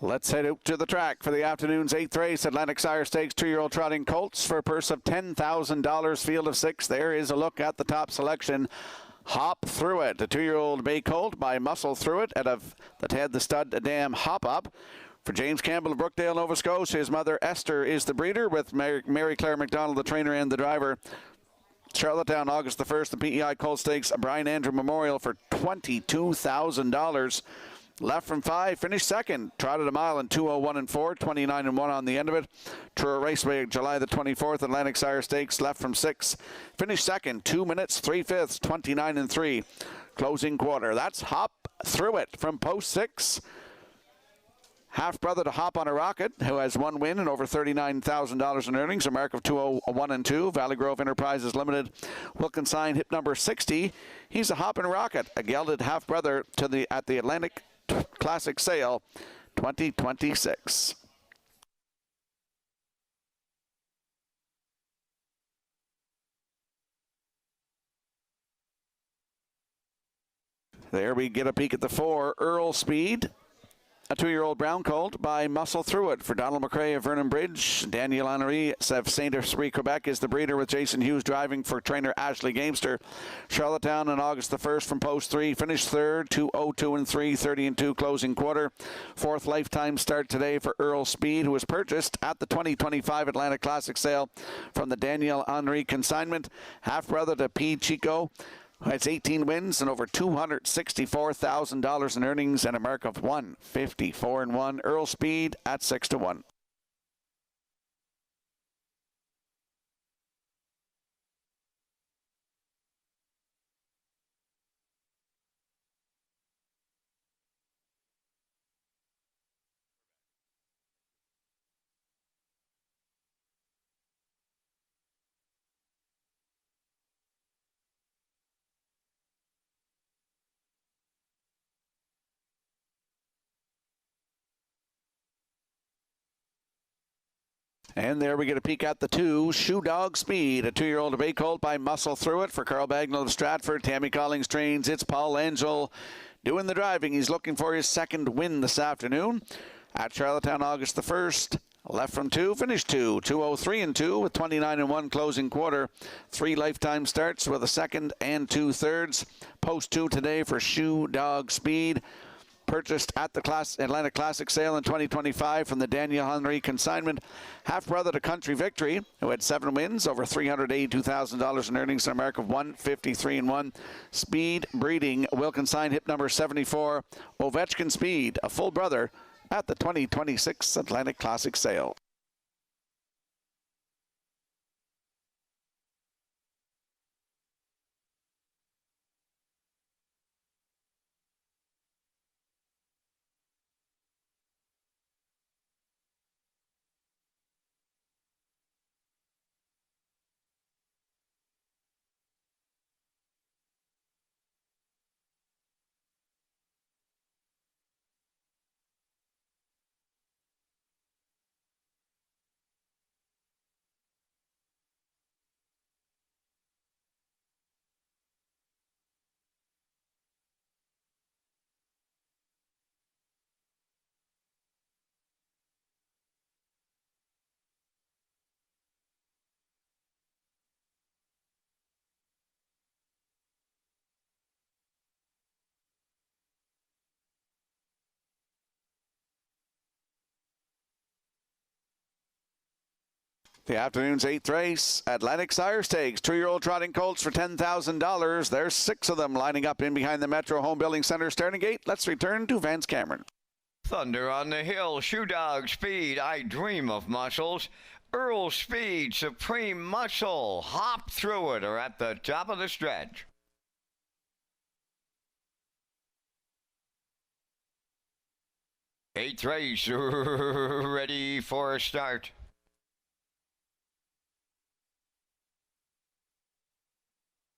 Let's head out to the track for the afternoon's 8th race. Atlantic Sire Stakes 2-year-old trotting colts for a purse of $10,000. Field of 6. There is a look at the top selection. Hop Through It, a 2-year-old bay colt by Muscle Through It out of the Ted the Stud Dam Hop Up. For James Campbell of Brookdale, Nova Scotia, his mother Esther is the breeder, with Mary Claire McDonald, the trainer and the driver. Charlottetown, August the 1st, the PEI Colt Stakes, Brian Andrew Memorial for $22,000. Left from 5, finished second. Trotted a mile in 2:01 and 4, 29 and 1 on the end of it. Truro Raceway, July the 24th, Atlantic Sire Stakes, left from 6. Finished second, 2 minutes, 3/5, 29 and 3. Closing quarter. That's Hop Through It from post 6. Half-brother to Hop on a Rocket, who has 1 win and over $39,000 in earnings. A mark of 2:01 and 2. Valley Grove Enterprises Limited will consign hip number 60. He's a Hop and Rocket, a gelded half-brother to at the Atlantic Classic Sale 2026. There we get a peek at the 4, Earl Speed. A 2-year-old brown colt by Muscle Through It for Donald McRae of Vernon Bridge. Daniel Henry of Saint-Esprit, Quebec is the breeder, with Jason Hughes driving for trainer Ashley Gamester. Charlottetown on August the 1st from post 3. Finished third, 2:02 and 3, 30 and 2 closing quarter. 4th lifetime start today for Earl Speed, who was purchased at the 2025 Atlantic Classic Sale from the Daniel Henry consignment. Half-brother to P. Chico. It's 18 wins and over $264,000 in earnings and a mark of 154 and 1. Earl Speed at 6-1. And there we get a peek at the 2, Shoe Dog Speed, a 2-year-old bay colt by Muscle Through It for Carl Bagnall of Stratford. Tammy Collings trains. It's Paul Angel doing the driving. He's looking for his 2nd win this afternoon at Charlottetown, August the 1st. Left from 2, finished 2, 2:03 and 2 with 29 and 1 closing quarter. 3 lifetime starts with a 2nd and 2/3. Post 2 today for Shoe Dog Speed. Purchased at the Atlantic Classic Sale in 2025 from the Daniel Henry consignment. Half-brother to Country Victory, who had 7 wins, over $382,000 in earnings, and a mark of 153 and 1. Speed Breeding will consign hip number 74, Ovechkin Speed, a full brother, at the 2026 Atlantic Classic Sale. The afternoon's 8th race, Atlantic Sire Stakes, 2-year-old trotting colts for $10,000. There's 6 of them lining up in behind the Metro Home Building Center starting gate. Let's return to Vance Cameron. Thunder on the Hill, Shoe Dog Speed, I Dream of Muscles. Earl Speed, Supreme Muscle, Hop Through It are at the top of the stretch. Eighth race, ready for a start.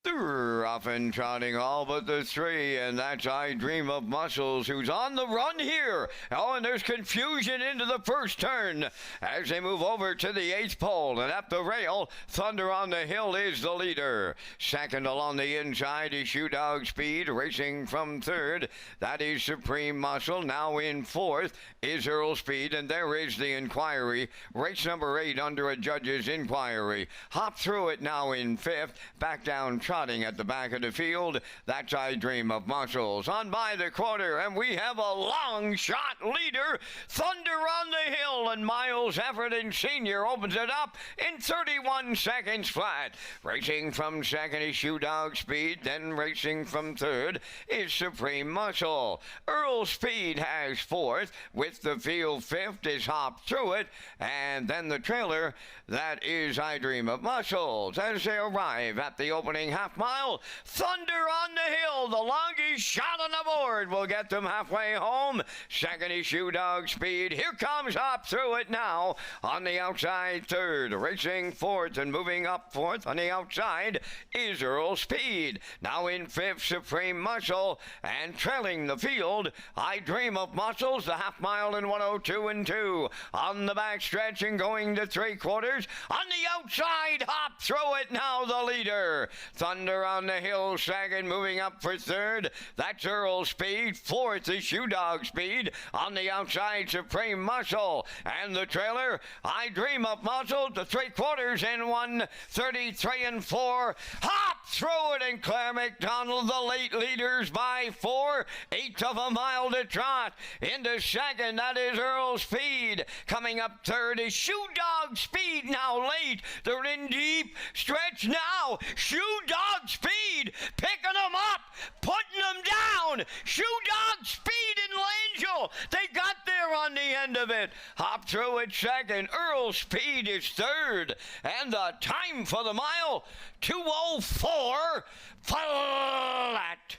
They're off and trotting all but the three, and that's I Dream of Muscles, who's on the run here. Oh, and there's confusion into the first turn as they move over to the eighth pole, and at the rail, Thunder on the Hill is the leader. Second along the inside is Shoe Dog Speed, racing from third. That is Supreme Muscle. Now in fourth is Earl Speed, and there is the Inquiry. Race number 8 under a judge's inquiry. Hop Through It now in fifth. Back down trotting at the back of the field. That's I Dream of Muscles. On by the quarter, and we have a long shot leader. Thunder on the Hill, and Miles Efforton Sr. opens it up in 31 seconds flat. Racing from second is Shoe Dog Speed, then racing from third is Supreme Muscle. Earl Speed has fourth, with the field fifth is Hop Through It, and then the trailer, that is I Dream of Muscles. As they arrive at the opening half mile, Thunder on the Hill, the longest shot on the board, will get them halfway home. Second is Shoe Dog Speed. Here comes Hop Through It now on the outside third. Racing fourth and moving up fourth on the outside is Earl Speed. Now in fifth, Supreme Muscle, and trailing the field, I Dream of Muscles, the half mile in 102 and 2. On the back stretch and going to three quarters, on the outside, Hop Through It now the leader. Thunder on the Hill second, moving up for third. That's Earl Speed. Fourth is Shoe Dog Speed. On the outside, Supreme Muscle. And the trailer, I Dream of Muscle, to three quarters in 1:33 and 4. Hop Through It and Claire McDonald, the late leaders by 4. Eighth of a mile to trot. Into second, that is Earl Speed. Coming up third is Shoe Dog Speed, now late. They're in deep stretch now. Shoe Dog Speed picking them up, putting them down. Shoe Dog Speed and Langell, they got there on the end of it. Hop Through It second. Earl Speed is third. And the time for the mile, 2:04 flat.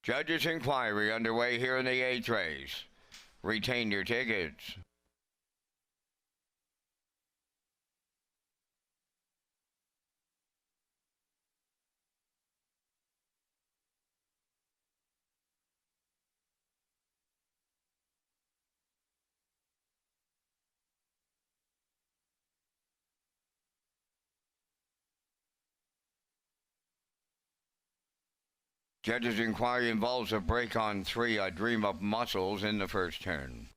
Judges' inquiry underway here in the eighth race. Retain your tickets. Judge's inquiry involves a break on 3, I Dream of Muscles, in the first turn.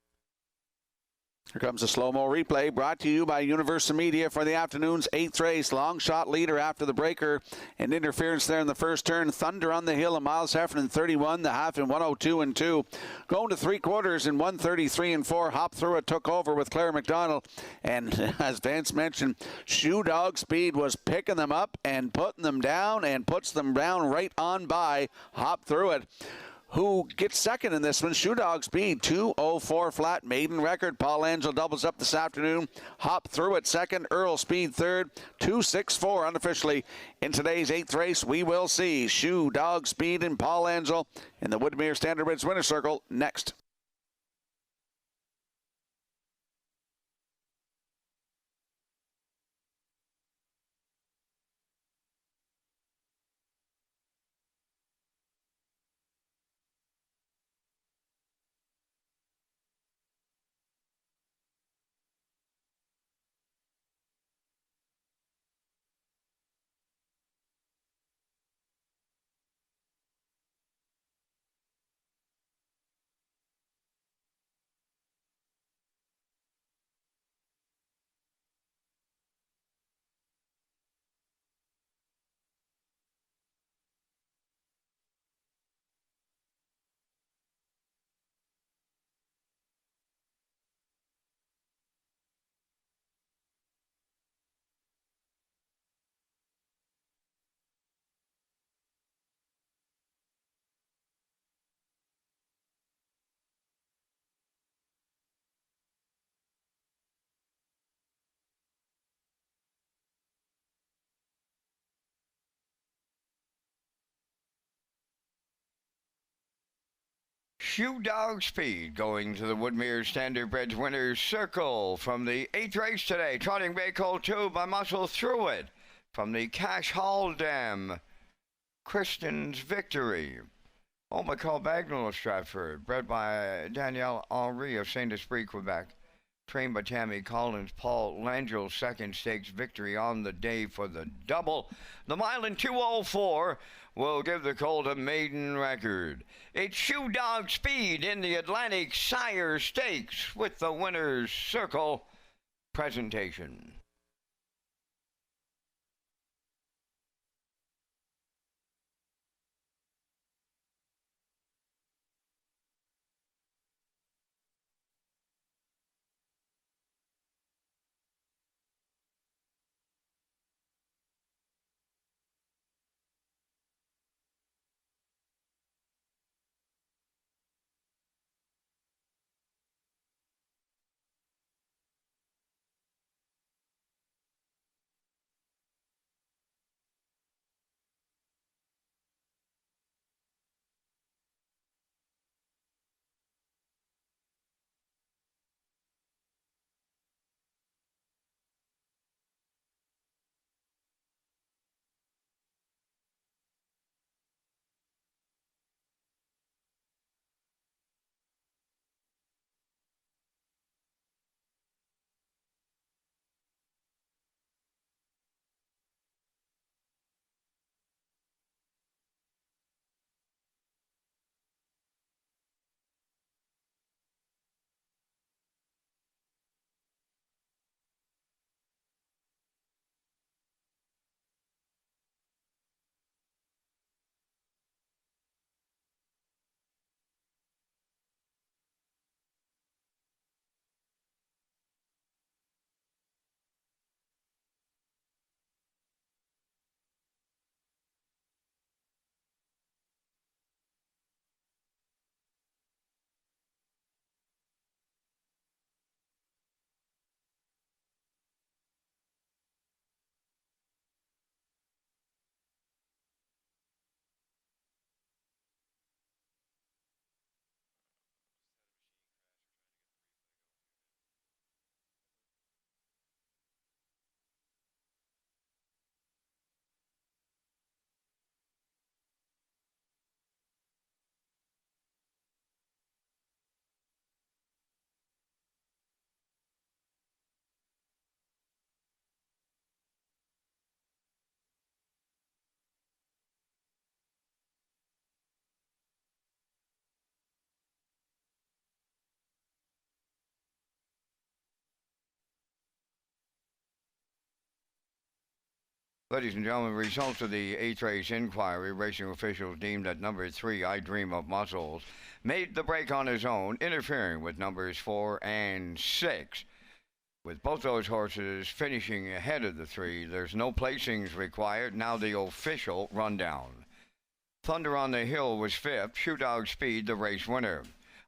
Here comes a slow-mo replay brought to you by Universal Media for the afternoon's eighth race. Long shot leader after the breaker and interference there in the first turn. Thunder on the Hill and Miles Heffernan 31, the half in 102 and 2. Going to three quarters in 133 and 4. Hop Through It took over with Claire McDonald. And as Vance mentioned, Shoe Dog Speed was picking them up and putting them down and puts them down right on by Hop Through It, who gets second in this one. Shoe Dog Speed, 2:04 flat, maiden record. Paul Angel doubles up this afternoon. Hop Through It second. Earl Speed third. 2:64 unofficially in today's eighth race. We will see Shoe Dog Speed and Paul Angel in the Woodmere Standard Bridge Winner's Circle next. Shoe Dog Speed going to the Woodmere Standard Bridge Winner's Circle from the eighth race today. Trotting Bay Coal 2 by Muscle Through It from the Cash Hall Dam. Kristen's Victory. Oh, McCall Bagnall of Stratford, bred by Danielle Henry of Saint Esprit, Quebec. Trained by Tammy Collins, Paul Langel's second stakes victory on the day for the double. The mile in 2:04 will give the colt a maiden record. It's Shoe Dog Speed in the Atlantic Sire Stakes with the winner's circle presentation. Ladies and gentlemen, results of the 8th race inquiry. Racing officials deemed that number 3, I Dream of Muscles, made the break on his own, interfering with numbers 4 and 6. With both those horses finishing ahead of the 3, there's no placings required. Now the official rundown. Thunder on the Hill was 5th. Shoe Dog Speed, the race winner.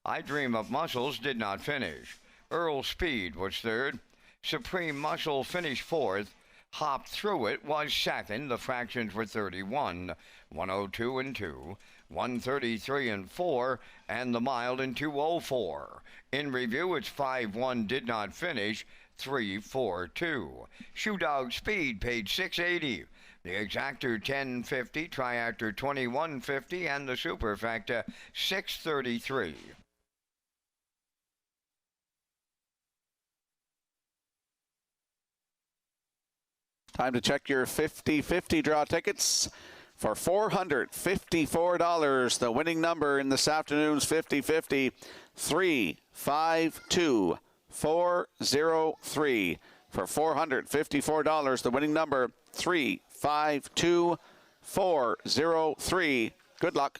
I Dream of Muscles did not finish. Earl Speed was 3rd. Supreme Muscle finished 4th. Hop Through It was 2nd. The fractions were 31, 102 and 2, 133 and 4, and the mile in 2:04. In review, it's 5-1 did not finish, 3-4-2. Shoe Dog Speed paid $6.80. The Exactor $10.50, Triactor $21.50, and the Superfecta $6.33. Time to check your 50-50 draw tickets for $454. The winning number in this afternoon's 50-50, 352403. For $454, the winning number, 352403. Good luck.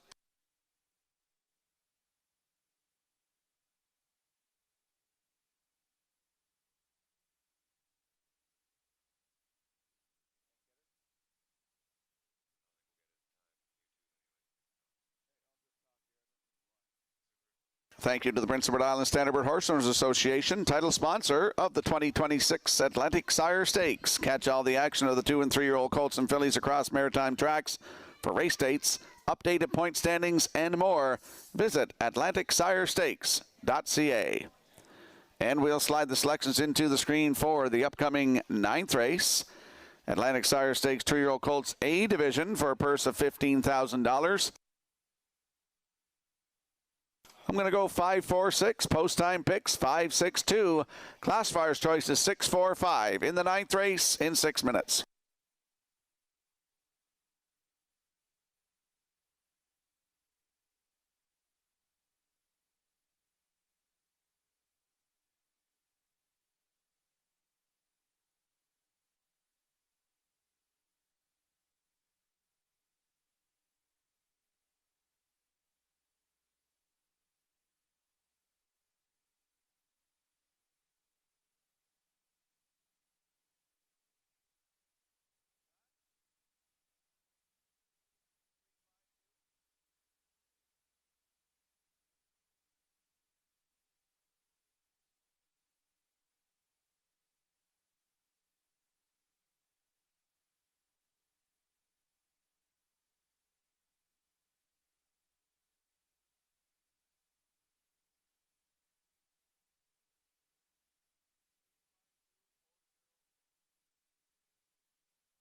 Thank you to the Prince Edward Island Standardbird Horse Owners Association, title sponsor of the 2026 Atlantic Sire Stakes. Catch all the action of the 2- and 3-year-old colts and fillies across maritime tracks. For race dates, updated point standings, and more, visit AtlanticSireStakes.ca. And we'll slide the selections into the screen for the upcoming 9th race. Atlantic Sire Stakes 2-year-old Colts A division for a purse of $15,000. I'm going to go 5-4-6. Post time picks 5-6-2. Classifier's choice is 6-4-5 in the 9th race in 6 minutes.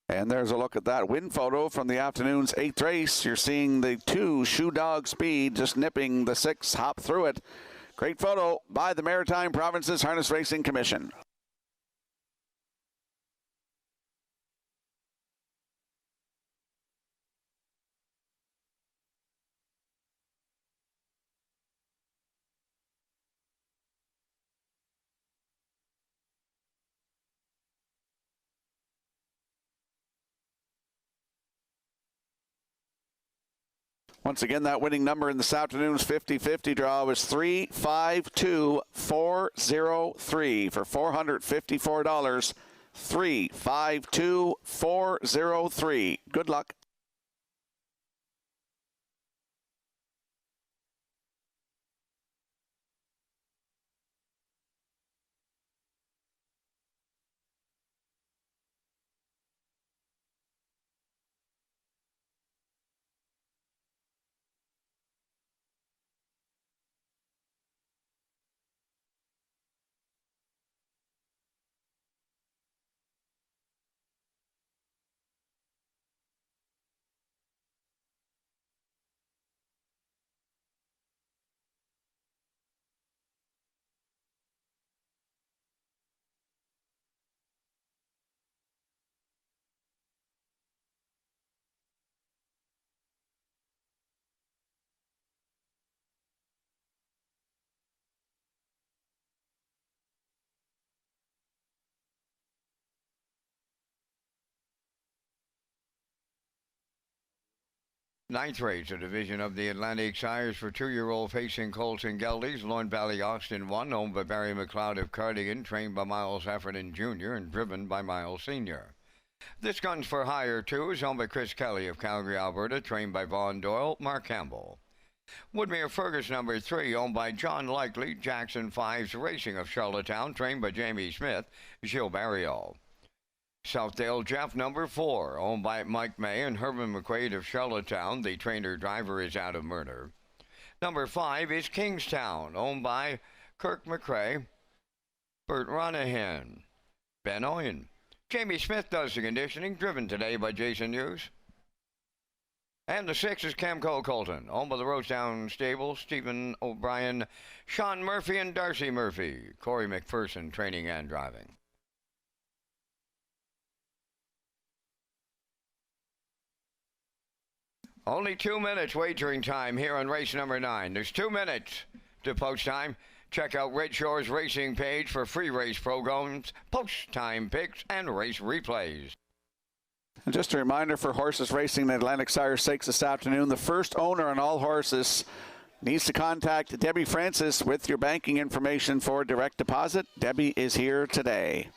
And there's a look at that win photo from the afternoon's 8th race. You're seeing the 2 Shoe Dog Speed just nipping the 6 Hop Through It. Great photo by the Maritime Provinces Harness Racing Commission. Once again, that winning number in this afternoon's 50-50 draw was 352403 for $454. 352403. Good luck. Ninth race, a division of the Atlantic Sires for 2-year-old facing Colts and Geldings. Lorne Valley Austin 1, owned by Barry McLeod of Cardigan, trained by Miles Heffernan Jr. and driven by Miles Sr. This Guns for Hire 2 is owned by Chris Kelly of Calgary, Alberta, trained by Vaughn Doyle, Mark Campbell. Woodmere Fergus number 3, owned by John Likely, Jackson 5's Racing of Charlottetown, trained by Jamie Smith, Gilles Barriol. Southdale Jeff number 4, owned by Mike May and Herman McQuaid of Charlottetown. The trainer-driver is Adam Murner. Number 5 is Kingstown, owned by Kirk McRae, Bert Ronahan, Ben Oyen. Jamie Smith does the conditioning, driven today by Jason Hughes. And the 6 is Camco Colton, owned by the Rosedown Stable, Stephen O'Brien, Sean Murphy, and Darcy Murphy. Corey McPherson, training and driving. Only 2 minutes wagering time here on race number 9. There's 2 minutes to post time. Check out Red Shores Racing page for free race programs, post time picks, and race replays. And just a reminder for horses racing the Atlantic Sire Stakes this afternoon, the first owner on all horses needs to contact Debbie Francis with your banking information for direct deposit. Debbie is here today.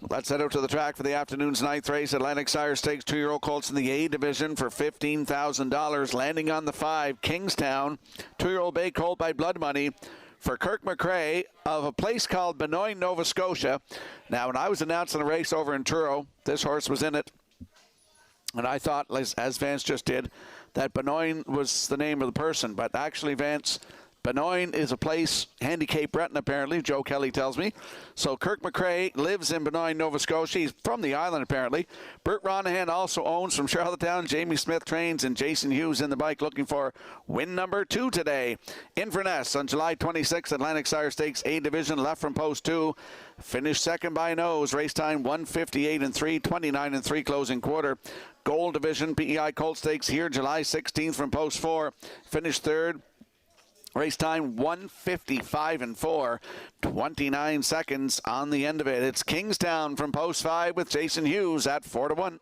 Let's head out to the track for the afternoon's ninth race. Atlantic Sire Stakes 2-year-old colts in the A division for $15,000. Landing on the 5, Kingstown. 2-year-old bay colt by Blood Money for Kirk McRae of a place called Benoit, Nova Scotia. Now, when I was announcing a race over in Truro, this horse was in it. And I thought, as Vance just did, that Benoit was the name of the person. But actually, Vance, Benoit is a place, handy Cape Breton apparently, Joe Kelly tells me. So Kirk McRae lives in Benoit, Nova Scotia. He's from the island apparently. Bert Ronahan also owns from Charlottetown. Jamie Smith trains, and Jason Hughes in the bike looking for win number 2 today. Inverness on July 26th, Atlantic Sire Stakes A Division, left from post 2. Finished second by nose. Race time 1:58.3, 29.3 closing quarter. Gold Division, PEI Colt Stakes here July 16th from post 4. Finished third. Race time 1:55.4, 29 seconds on the end of it. It's Kingstown from post 5 with Jason Hughes at 4-1.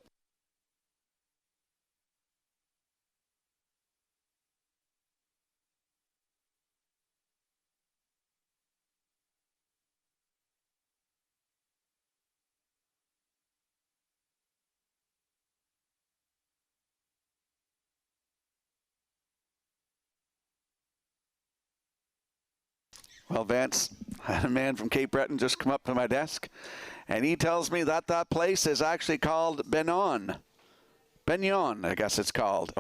Well, Vance, I had a man from Cape Breton just come up to my desk, and he tells me that that place is actually called Benon. Benon, I guess it's called.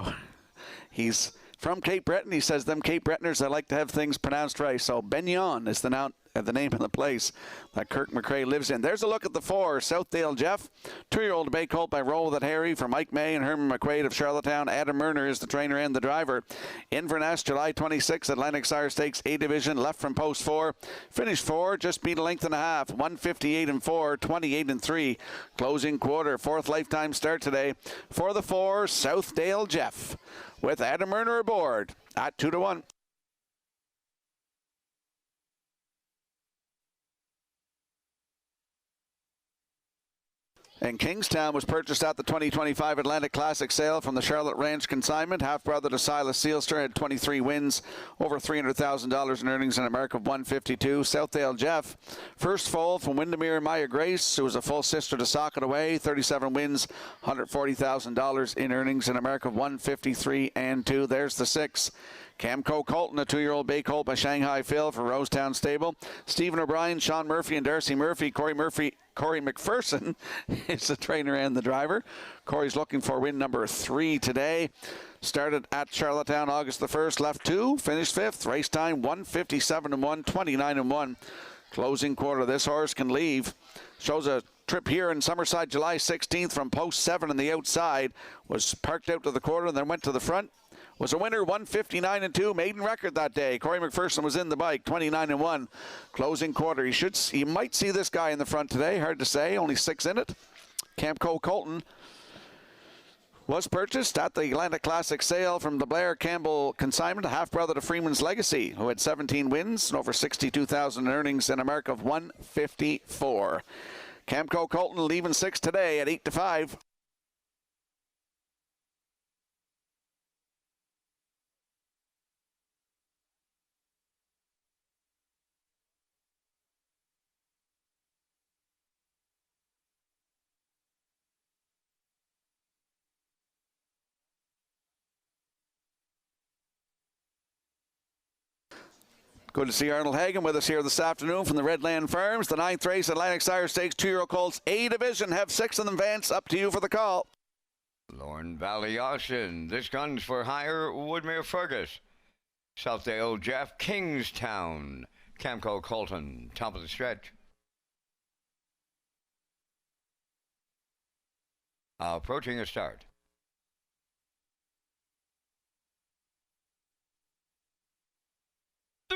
He's from Cape Breton. He says them Cape Bretoners, they like to have things pronounced right. So Benon is the name of the place that Kirk McRae lives in. There's a look at the 4, Southdale Jeff. 2-year-old bay colt by Roll That Harry for Mike May and Herman McQuaid of Charlottetown. Adam Murner is the trainer and the driver. Inverness, July 26th, Atlantic Sire Stakes A Division, left from post 4. Finished 4, just beat a length and a half. 1:58.4, 28.3 closing quarter. 4th lifetime start today for the 4, Southdale Jeff, with Adam Murner aboard at 2-1. And Kingstown was purchased at the 2025 Atlantic Classic sale from the Charlotte Ranch Consignment. Half-brother to Silas Sealster, had 23 wins, over $300,000 in earnings in America of 152. Southdale Jeff, first foal from Windermere and Maya Grace, who was a full sister to Socket Away. 37 wins, $140,000 in earnings in America of 153 and 2. There's the 6. Camco Colton, a 2-year-old bay colt by Shanghai Phil for Rosetown Stable. Stephen O'Brien, Sean Murphy, and Darcy Murphy. Corey McPherson is the trainer and the driver. Corey's looking for win number 3 today. Started at Charlottetown August the 1st, left 2, finished 5th. Race time 1:57.1, 29.1. Closing quarter. This horse can leave. Shows a trip here in Summerside July 16th from post 7 on the outside. Was parked out to the quarter and then went to the front. Was a winner, 1:59.2, maiden record that day. Corey McPherson was in the bike, 29.1, closing quarter. You might see this guy in the front today, hard to say, only 6 in it. Camco Colton was purchased at the Atlantic Classic sale from the Blair Campbell Consignment, a half-brother to Freeman's Legacy, who had 17 wins and over $62,000 in earnings in America of 154. Camco Colton leaving 6 today at 8-5. Good to see Arnold Hagan with us here this afternoon from the Redland Farms. The 9th race, Atlantic Sire Stakes 2-year-old colts A Division. Have 6 of them, Vance. Up to you for the call. Lorne Valley Austin. This gun's for hire, Woodmere Fergus. Southdale Jeff, Kingstown. Camco Colton, top of the stretch. Approaching a start.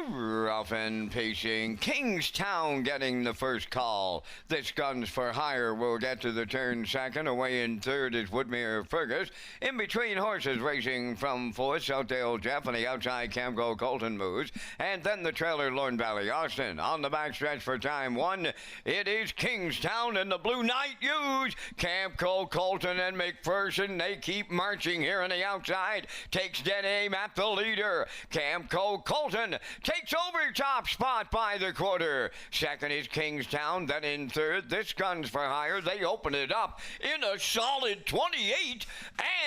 Rough and pacing, Kingstown getting the first call. This gun's for hire will get to the turn second. Away in third is Woodmere Fergus. In between horses racing from fourth, Southdale Jeff, on the outside Camco Colton moves. And then the trailer Lorne Valley Austin. On the backstretch for time 1, it is Kingstown and the Blue Knight Use. Camco Colton and McPherson, they keep marching here on the outside. Takes dead aim at the leader. Camco Colton takes over top spot by the quarter. Second is Kingstown, then in third, this Guns for Hire. They open it up in a solid 28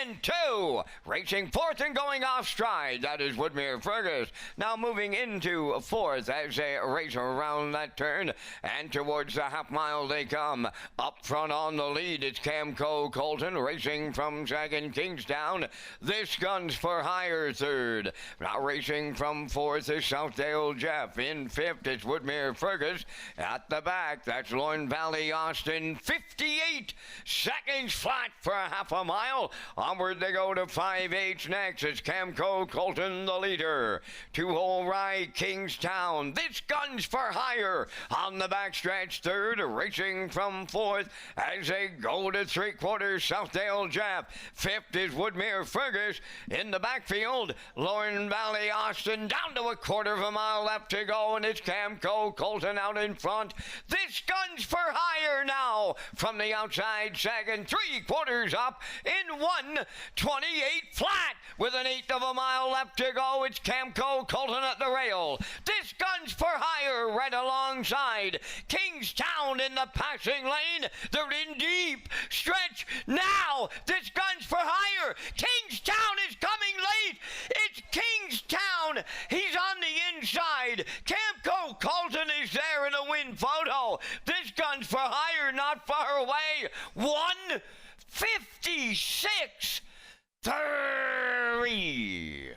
and 2. Racing fourth and going off stride, that is Woodmere Fergus. Now moving into fourth as they race around that turn, and towards the half mile they come. Up front on the lead, it's Camco Colton racing from second, Kingstown. This Guns for Hire third. Now racing from fourth is Southdale Jeff. In fifth, it's Woodmere Fergus. At the back, that's Lorne Valley Austin. 58 seconds flat for a half a mile. Onward they go to 5/8 next. It's Camco Colton, the leader. Two-hole ride, Kingstown. This Guns for Hire on the backstretch third. Racing from fourth as they go to three-quarters, Southdale Jeff. Fifth is Woodmere Fergus. In the backfield, Lorne Valley Austin down to a quarter of a mile left to go, and it's Camco Colton out in front. This Guns for Hire now from the outside second, three-quarters up in 1:28 flat with an eighth of a mile left to go. It's Camco Colton at the rail. This Guns for Hire right alongside. Kingstown in the passing lane. They're in deep stretch now. This Guns for Hire. Kingstown is coming late. It's Kingstown. He's on the inside. Camco Colton is there in a win photo. This Guns for Hire not far away. 1:56.3.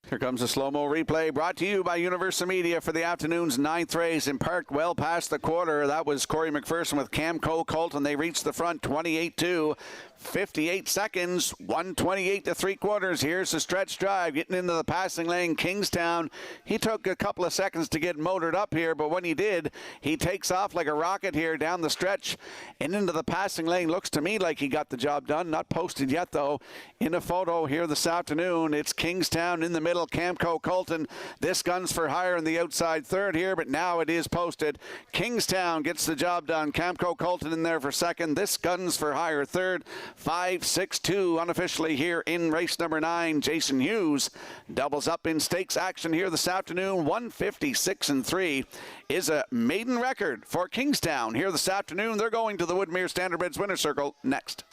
Here comes a slow-mo replay brought to you by Universal Media for the afternoon's ninth race in Park, well past the quarter. That was Corey McPherson with Camco Colton. They reached the front 28-2. 58 seconds, 1:28 to three-quarters. Here's the stretch drive, getting into the passing lane. Kingstown, he took a couple of seconds to get motored up here, but when he did, he takes off like a rocket here down the stretch and into the passing lane. Looks to me like he got the job done. Not posted yet, though. In a photo here this afternoon, it's Kingstown in the middle, Camco Colton. This Guns for Hire in the outside third here, but now it is posted. Kingstown gets the job done. Camco Colton in there for second. This Guns for Hire third. 5-6-2 unofficially here in race number 9. Jason Hughes doubles up in stakes action here this afternoon. 1:56.3 is a maiden record for Kingstown here this afternoon. They're going to the Woodmere Standardbreds Winner's Circle next.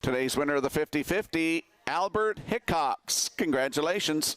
Today's winner of the 50-50, Albert Hickox. Congratulations.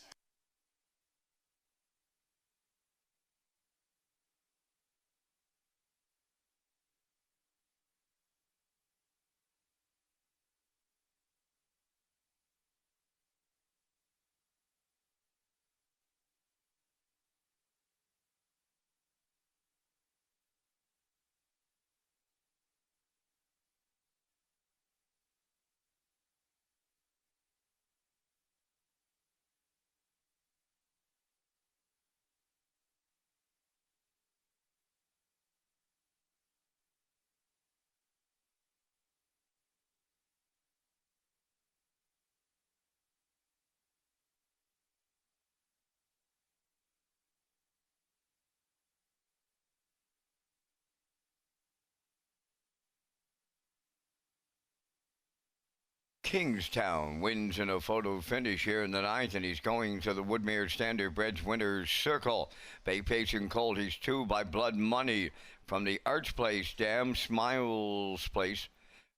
Kingstown wins in a photo finish here in the ninth, and he's going to the Woodmere Standardbreds Winner's Circle. Bay Pacing Colt, he's 2 by Blood Money from the Arch Place Dam, Smiles Place,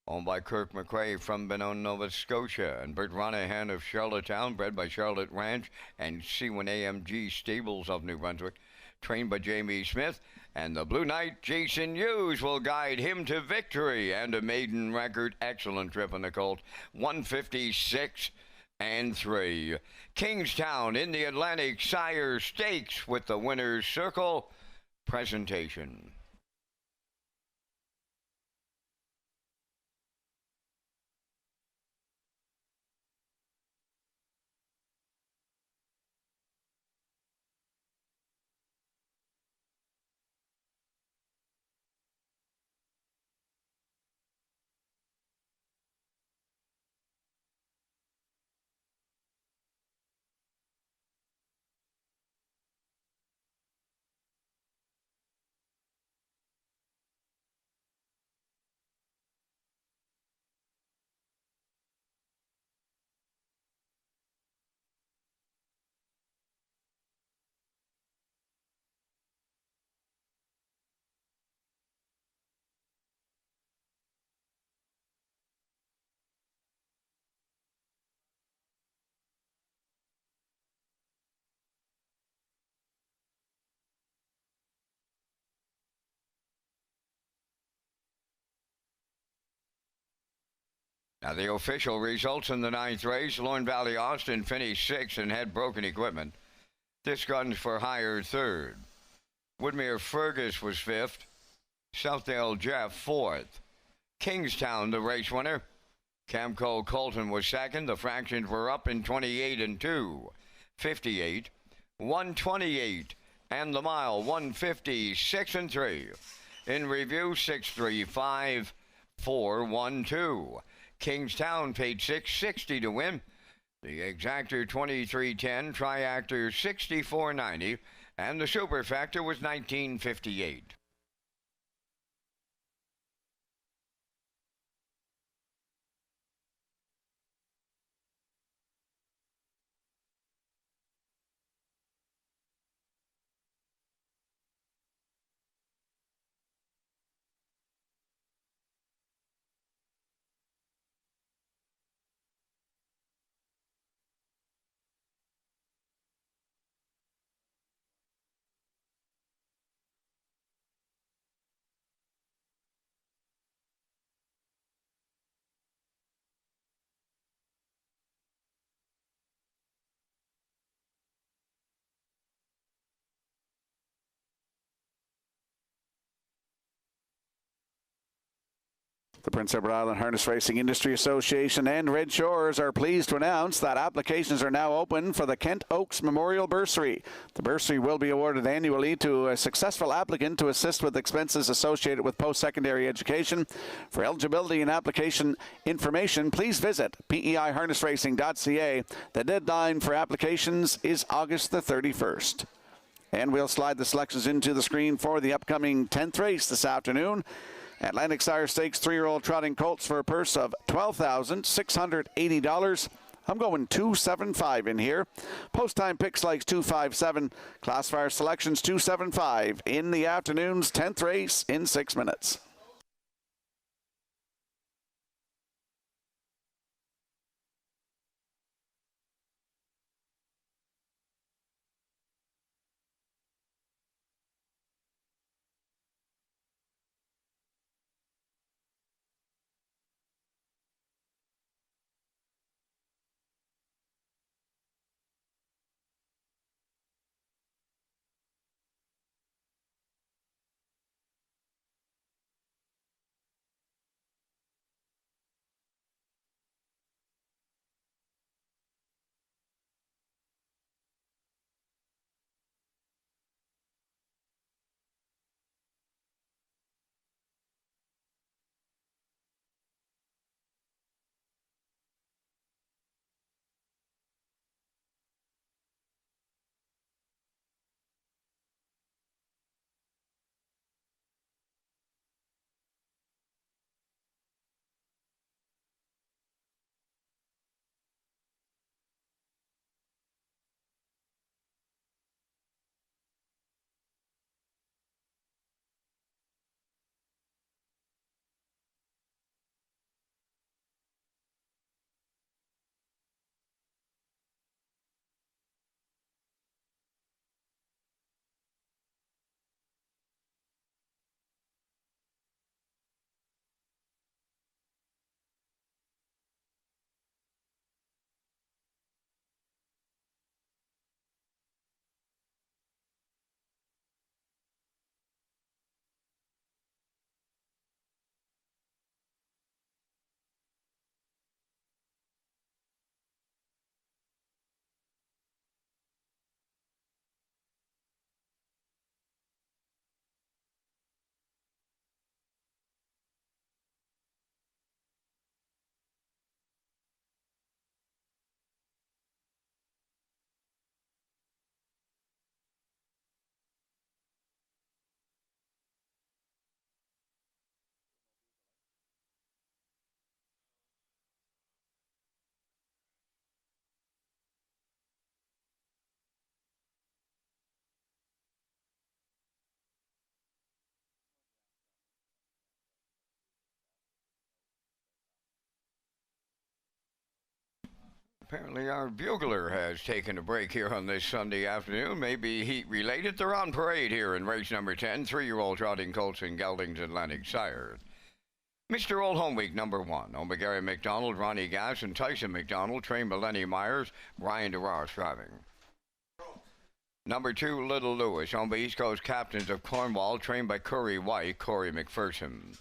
owned by Kirk McRae from Benone, Nova Scotia, and Bert Ronahan of Charlottetown, bred by Charlotte Ranch and C1 AMG Stables of New Brunswick, trained by Jamie Smith. And the Blue Knight, Jason Hughes, will guide him to victory and a maiden record. Excellent trip on the Colt. 1:56.3. Kingstown in the Atlantic Sire Stakes with the Winner's Circle presentation. Now, the official results in the ninth race, Lorne Valley Austin finished sixth and had broken equipment. This Guns for Hire third. Woodmere Fergus was fifth. Southdale Jeff fourth. Kingstown, the race winner. Camco Colton was second. The fractions were up in 28 and 2. 58, 128, and the mile 150, 6 and 3. In review, 635, 412. Kingstown paid $660 to win. The exactor 2310, triactor 6490, and the superfactor was 1958. The Prince Edward Island Harness Racing Industry Association and Red Shores are pleased to announce that applications are now open for the Kent Oaks Memorial Bursary. The bursary will be awarded annually to a successful applicant to assist with expenses associated with post-secondary education. For eligibility and application information, please visit peiharnessracing.ca. The deadline for applications is August the 31st. And we'll slide the selections into the screen for the upcoming 10th race this afternoon. Atlantic Sire Stakes 3-year-old trotting colts for a purse of $12,680. I'm going 275 in here. Post time picks likes 257. Classifier selections 275 in the afternoon's 10th race in 6 minutes. Apparently our bugler has taken a break here on this Sunday afternoon. Maybe heat related. They're on parade here in race number 10, 3-year-old trotting colts in Gelding's Atlantic Sire. Mr. Old Home Week number 1. Owned by Gary McDonald, Ronnie Gass, and Tyson McDonald. Trained by Lenny Myers. Brian DeRoss driving. Number 2, Little Lewis. Owned by East Coast Captains of Cornwall. Trained by Curry White, Corey McPherson.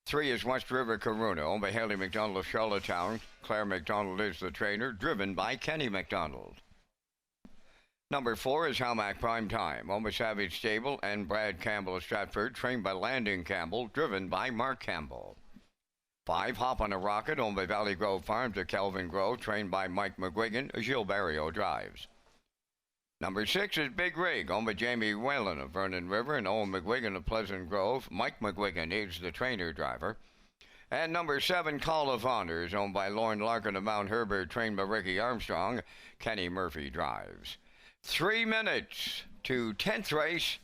3 is West River Corona. Owned by Haley McDonald of Charlottetown. Claire McDonald is the trainer. Driven by Kenny McDonald. Number 4 is Hamac Prime Time, owned by Savage Stable and Brad Campbell of Stratford, trained by Landon Campbell, driven by Mark Campbell. 5, Hop on a Rocket, owned by Valley Grove Farms of Kelvin Grove, trained by Mike McGuigan, Gilles Barrio drives. Number 6 is Big Rig, owned by Jamie Whalen of Vernon River and Owen McGuigan of Pleasant Grove. Mike McGuigan is the trainer driver. And number 7, Call of Honor, is owned by Lauren Larkin of Mount Herbert, trained by Ricky Armstrong. Kenny Murphy drives. 3 minutes to 10th race,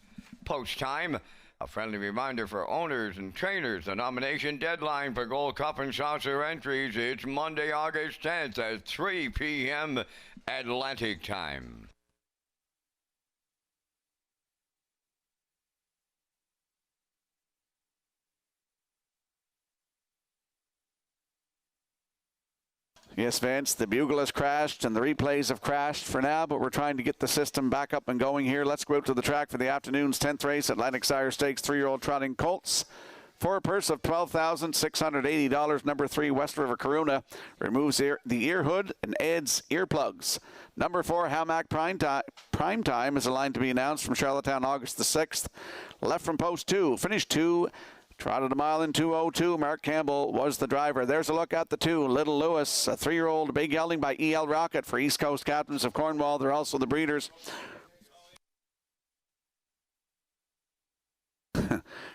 post time. A friendly reminder for owners and trainers, the nomination deadline for Gold Cup and Saucer entries, it's Monday, August 10th at 3 p.m. Atlantic time. Yes, Vince, the bugle has crashed and the replays have crashed for now, but we're trying to get the system back up and going here. Let's go out to the track for the afternoon's 10th race, Atlantic Sire Stakes 3-year-old trotting colts. For a purse of $12,680, number 3, West River Corona, removes the ear hood and adds earplugs. Number 4, Hamac Prime Time is a line to be announced from Charlottetown August the 6th. Left from post 2, finish 2. Trotted a mile in 2:02. Mark Campbell was the driver. There's a look at the 2. Little Lewis, a 3-year-old big gelding by E.L. Rocket for East Coast Captains of Cornwall. They're also the breeders.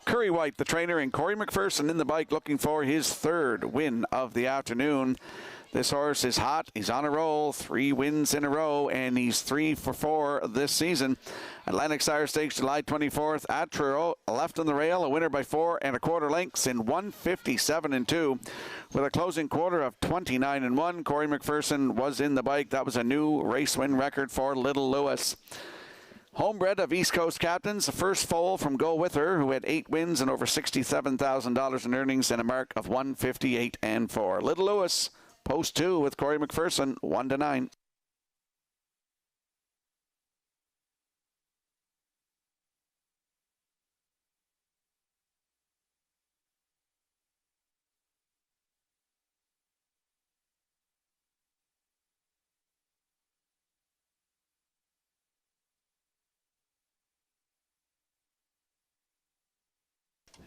Curry White, the trainer, and Corey McPherson in the bike looking for his 3rd win of the afternoon. This horse is hot. He's on a roll. 3 wins in a row, and he's 3 for 4 this season. Atlantic Sire Stakes, July 24th at Truro. Left on the rail, a winner by 4 1/4 lengths in 1:57.2. With a closing quarter of 29.1, Corey McPherson was in the bike. That was a new race win record for Little Lewis. Homebred of East Coast Captains, the first foal from Go With Her, who had 8 wins and over $67,000 in earnings and a mark of 158.4. Little Lewis, post 2 with Corey McPherson, 1-9.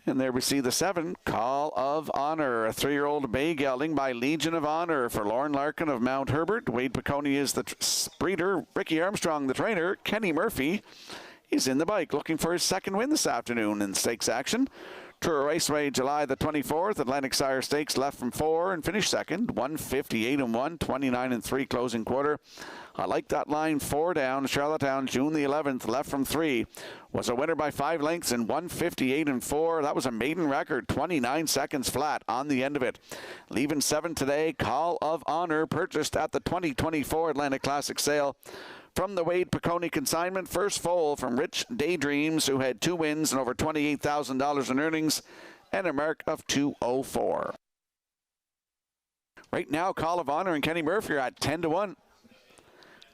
And there we see the 7, Call of Honor, a 3-year-old bay gelding by Legion of Honor for Lauren Larkin of Mount Herbert. Wade Piccone is the breeder. Ricky Armstrong, the trainer. Kenny Murphy is in the bike, looking for his 2nd win this afternoon in stakes action. Truro Raceway, July the 24th. Atlantic Sire Stakes left from 4 and finished 2nd. 158.1, 29.3 closing quarter. I like that line. 4 down. Charlottetown, June the 11th, left from 3. Was a winner by 5 lengths in 158.4. That was a maiden record. 29 seconds flat on the end of it. Leaving 7 today. Call of Honor, purchased at the 2024 Atlantic Classic sale. From the Wade Piccone consignment, first foal from Rich Daydreams, who had 2 wins and over $28,000 in earnings and a mark of 204. Right now, Call of Honor and Kenny Murphy are at 10-1.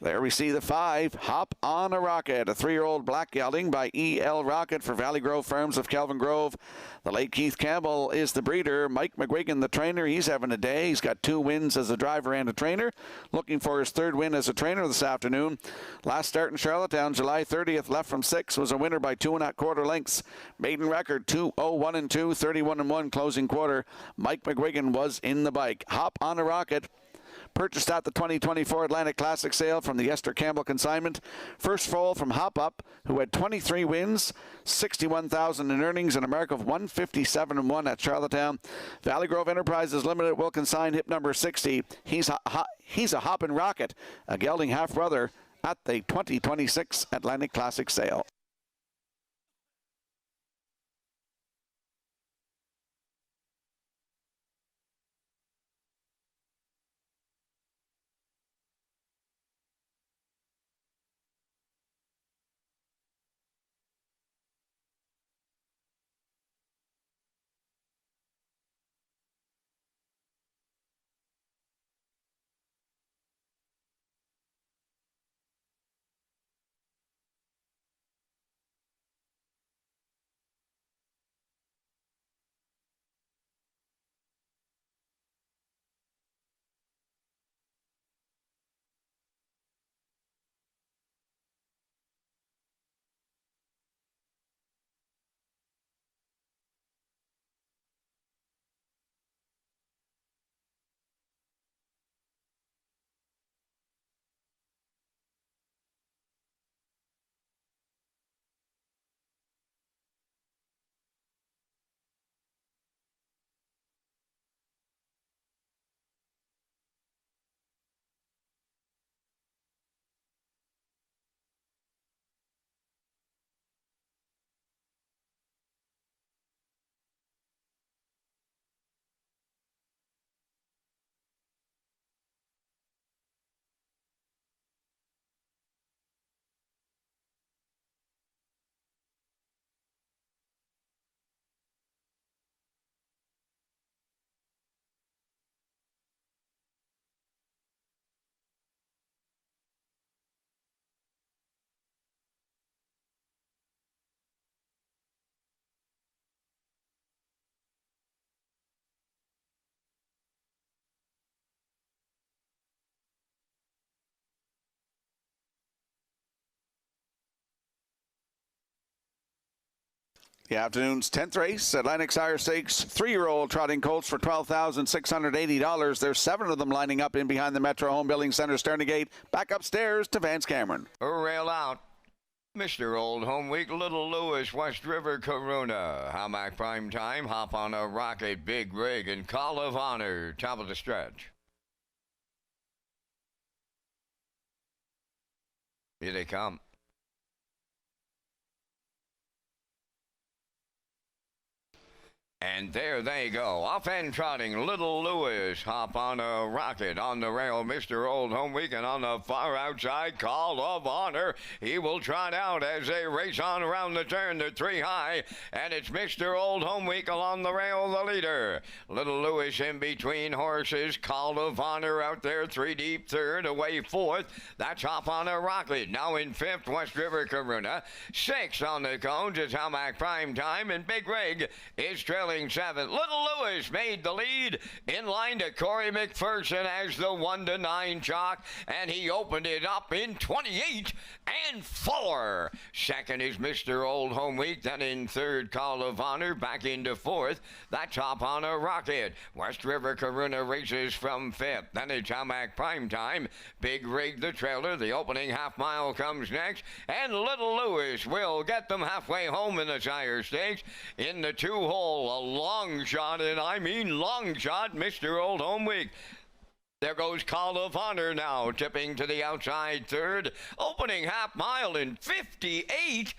There we see the 5, Hop on a Rocket, a 3-year-old black gelding by E.L. Rocket for Valley Grove Farms of Kelvin Grove. The late Keith Campbell is the breeder. Mike McGuigan, the trainer, he's having a day. He's got 2 wins as a driver and a trainer. Looking for his 3rd win as a trainer this afternoon. Last start in Charlottetown, July 30th, left from 6, was a winner by 2 1/4 lengths. Maiden record, 2:01.2, 31.1 closing quarter. Mike McGuigan was in the bike. Hop on a Rocket, purchased at the 2024 Atlantic Classic sale from the Esther Campbell consignment. First foal from Hop Up, who had 23 wins, $61,000 in earnings, and a mark of 157.1 at Charlottetown. Valley Grove Enterprises Limited will consign hip number 60. He's a Hoppin' Rocket, a gelding half-brother at the 2026 Atlantic Classic sale. The afternoon's 10th race, Atlantic Sire Stakes, 3-year-old trotting colts for $12,680. There's 7 of them lining up in behind the Metro Home Building Center starting gate. Back upstairs to Vance Cameron. Rail out. Mr. Old Home Week, Little Lewis, West River, Corona. Hamac Prime Time, Hop on a Rocket, Big Rig, and Call of Honor. Top of the stretch. Here they come. And there they go, off and trotting, Little Lewis, Hop on a Rocket, on the rail, Mr. Old Home Week, and on the far outside, Call of Honor. He will trot out as they race on around the turn to 3 high, and it's Mr. Old Home Week along the rail, the leader. Little Lewis in between horses, Call of Honor out there, 3 deep, third, away fourth. That's Hop on a Rocket, now in fifth, West River, Corona. 6th on the cones is Hamac Prime Time, and Big Rig is trailing 7th. Little Lewis made the lead in line to Corey McPherson as the 1-9 chalk, and he opened it up in 28 and 4. Second is Mr. Old Home Week, then in third, Call of Honor, back into fourth. That's Hop on a Rocket. West River Corona races from fifth. Then it's Hamac Prime Time. Big Rig the trailer. The opening half mile comes next, and Little Lewis will get them halfway home in the Sire Stakes in the 2-hole. A long shot, and I mean long shot, Mr. Old Home Week. There goes Call of Honor now, tipping to the outside third. Opening half mile in 58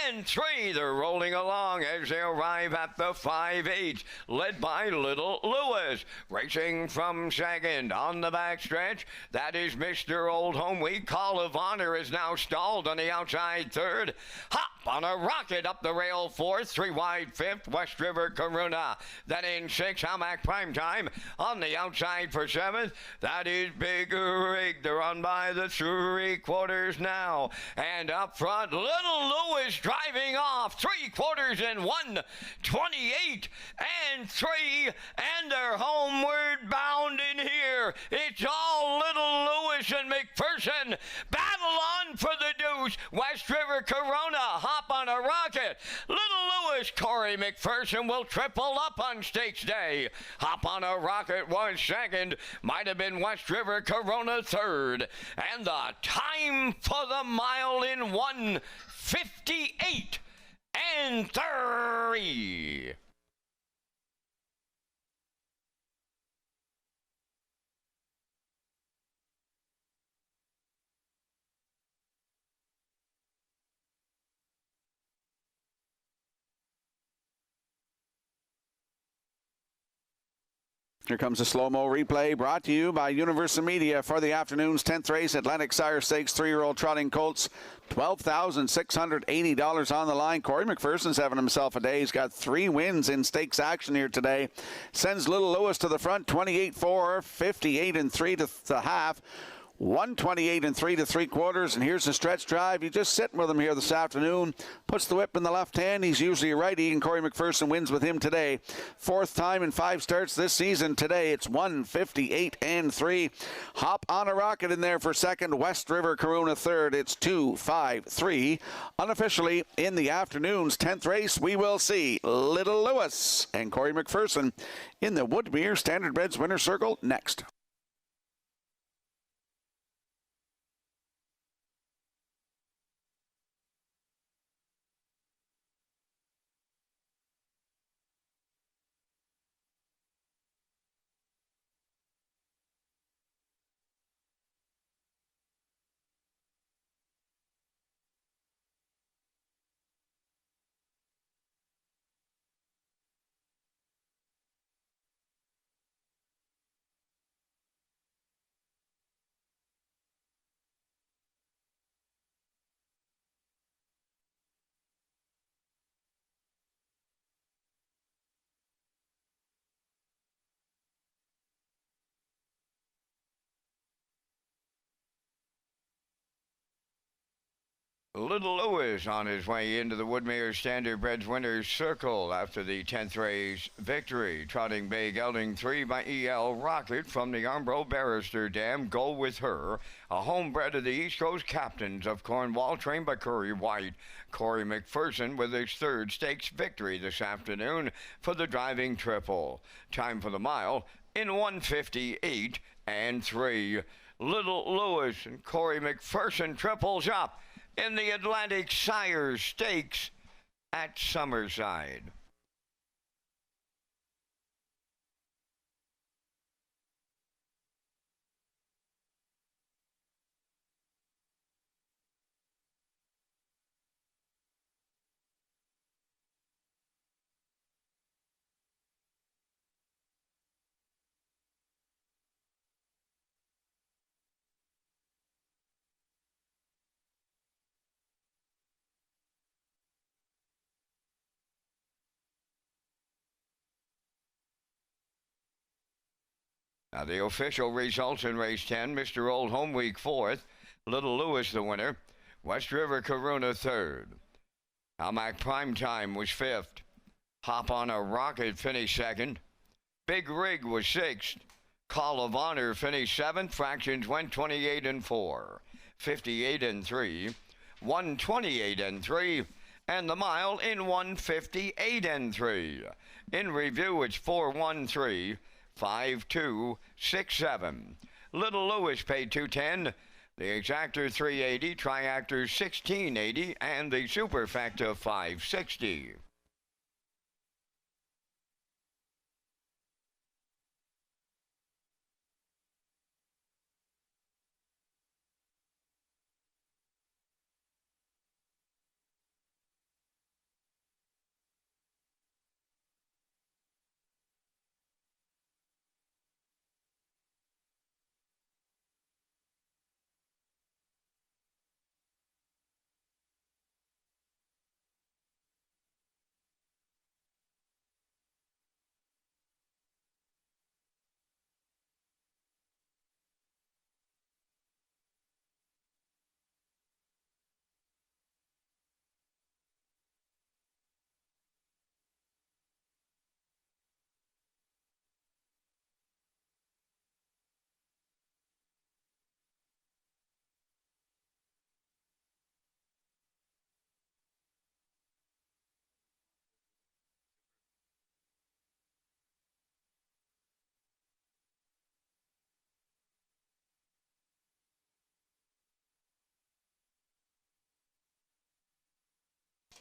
and 3. They're rolling along as they arrive at the 5-8, led by Little Lewis. Racing from second on the backstretch, that is Mr. Old Home Week. Call of Honor is now stalled on the outside third. Hop on a Rocket up the rail fourth, 3 wide fifth, West River Corona. Then in 6, Hamac Prime Time on the outside for 7th. That is Big Rig. They're on by the 3/4 now. And up front, Little Lewis driving off 3/4 and 1, 28 and 3, and they're homeward bound in here. It's all Little Lewis and McPherson. Battle on for the deuce. West River Corona, Hop on a Rocket. Little Lewis, Corey McPherson will triple up on Stakes Day. Hop on a Rocket was second. Might have been West River Corona third. And the time for the mile in 1:58 and 3. Here comes a slow-mo replay brought to you by Universal Media for the afternoon's 10th race, Atlantic Sire Stakes, 3-year-old trotting colts. $12,680 on the line. Corey McPherson's having himself a day. He's got 3 wins in stakes action here today. Sends Little Lewis to the front, 28-4, 58 and 3 to the half. 128 and 3 3/4, and here's the stretch drive. He's just sitting with him here this afternoon. Puts the whip in the left hand. He's usually a righty, and Corey McPherson wins with him today. 4th time in 5 starts this season. Today it's 158 and 3. Hop on a Rocket in there for second. West River Corona third. It's 2-5-3. Unofficially in the afternoon's 10th race, we will see Little Lewis and Corey McPherson in the Woodmere Standardbreds Winner's Circle next. Little Lewis on his way into the Woodmere Standardbreds winner's circle after the 10th race victory. Trotting Bay Gelding 3 by E.L. Rocket from the Armbro Barrister Dam. Go With Her. A homebred of the East Coast Captains of Cornwall, trained by Curry White. Corey McPherson with his third stakes victory this afternoon for the driving triple. Time for the mile in 158 and 3. Little Lewis and Corey McPherson triples up in the Atlantic Sire Stakes at Summerside. Now the official results in race 10, Mr. Old Home Week 4th, Little Lewis the winner, West River Corona 3rd. Almac Primetime was 5th. Hop on a Rocket finished 2nd. Big Rig was 6th. Call of Honor finished 7th. Fractions went 28 and 4, 58 and 3, 128 and 3, and the mile in 158 and 3. In review, it's 413. 5267. Little Lewis paid 210. The exactor 380, triactor 1680, and the superfecta 560.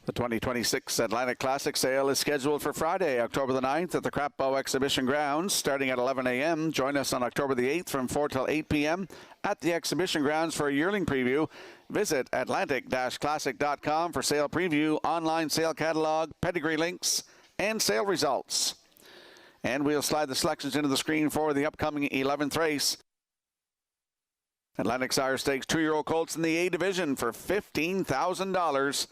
The 2026 Atlantic Classic sale is scheduled for Friday, October the 9th at the Crap Bow Exhibition Grounds, starting at 11 a.m. Join us on October the 8th from 4 till 8 p.m. at the Exhibition Grounds for a yearling preview. Visit Atlantic-Classic.com for sale preview, online sale catalog, pedigree links, and sale results. And we'll slide the selections into the screen for the upcoming 11th race. Atlantic Sire Stakes 2-year-old colts in the A division for $15,000.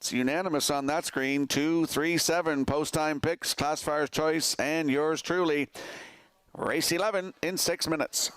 It's unanimous on that screen. 2, 3, 7 post-time picks, classifier's choice, and yours truly. Race 11 in 6 minutes.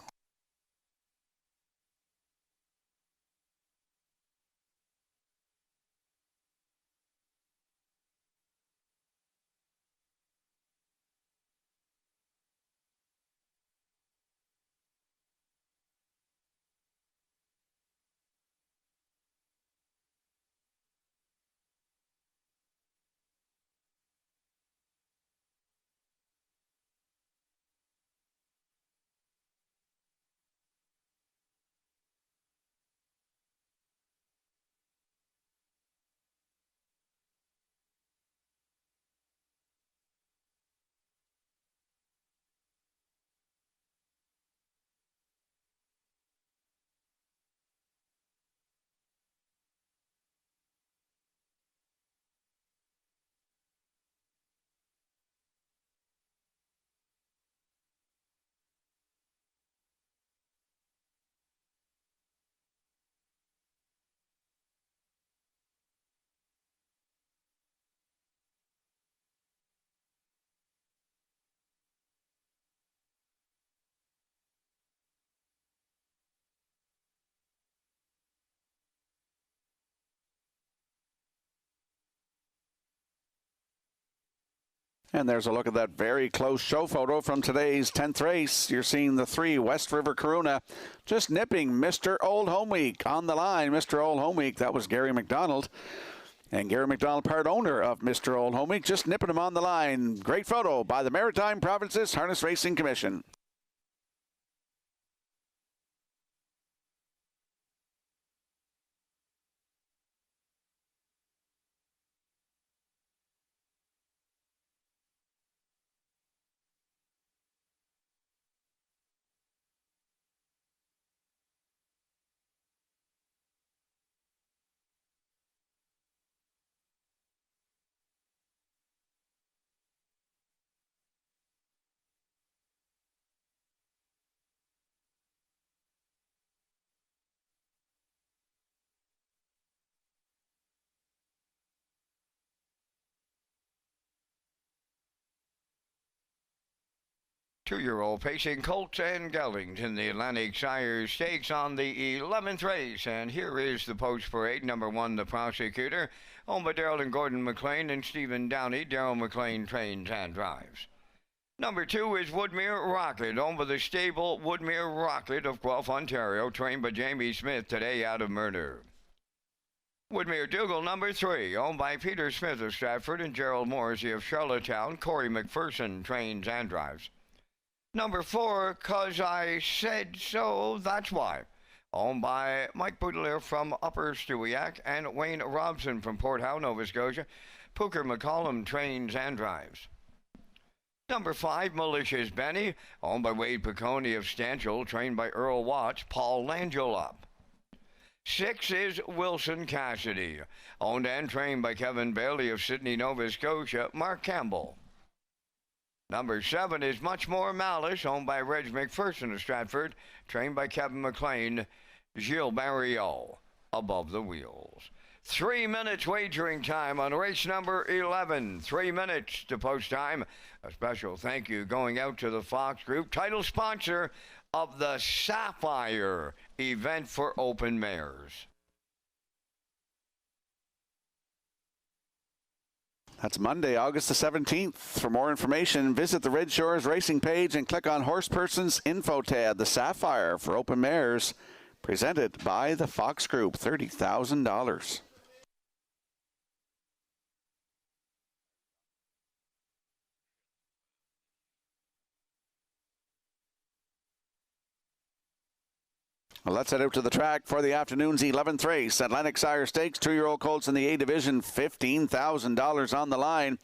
And there's a look at that very close show photo from today's 10th race. You're seeing the 3 West River Corona just nipping Mr. Old Home Week on the line. Mr. Old Home Week, that was Gary McDonald. And Gary McDonald, part owner of Mr. Old Home Week, just nipping him on the line. Great photo by the Maritime Provinces Harness Racing Commission. Two-year-old pacing Colts and Geldings in the Atlantic Sire Stakes on the 11th race. And here is the post parade. Number 1, the Prosecutor, owned by Daryl and Gordon McLean and Stephen Downey. Daryl McLean trains and drives. Number 2 is Woodmere Rocket, owned by the stable Woodmere Rocket of Guelph, Ontario, trained by Jamie Smith, today out of Murder. Woodmere Dougal, number 3, owned by Peter Smith of Stratford and Gerald Morrissey of Charlottetown. Corey McPherson trains and drives. Number 4, 'Cause I Said So, That's Why, owned by Mike Boudelier from Upper Stewiacke and Wayne Robson from Port Howe, Nova Scotia. Pooker McCollum trains and drives. Number 5, Malicious Benny, owned by Wade Piccone of Stanchel, trained by Earl Watts, Paul Langella. 6 is Wilson Cassidy, owned and trained by Kevin Bailey of Sydney, Nova Scotia, Mark Campbell. Number 7 is Much More Malice, owned by Reg McPherson of Stratford, trained by Kevin McLean, Gilles Barriot, Above the Wheels. 3 minutes wagering time on race number 11. 3 minutes to post time. A special thank you going out to the Fox Group, title sponsor of the Sapphire event for open mares. That's Monday, August the 17th. For more information, visit the Red Shores Racing page and click on Horseperson's Info tab. The Sapphire for open mares, presented by the Fox Group, $30,000. Well, let's head out to the track for the afternoon's 11th race. Atlantic Sire Stakes, 2-year-old colts in the A division, $15,000 on the line.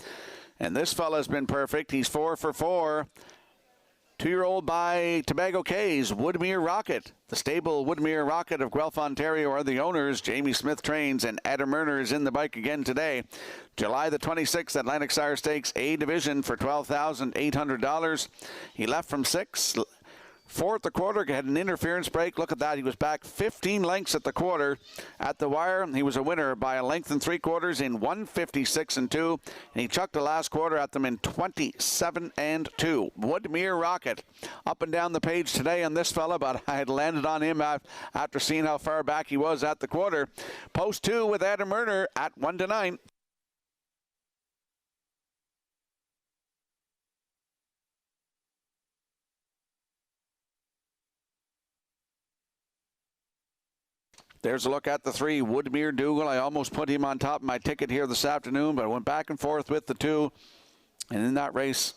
And this fella's been perfect. He's 4 for 4. 2-year-old by Tobago K's, Woodmere Rocket. The stable Woodmere Rocket of Guelph, Ontario are the owners. Jamie Smith trains, and Adam Murner is in the bike again today. July the 26th, Atlantic Sire Stakes A division for $12,800. He left from 6. 4 at the quarter, had an interference break. Look at that. He was back 15 lengths at the quarter. At the wire, he was a winner by a length and 3/4 in 1:56.2. And he chucked the last quarter at them in 27.2. Woodmere Rocket up and down the page today on this fella, but I had landed on him after seeing how far back he was at the quarter. Post 2 with Adam Murner at 1-9. There's a look at the 3, Woodmere Dougal. I almost put him on top of my ticket here this afternoon, but I went back and forth with the 2. And in that race,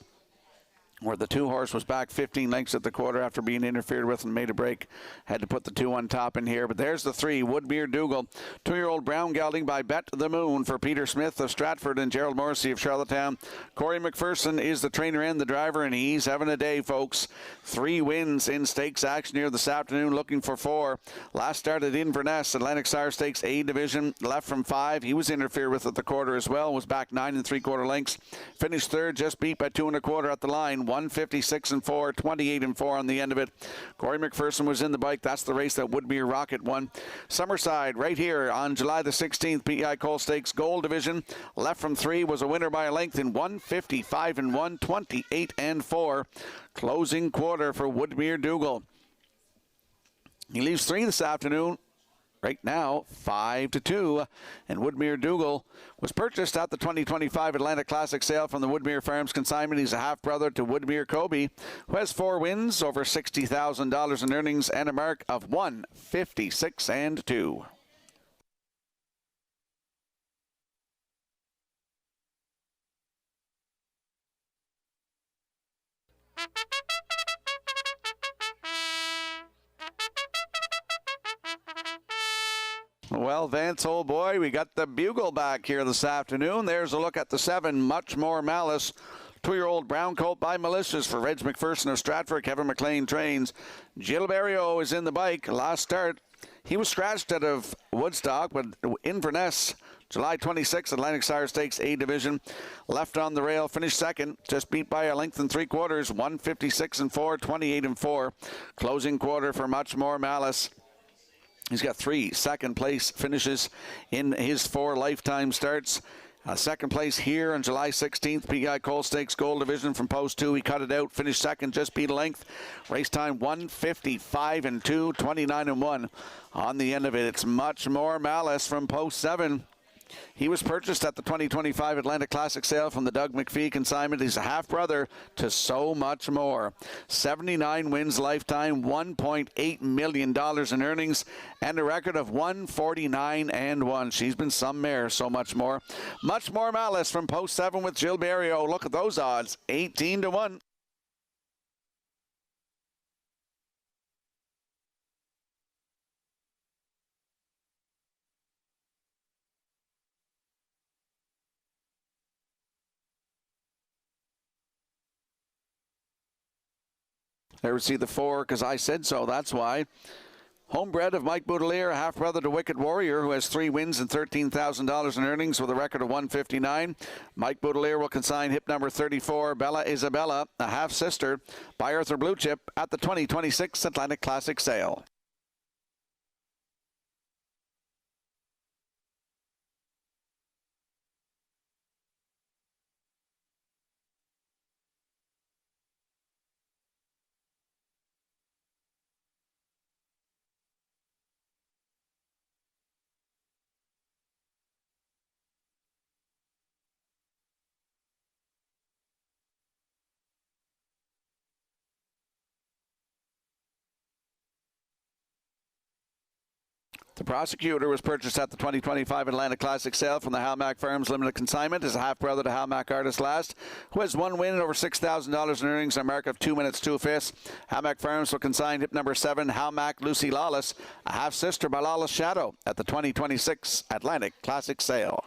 where the 2 horse was back 15 lengths at the quarter after being interfered with and made a break, had to put the 2 on top in here. But there's the 3, Woodmere Dougal. 2-year-old brown gelding by Bet the Moon for Peter Smith of Stratford and Gerald Morrissey of Charlottetown. Corey McPherson is the trainer and the driver, and he's having a day, folks. 3 wins in stakes action here this afternoon, looking for 4. Last started Inverness, Atlantic Sire Stakes A division, left from 5. He was interfered with at the quarter as well, was back 9 3/4 lengths. Finished 3rd, just beat by 2 1/4 at the line. 1:56.4, 28.4 on the end of it. Corey McPherson was in the bike. That's the race that Woodmere Rocket won. Summerside, right here on July the 16th, PEI Coal Stakes Gold Division. Left from 3, was a winner by a length in 1:55.1, 28.4. Closing quarter for Woodmere Dougal. He leaves 3 this afternoon. right now 5-2. And Woodmere Dougal was purchased at the 2025 Atlantic Classic sale from the Woodmere Farms consignment. He's a half-brother to Woodmere Kobe, who has 4 wins, over $60,000 in earnings, and a mark of 156-2. Well, Vance, old boy, we got the bugle back here this afternoon. There's a look at the 7, Much More Malice. 2-year-old brown colt by Malicious for Reg McPherson of Stratford. Kevin McLean trains. Gilberto is in the bike. Last start, he was scratched out of Woodstock, but Inverness, July 26th, Atlantic Sire Stakes A Division. Left on the rail, finished second, just beat by a length and 3/4, 156-4, 28-4. Closing quarter for Much More Malice. He's got 3 second-place finishes in his 4 lifetime starts. Second place here on July 16th, PEI Coal Stakes Gold Division from Post 2. He cut it out, finished second, just beat a length. Race time 155-2, 29-1. On the end of it, it's Much More Malice from Post 7. He was purchased at the 2025 Atlantic Classic sale from the Doug McPhee consignment. He's a half-brother to So Much More. 79 wins lifetime, $1.8 million in earnings, and a record of 149-1. She's been some mare, So Much More. Much More Malice from Post 7 with Gilberto. Look at those odds, 18-1. There we see the 4, because I said so, that's why. Homebred of Mike Boudelier, half-brother to Wicked Warrior, who has 3 wins and $13,000 in earnings with a record of 159. Mike Boudelier will consign hip number 34, Bella Isabella, a half-sister, by Arthur Blue Chip at the 2026 Atlantic Classic sale. The Prosecutor was purchased at the 2025 Atlantic Classic sale from the Halmack Farms Limited Consignment. Is a half-brother to Halmack Artist Last, who has 1 win and over $6,000 in earnings, a mark of 2 minutes 2/5. Halmack Farms will consign hip number 7, Halmack Lucy Lawless, a half-sister by Lawless Shadow, at the 2026 Atlantic Classic sale.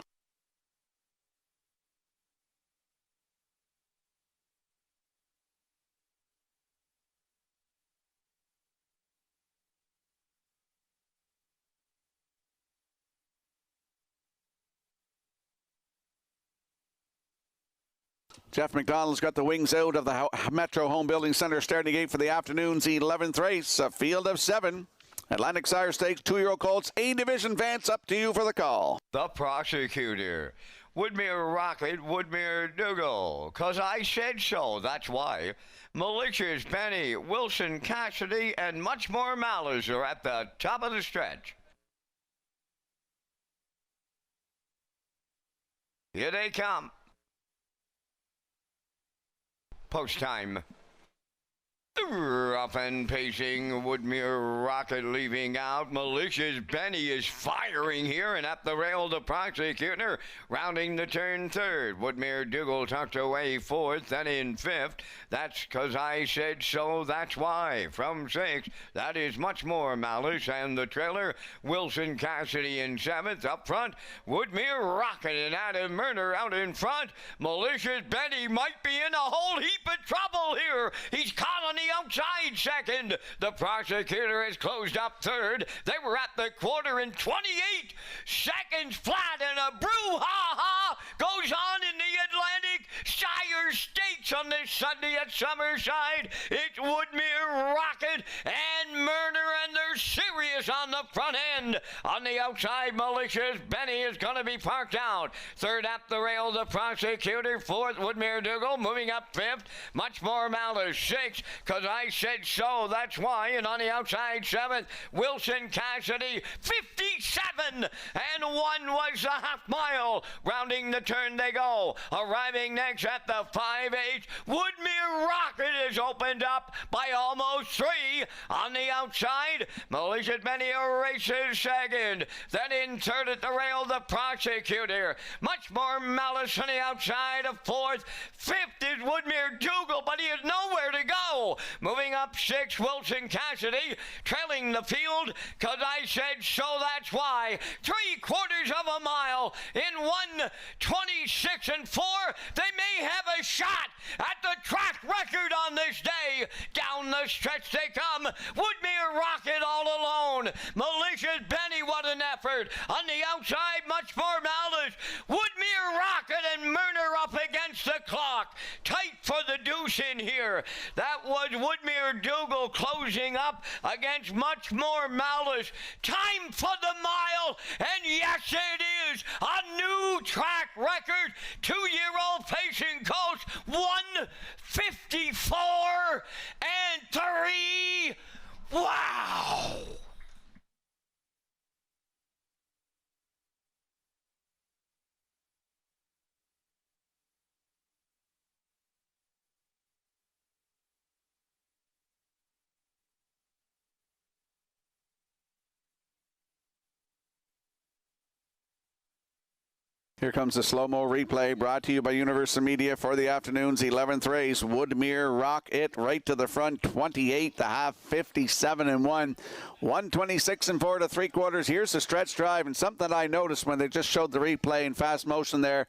Jeff McDonald's got the wings out of the Metro Home Building Center starting gate for the afternoon's 11th race, a field of 7. Atlantic Sire Stakes 2-year-old colts, A Division. Vance, up to you for the call. The Prosecutor. Woodmere Rocket, Woodmere Dougal. 'Cause I said so, that's why. Malicious Benny, Wilson Cassidy, and Much More Malice are at the top of the stretch. Here they come. Post time. Rough and pacing, Woodmere Rocket leaving out. Malicious Benny is firing here, and at the rail, the Prosecutor rounding the turn 3rd. Woodmere Dougal tucked away 4th, then in 5th. That's 'cause I said so, that's why. From 6th, that is Much More Malice, and the trailer, Wilson Cassidy in 7th. Up front, Woodmere Rocket and Adam Murner out in front. Malicious Benny might be in a whole heap of trouble here. He's caught on the outside 2nd. The Prosecutor has closed up 3rd. They were at the quarter in 28 seconds flat, and a brouhaha goes on in the Atlantic Sire Stakes on this Sunday at Summerside. It's Woodmere Rocket and Murner, and they're serious on the front end. end. On the outside, Malicious Benny is going to be parked out. Third up the rail, the Prosecutor. Fourth, Woodmere Dougal. Moving up fifth, Much More Malice. Sixth, Cause I Said So, That's Why. And on the outside, seventh, Wilson Cassidy. 57 and 1 was the half mile. Rounding the turn they go. Arriving next at the 5-8, Woodmere Rocket is opened up by almost 3. On the outside, Malicious Benny races second. Then in third at the rail, the Prosecutor. Much More Malice on the outside of fourth. Fifth is Woodmere Dougal, but he has nowhere to go. Moving up sixth, Wilson Cassidy. Trailing the field, Cause I Said So, That's Why. 3/4 of a mile in 1:26 and 4. They may have a shot at the track record on this day. Down the stretch they come. Woodmere Rocket all alone. Malicious Benny, what an effort. On the outside, Much More Malice. Woodmere Rocket and Murner up against the clock. Tight for the deuce in here. That was Woodmere Dougal closing up against Much More Malice. Time for the mile, and yes it is. A new track record. 2-year-old facing coach. 1:54 and 3. Wow! Here comes the slow-mo replay brought to you by Universal Media for the afternoon's 11th race. Woodmere Rocket right to the front, 28 the half, 57 and 1, 126 and 4 to 3/4. Here's the stretch drive, and something I noticed when they just showed the replay in fast motion there.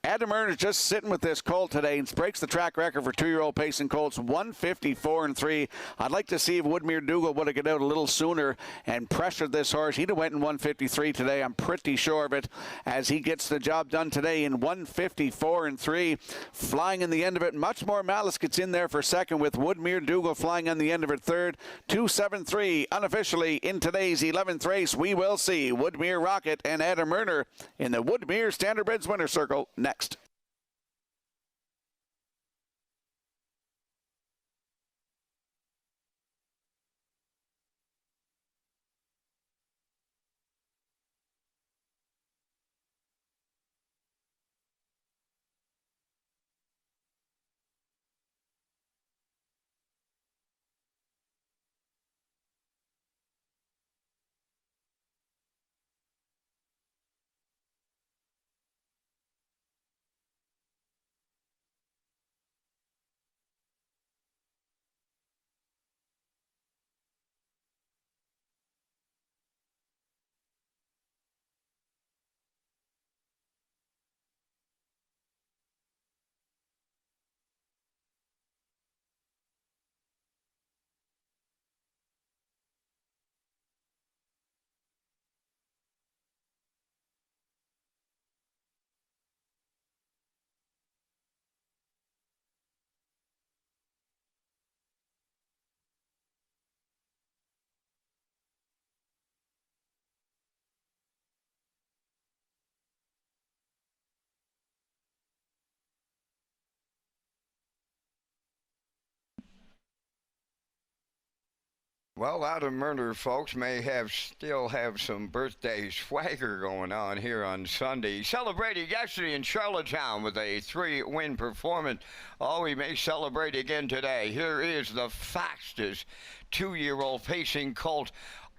Adam Erner's just sitting with this colt today and breaks the track record for 2-year-old pacing colts, 154 and 3. I'd like to see if Woodmere Dougal would have got out a little sooner and pressured this horse. He'd have went in 153 today. I'm pretty sure of it, as he gets the job done today in 154 and 3. Flying in the end of it. Much More Malice gets in there for second, with Woodmere Dougal flying on the end of it third. 2-7-3 unofficially in today's 11th race. We will see Woodmere Rocket and Adam Erner in the Woodmere Standardbreds winner circle next. Well, Adam Murner, folks, may still have some birthday swagger going on here on Sunday. He celebrated yesterday in Charlottetown with a 3-win performance. Oh, he may celebrate again today. Here is the fastest 2-year-old pacing colt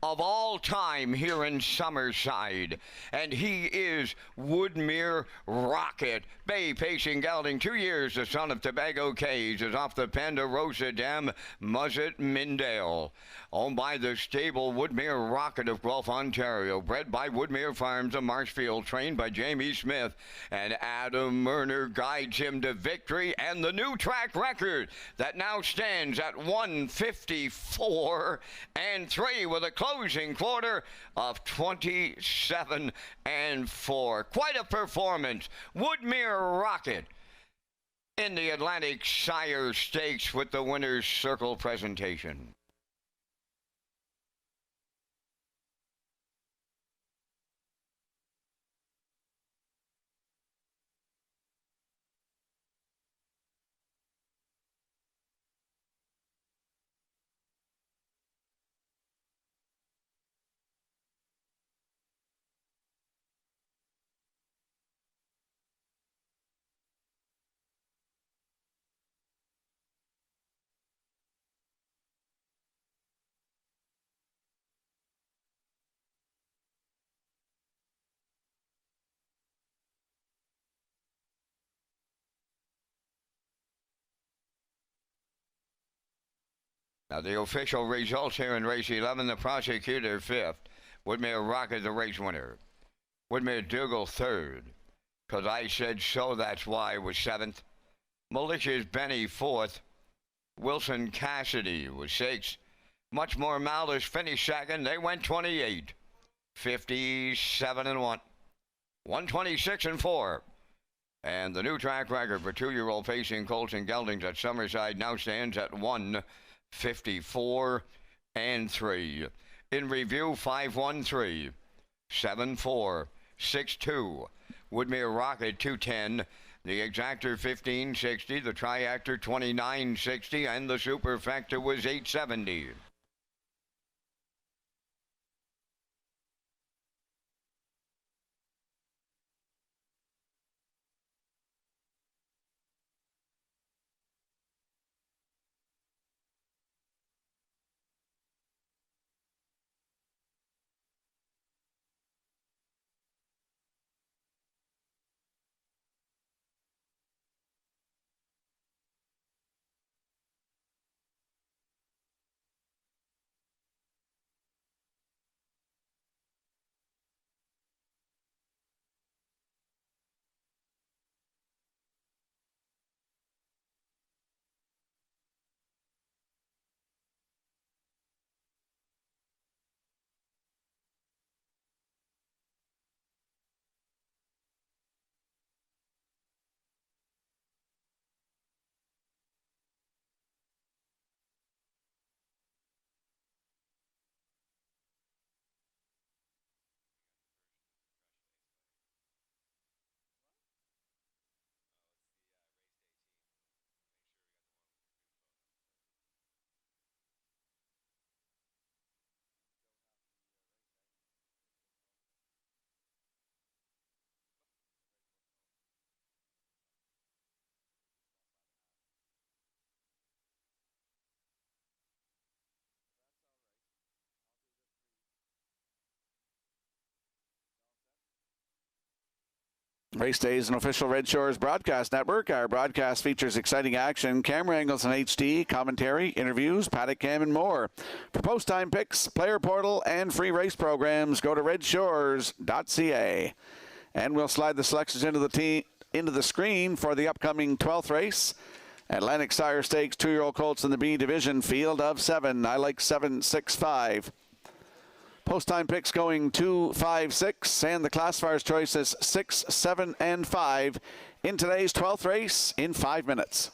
of all time here in Summerside, and he is Woodmere Rocket. Bay pacing gelding, 2 years, the son of Tobago Cage, is off the Ponderosa Dam, Muzzet Mindale. Owned by the stable Woodmere Rocket of Guelph, Ontario. Bred by Woodmere Farms of Marshfield. Trained by Jamie Smith. And Adam Murner guides him to victory and the new track record that now stands at 154 and 3 with a closing quarter of 27 and 4. Quite a performance. Woodmere Rocket in the Atlantic Sire Stakes with the Winner's Circle presentation. Now the official results here in race 11, the prosecutor 5th. Woodmere Rocket the race winner. Woodmere Dougal 3rd. 'Cause I said so, that's why was 7th. Malicious Benny 4th. Wilson Cassidy was 6th. Much More Malice finished 2nd. They went 28. 57 and 1. 126 and 4. And the new track record for 2-year-old facing colts and geldings at Summerside now stands at 154 and 3. In review, 513, 74, 62. Woodmere Rocket 210. The Exactor 1560. The Triactor 2960. And the Superfecta was 870. Race Day is an official Red Shores broadcast network. Our broadcast features exciting action, camera angles in HD, commentary, interviews, paddock cam, and more. For post-time picks, player portal, and free race programs, go to Redshores.ca. And we'll slide the selections into the screen for the upcoming 12th race. Atlantic Sire Stakes 2-year-old colts in the B division, field of 7. I like 7, 6, 5. Post-time picks going 2, 5, 6, and the classifier's choices 6, 7, and 5 in today's 12th race in 5 minutes.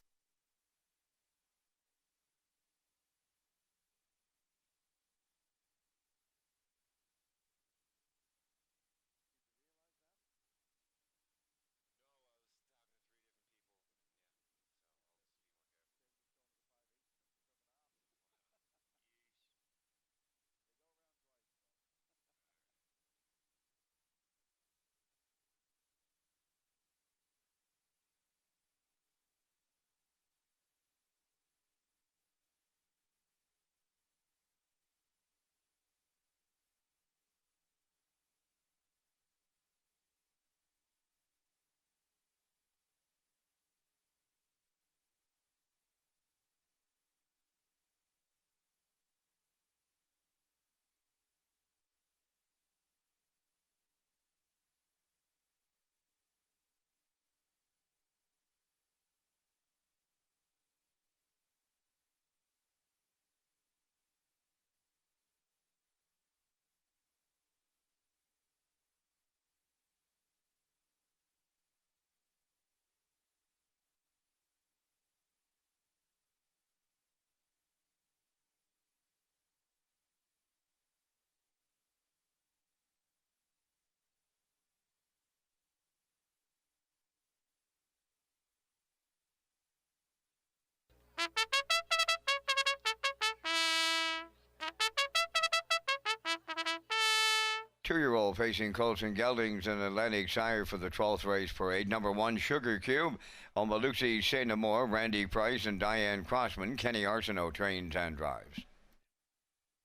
Two-year-old facing colts and geldings in Atlantic Sire for the 12th race parade. Number 1, Sugar Cube. Omalusi Sainamore, Randy Price, and Diane Crossman. Kenny Arsenault trains and drives.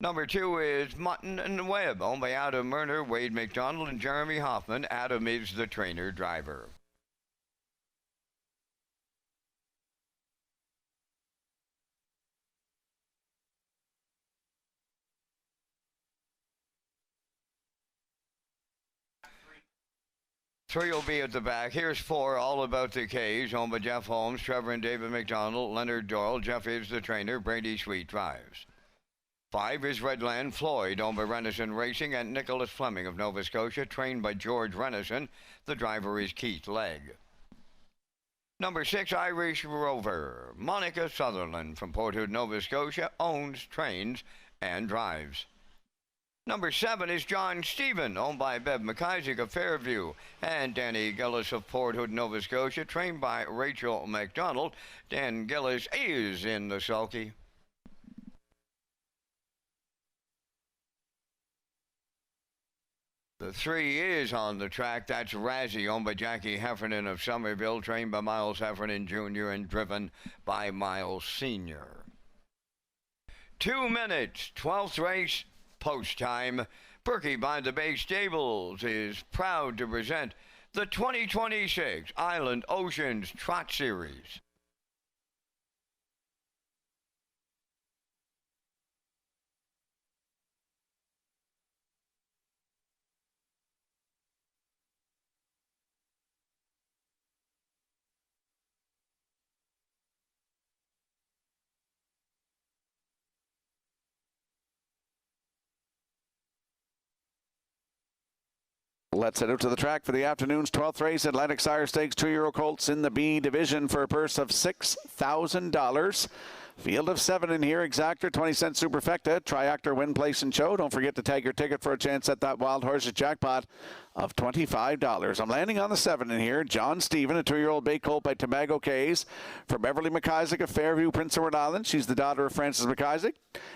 Number 2 is Mutton and Webb, owned by Adam Murner, Wade McDonald, and Jeremy Hoffman. Adam is the trainer-driver. Three will be at the back. Here's four, All About the K's, owned by Jeff Holmes, Trevor and David McDonald, Leonard Doyle. Jeff is the trainer. Brady Sweet drives. 5 is Redland Floyd, owned by Renison Racing, and Nicholas Fleming of Nova Scotia, trained by George Renison. The driver is Keith Legg. Number 6, Irish Rover. Monica Sutherland from Port Hood, Nova Scotia, owns, trains, and drives. Number 7 is John Stephen, owned by Bev McIsaac of Fairview, and Danny Gillis of Port Hood, Nova Scotia, trained by Rachel McDonald. Dan Gillis is in the sulky. The 3 is on the track. That's Razzie, owned by Jackie Heffernan of Somerville, trained by Miles Heffernan Jr. and driven by Miles Sr. 2 minutes, 12th race, post time. Perky by the Bay Stables is proud to present the 2026 Island Oceans Trot Series. Let's head out to the track for the afternoon's 12th race. Atlantic Sire Stakes 2-year-old colts in the B division for a purse of $6,000. Field of 7 in here. Exactor, 20-cent superfecta, triactor, win, place, and show. Don't forget to tag your ticket for a chance at that Wild Horses jackpot of $25. I'm landing on the 7 in here. John Stephen, a 2-year-old bay colt by Tobago Cays. For Beverly McIsaac of Fairview, Prince Edward Island. She's the daughter of Francis McIsaac.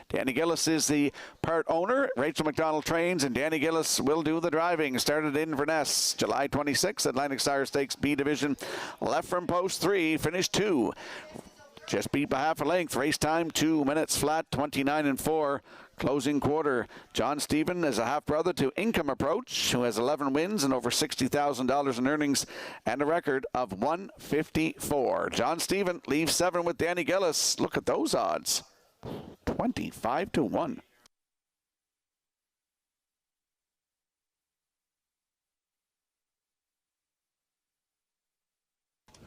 Danny Gillis is the part owner. Rachel McDonald trains, and Danny Gillis will do the driving. Started in Inverness, July 26th, Atlantic Sire Stakes B division. Left from post 3, finished 2. Just beat by half a length. Race time 2 minutes flat, 29-4. Closing quarter. John Stephen is a half-brother to Income Approach, who has 11 wins and over $60,000 in earnings and a record of 154. John Stephen leaves 7 with Danny Gillis. Look at those odds. 25-1.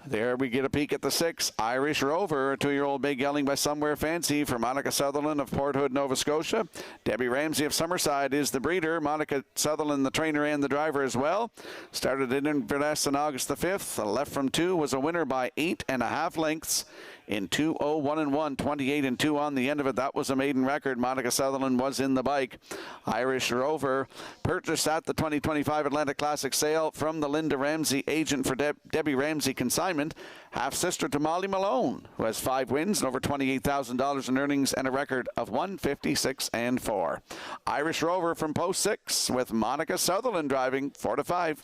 There we get a peek at the 6, Irish Rover, a 2-year-old bay gelding by Somewhere Fancy for Monica Sutherland of Port Hood, Nova Scotia. Debbie Ramsey of Summerside is the breeder. Monica Sutherland, the trainer and the driver as well. Started in Inverness on August the 5th. Left from 2, was a winner by 8.5 lengths in 2:01 28-2 on the end of it. That was a maiden record. Monica Sutherland was in the bike. Irish Rover purchased at the 2025 Atlantic Classic sale from the Linda Ramsey agent for Debbie Ramsey consignment. Half-sister to Molly Malone, who has 5 wins and over $28,000 in earnings and a record of 156-4. Irish Rover from post 6 with Monica Sutherland driving 4-5.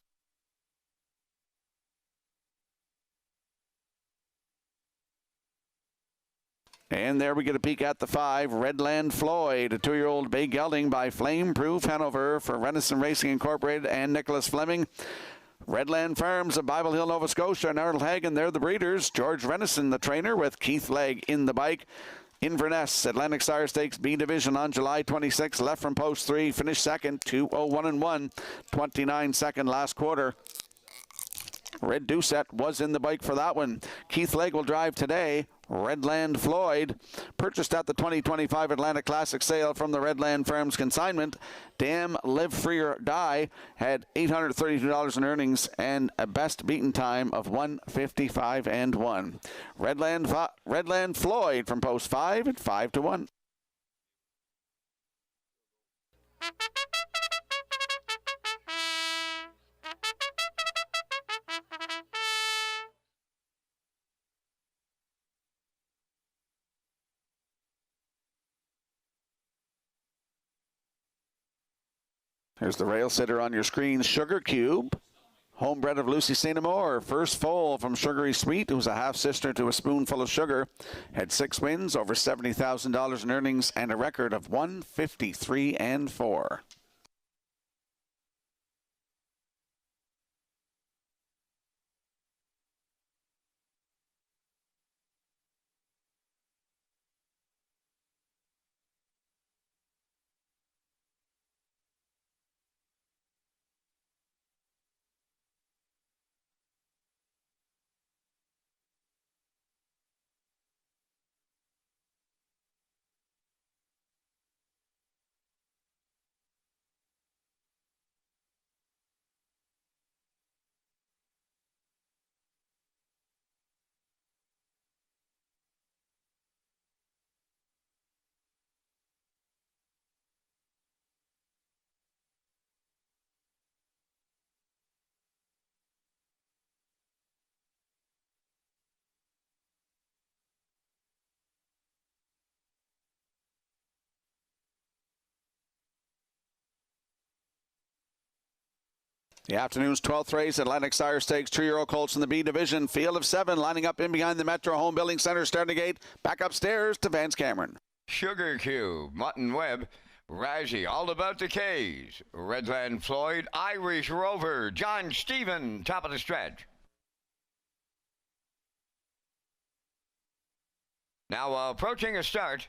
And there we get a peek at the 5, Redland Floyd, a 2-year-old bay gelding by Flame Proof Hanover for Renison Racing Incorporated and Nicholas Fleming. Redland Farms of Bible Hill, Nova Scotia, and Arnold Hagen, they're the breeders. George Renison, the trainer, with Keith Legg in the bike. Inverness, Atlantic Sire Stakes B Division on July 26, left from post 3, finished second, 2:01-1, 29-second last quarter. Red Doucette was in the bike for that one. Keith Legg will drive today. Redland Floyd, purchased at the 2025 Atlantic Classic sale from the Redland Farms consignment. Damn Live Free or Die had $832 in earnings and a best beaten time of 155-1. Redland Floyd from post 5 at 5-1. Here's the rail sitter on your screen, Sugar Cube. Homebred of Lucy St. Amour. First foal from Sugary Sweet, who's a half-sister to A Spoonful of Sugar. Had 6 wins, over $70,000 in earnings, and a record of 153-4. The afternoon's 12th race, Atlantic Sire Stakes, 2-year-old colts in the B division. Field of 7 lining up in behind the Metro Home Building Center starting gate. Back upstairs to Vance Cameron. Sugar Cube, Mutton Webb, Razzie, All About the K's, Redland Floyd, Irish Rover, John Stephen, top of the stretch. Now approaching a start.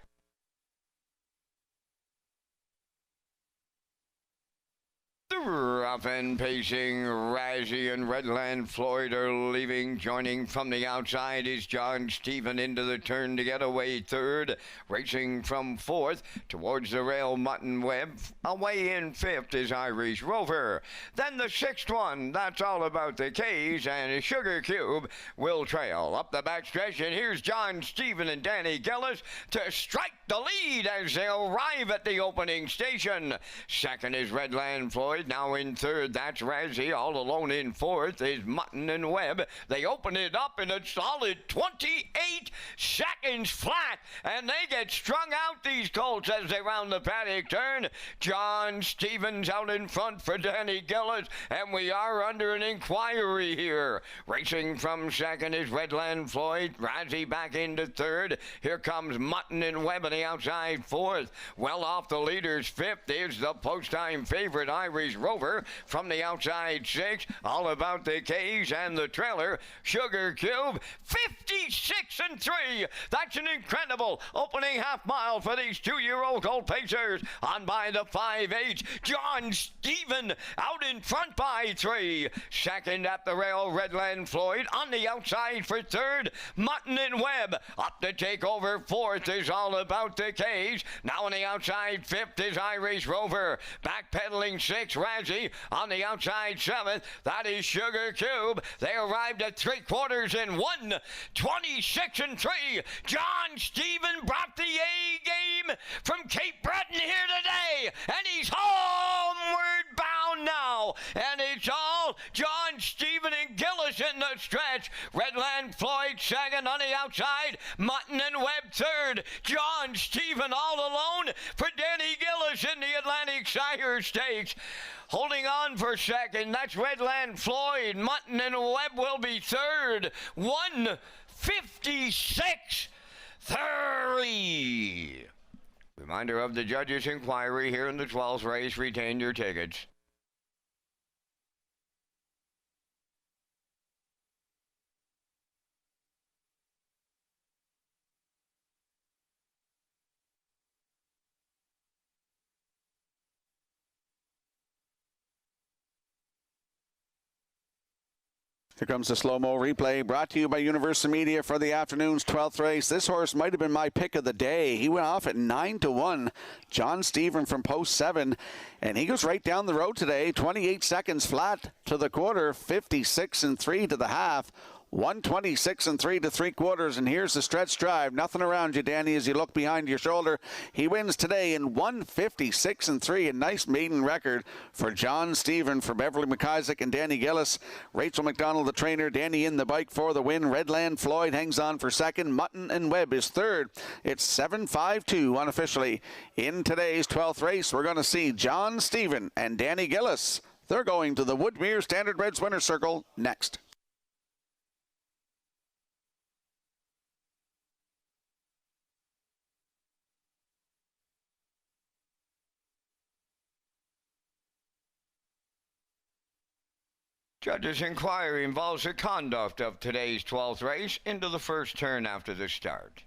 The rough and pacing Razzie and Redland Floyd are leaving. Joining from the outside is John Stephen into the turn to get away third. Racing from fourth towards the rail, Mutton Webb. Away in fifth is Irish Rover. Then the sixth one, That's All About the K's, and Sugar Cube will trail up the backstretch. And here's John Stephen and Danny Gillis to strike the lead as they arrive at the opening station. Second is Redland Floyd. Now in third, that's Razzie. All alone in fourth is Mutton and Webb. They open it up in a solid 28 seconds flat, and they get strung out, these colts, as they round the paddock turn. John Stevens out in front for Danny Gillis, and we are under an inquiry here. Racing from second is Redland Floyd. Razzie back into third. Here comes Mutton and Webb on the outside fourth. Well off the leaders fifth is the post-time favorite Irish Rover. From the outside six, All About the K's, and the trailer, Sugar Cube, 56-3. That's an incredible opening half mile for these 2-year-old colt pacers. On by the 5-8, John Stephen out in front by 3. Second at the rail, Redland Floyd. On the outside for third, Mutton and Webb. Up to take over fourth is All About the K's. Now on the outside fifth is Irish Rover. Backpedaling six, Razzie. On the outside seventh, that is Sugar Cube. They arrived at 3/4 in 1:26-3. John Stephen brought the A game from Cape Breton here today, and he's homeward bound now. And it's all John Stephen and Gillis in the stretch. Redland Floyd second on the outside. Mutton and Webb third. John Stephen all alone for Danny Gillis in the Atlantic Sire Stakes. Holding on for second, that's Redland Floyd. Mutton and Webb will be third. 1:56:30. Reminder of the judges' inquiry here in the 12th race. Retain your tickets. Here comes the slow-mo replay, brought to you by Universal Media for the afternoon's 12th race. This horse might have been my pick of the day. He went off at 9-1. John Stephen from post 7, and he goes right down the road today. 28 seconds flat to the quarter, 56-3 to the half. 1:26-3 to 3/4, and here's the stretch drive. Nothing around you, Danny, as you look behind your shoulder. He wins today in 1:56-3, a nice maiden record for John Stephen, for Beverly McIsaac and Danny Gillis. Rachel McDonald, the trainer. Danny in the bike for the win. Redland Floyd hangs on for second. Mutton and Webb is third. It's 7-5-2 unofficially. In today's 12th race, we're going to see John Stephen and Danny Gillis. They're going to the Woodmere Standard Reds Winner's Circle next. Judges' inquiry involves the conduct of today's 12th race into the first turn after the start.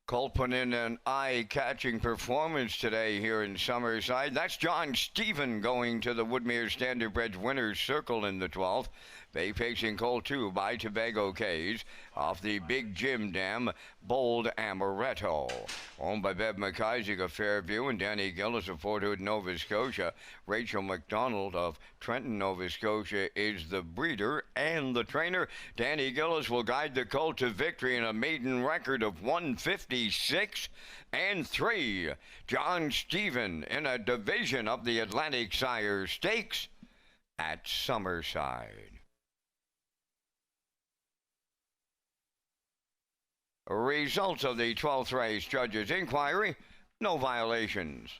Colt put in an eye-catching performance today here in Summerside. That's John Stephen going to the Woodmere Standardbred Winners Circle in the 12th. Bay pacing Colt 2 by Tobago K's off the Big Jim Dam Bold Amaretto. Owned by Bev McIsaac of Fairview and Danny Gillis of Fort Hood, Nova Scotia. Rachel McDonald of Trenton, Nova Scotia is the breeder and the trainer. Danny Gillis will guide the colt to victory in a maiden record of 156 and 3. John Stephen in a division of the Atlantic Sire Stakes at Summerside. Results of the 12th race. Judges' inquiry. No violations.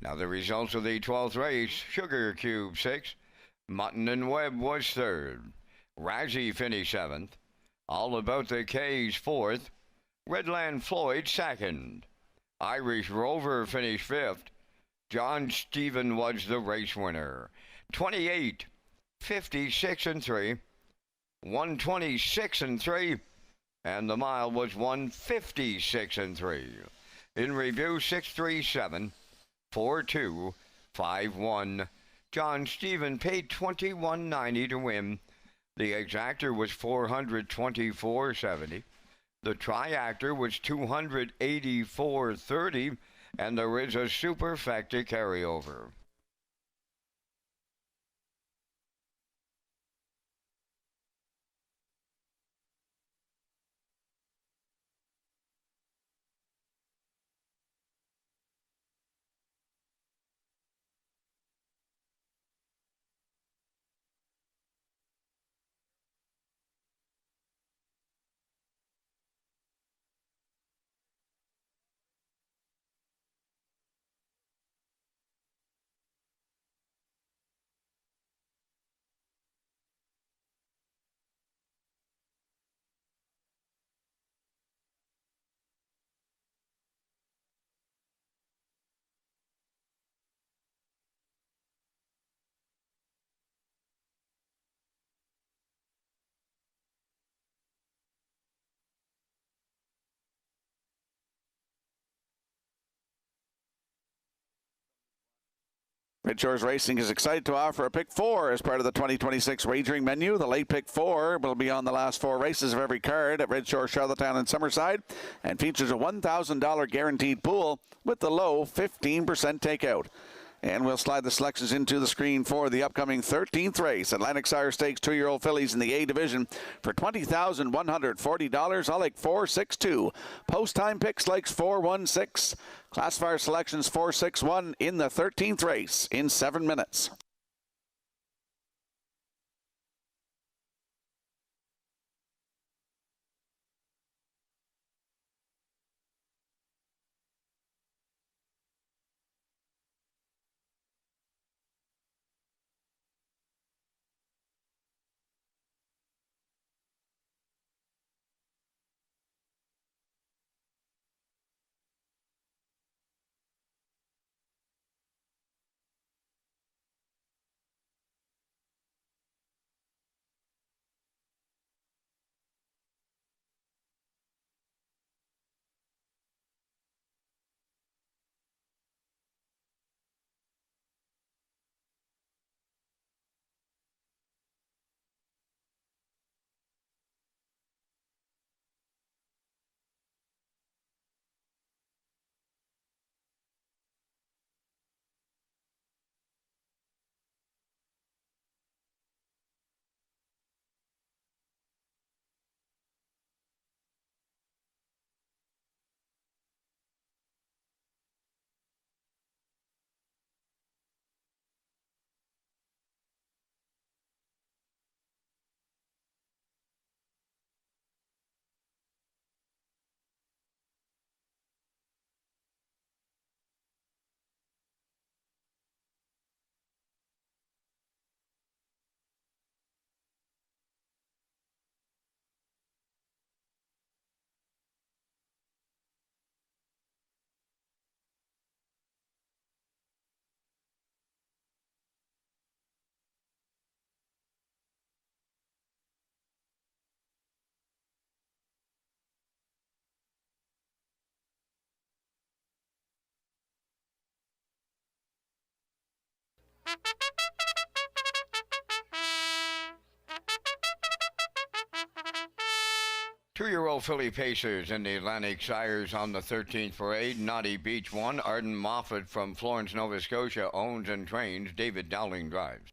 Now the results of the 12th race. Sugar Cube 6. Mutton and Webb was 3rd. Razzie finished 7th. All About the K's 4th. Redland Floyd 2nd. Irish Rover finished 5th. John Stephen was the race winner. 28, 56 and 3. 126 and 3. And the mile was 156 and 3. In review, 637. 4251. John Stephen paid $21.90 to win. The exactor was $424.70. The triactor was $284.30, and there is a superfecta carryover. Redshores Racing is excited to offer a pick 4 as part of the 2026 wagering menu. The late pick 4 will be on the last 4 races of every card at Redshore, Charlottetown, and Summerside, and features a $1,000 guaranteed pool with the low 15% takeout. And we'll slide the selections into the screen for the upcoming 13th race. Atlantic Sire Stakes 2-year-old fillies in the A division for $20,140. I'll like 462. Post time picks likes 416. Classifier selections 461 in the 13th race in 7 minutes. Two-year-old filly Pacers in the Atlantic Sires on the 13th parade. Naughty Beach 1. Arden Moffat from Florence, Nova Scotia owns and trains. David Dowling drives.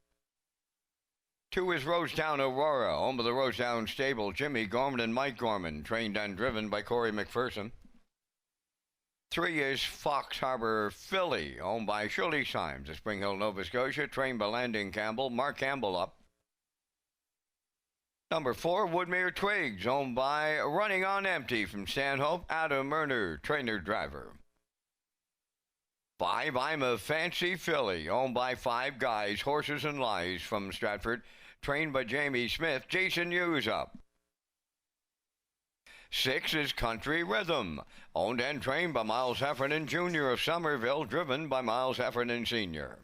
2 is Rosetown Aurora, home of the Rosetown stable. Jimmy Gorman and Mike Gorman, trained and driven by Corey McPherson. 3 is Fox Harbor Philly, owned by Shirley Symes of Spring Hill, Nova Scotia, trained by Landon Campbell. Mark Campbell up. Number 4, Woodmere Twigs, owned by Running on Empty from Stanhope, Adam Murner, trainer-driver. 5, I'm a Fancy Filly, owned by Five Guys, Horses and Lies from Stratford, trained by Jamie Smith. Jason Hughes up. 6 is Country Rhythm, owned and trained by Miles Heffernan Jr. of Somerville, driven by Miles Heffernan Sr.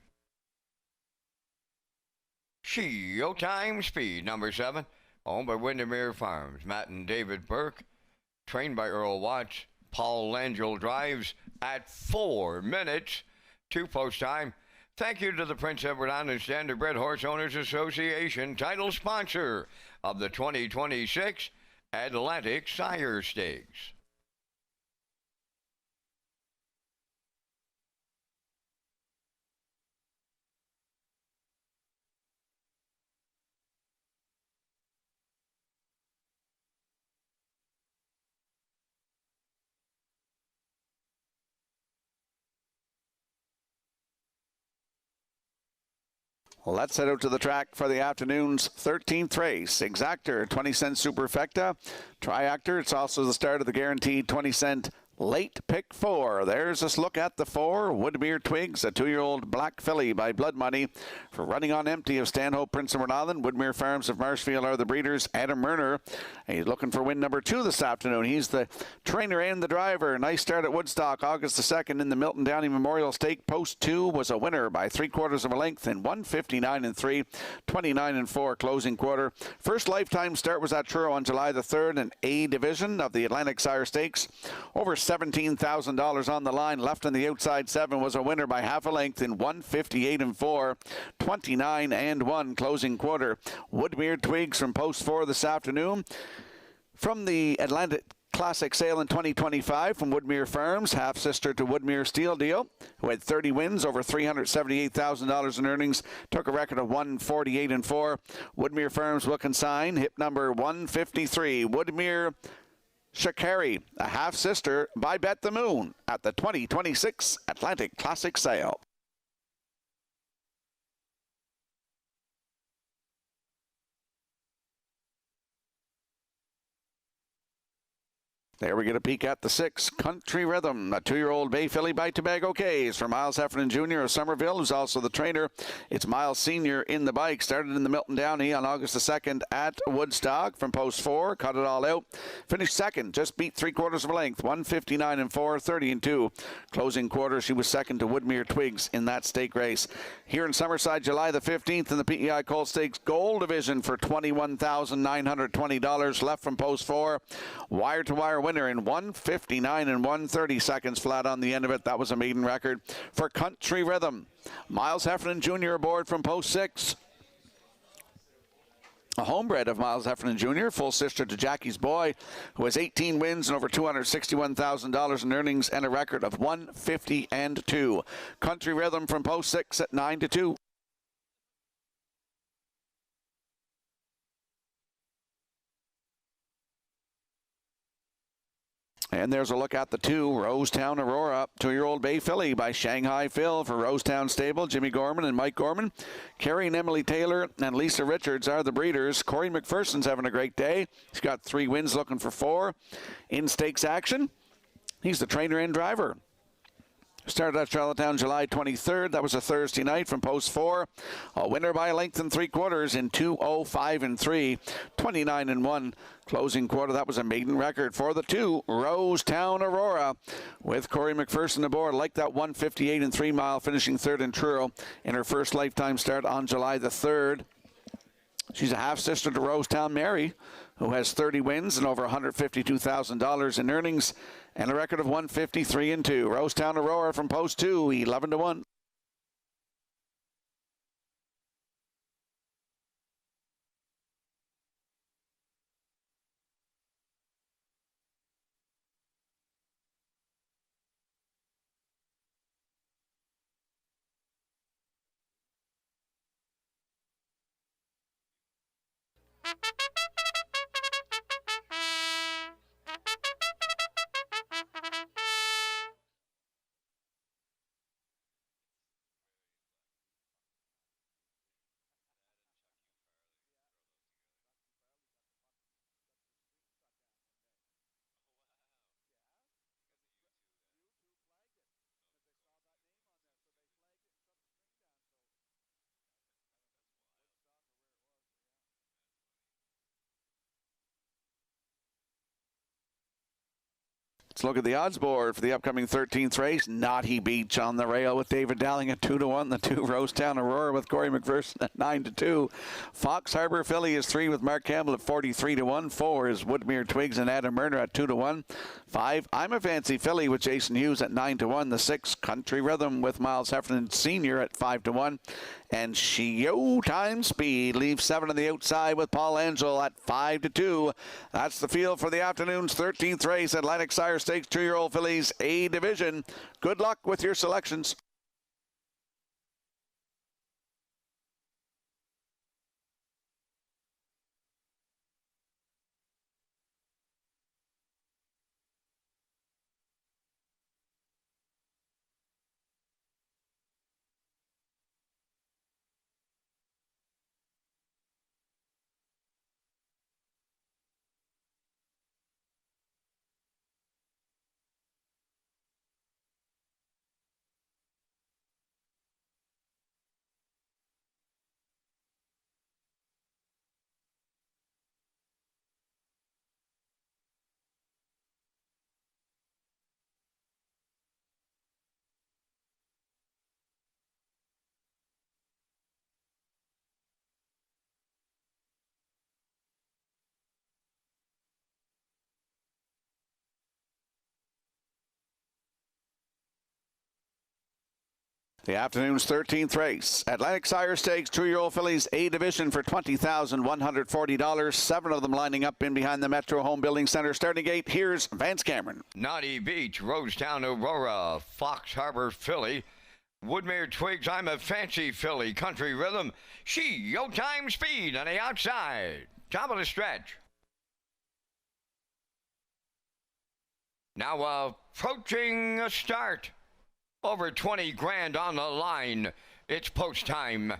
Showtime Speed, number 7, owned by Windermere Farms. Matt and David Burke, trained by Earl Watts. Paul Langell drives at 4 minutes to post time. Thank you to the Prince Edward Island Standardbred Horse Owners Association, title sponsor of the 2026 Atlantic Sire Stakes. Let's head out to the track for the afternoon's 13th race. Exactor, 20-cent Superfecta. Triactor, it's also the start of the guaranteed 20-cent Late Pick 4. There's a look at the 4. Woodmere Twigs, a 2-year-old black filly by Blood Money. For Running on Empty of Stanhope, Prince Edward Island. Woodmere Farms of Marshfield are the breeders. Adam Murner, he's looking for win number 2 this afternoon. He's the trainer and the driver. Nice start at Woodstock, August the 2nd in the Milton Downey Memorial Stake. Post 2 was a winner by 3/4 of a length in 1:59.3, 29.4 closing quarter. First lifetime start was at Truro on July the 3rd in A division of the Atlantic Sire Stakes. Over $17,000 on the line. Left on the outside 7 was a winner by half a length in 1:58.4, 29.1 closing quarter. Woodmere Twigs from post 4 this afternoon. From the Atlantic Classic sale in 2025 from Woodmere Farms, half-sister to Woodmere Steel Deal, who had 30 wins, over $378,000 in earnings, took a record of 148.4. Woodmere Farms will consign hip number 153, Woodmere Shakari, a half-sister by Bet the Moon at the 2026 Atlantic Classic sale. There we get a peek at the 6, Country Rhythm, a 2-year-old bay filly by Tobago Cays for Miles Heffernan Jr. of Somerville, who's also the trainer. It's Miles Sr. in the bike. Started in the Milton Downey on August the 2nd at Woodstock from post 4. Cut it all out. Finished second. Just beat 3/4 of a length. 1:59.4, 30.2. Closing quarter, she was second to Woodmere Twigs in that stake race. Here in Summerside, July the 15th in the PEI Colt Stakes Gold Division for $21,920. Left from post 4. Wire-to-wire winner in 1:59 and 1:30 seconds flat on the end of it. That was a maiden record for Country Rhythm. Miles Heffernan Jr. aboard from post 6. A homebred of Miles Heffernan Jr., full sister to Jackie's Boy, who has 18 wins and over $261,000 in earnings and a record of 150-2. Country Rhythm from post 6 at 9-2. And there's a look at the 2, Rosetown Aurora, 2-year-old bay filly by Shanghai Phil for Rosetown Stable. Jimmy Gorman and Mike Gorman. Carrie and Emily Taylor and Lisa Richards are the breeders. Corey McPherson's having a great day. He's got 3 wins, looking for 4 in stakes action. He's the trainer and driver. Started at Charlottetown July 23rd. That was a Thursday night from post 4. A winner by a length and 3/4 in 2:05.3, 29.1 closing quarter. That was a maiden record for the 2, Rosetown Aurora, with Corey McPherson aboard. Like that 1:58 and 3 mile, finishing 3rd in Truro in her first lifetime start on July the 3rd. She's a half-sister to Rosetown Mary, who has 30 wins and over $152,000 in earnings and a record of 153-2. Rosetown Aurora from post 2, 11-1. Let's look at the odds board for the upcoming 13th race. Naughty Beach on the rail with David Dowling at 2-1. The 2 Rosetown Aurora with Corey McPherson at 9-2. Fox Harbor Philly is 3 with Mark Campbell at 43-1. 4 is Woodmere Twigs and Adam Murner at 2-1. 5, I'm a Fancy Philly with Jason Hughes at 9-1. The 6, Country Rhythm with Miles Heffernan Sr. at 5-1. And Showtime Speed leaves 7 on the outside with Paul Angel at 5-2. That's the field for the afternoon's 13th race, Atlantic Sire Stakes 2-year-old fillies A division. Good luck with your selections. The afternoon's 13th race, Atlantic Sire Stakes 2-year-old fillies A division for $20,140. 7 of them lining up in behind the Metro Home Building Center starting gate. Here's Vance Cameron. Naughty Beach, Rosetown Aurora, Fox Harbor Philly, Woodmere Twigs, I'm a Fancy Philly, Country Rhythm, Showtime Speed on the outside. Top of the stretch. Now approaching a start. Over 20 grand on the line. It's post time.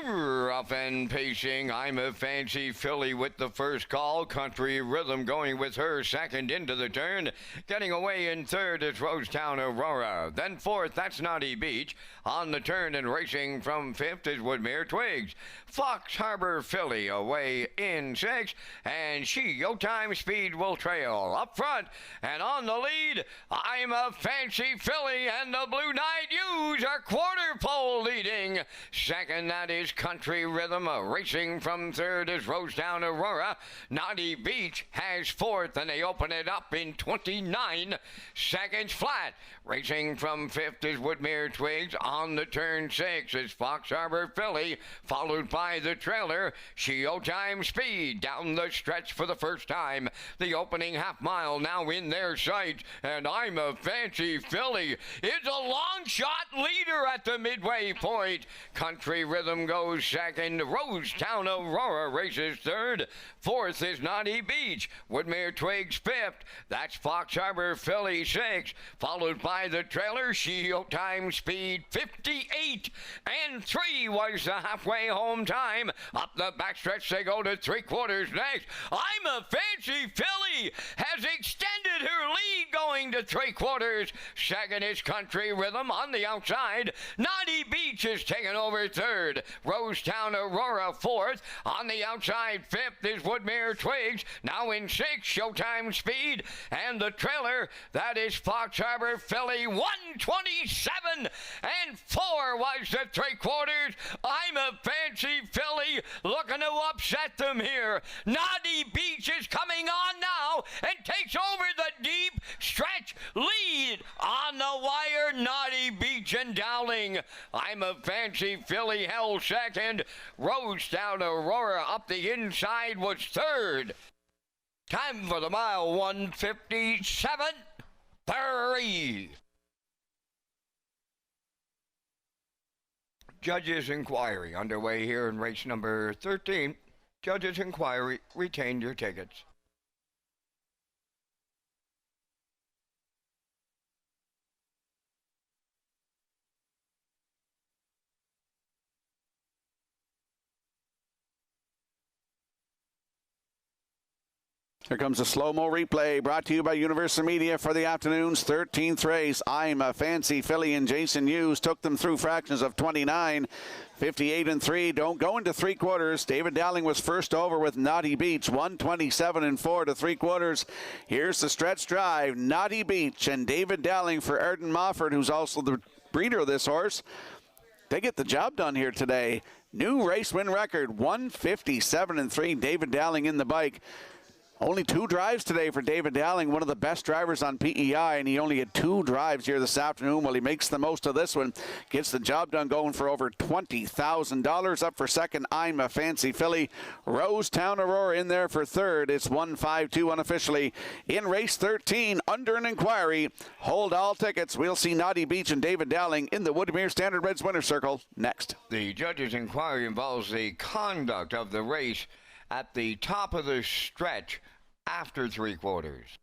Rough and pacing. I'm a Fancy Philly with the first call. Country Rhythm going with her second into the turn. Getting away in third is Rosetown Aurora. Then fourth, that's Naughty Beach. On the turn and racing from fifth is Woodmere Twigs. Fox Harbor Philly away in sixth. And Showtime Speed will trail up front. And on the lead, I'm a Fancy Philly and the Blue Knight U's are quarter pole leading. Second, that is Country Rhythm. Racing from third is Rosetown Aurora. Naughty Beach has fourth, and they open it up in 29 seconds flat. Racing from fifth is Woodmere Twigs. On the turn six is Fox Harbor Philly, followed by the trailer, Showtime Speed. Down the stretch for the first time. The opening half mile now in their sights, and I'm a Fancy Philly is a long shot leader at the midway point. Country Rhythm goes second. Rosetown Aurora races third. Fourth is Naughty Beach. Woodmere Twigs fifth. That's Fox Harbor Philly sixth. Followed by the trailer, Showtime Speed 58. And 3 was the halfway home time. Up the backstretch they go to 3/4 next. I'm a Fancy Philly has extended her lead going to 3/4. Second is Country Rhythm on the outside. Naughty Beach is taking over third. Rosetown Aurora fourth. On the outside fifth is Woodmere Twigs. Now in sixth, Showtime Speed. And the trailer, that is Fox Harbor Philly 127. And 4 was the 3/4. I'm a Fancy Philly looking to upset them here. Naughty Beach is coming on now and takes over the deep stretch lead on the wire. Naughty Beach and Dowling. I'm a Fancy Philly held second. Rosetown Aurora up the inside was third. Time for the mile 157.3. Judge's inquiry underway here in race number 13. Judge's inquiry, retain your tickets. Here comes a slow-mo replay brought to you by Universal Media for the afternoon's 13th race. I'm a Fancy Filly and Jason Hughes took them through fractions of 29. 58 and 3. Don't go into three quarters. David Dowling was first over with Naughty Beach. 127 and 4 to three quarters. Here's the stretch drive. Naughty Beach and David Dowling for Arden Mofford, who's also the breeder of this horse. They get the job done here today. New race win record, 157 and 3. David Dowling in the bike. Only two drives today for David Dowling, one of the best drivers on PEI, and he only had two drives here this afternoon. Well, he makes the most of this one, gets the job done, going for over $20,000. Up for second, I'm a Fancy Filly. Rosetown Aurora in there for third. It's 1-5-2 unofficially. In race 13, under an inquiry. Hold all tickets. We'll see Naughty Beach and David Dowling in the Woodmere Standard Reds winner's circle next. The judge's inquiry involves the conduct of the race at the top of the stretch after three quarters.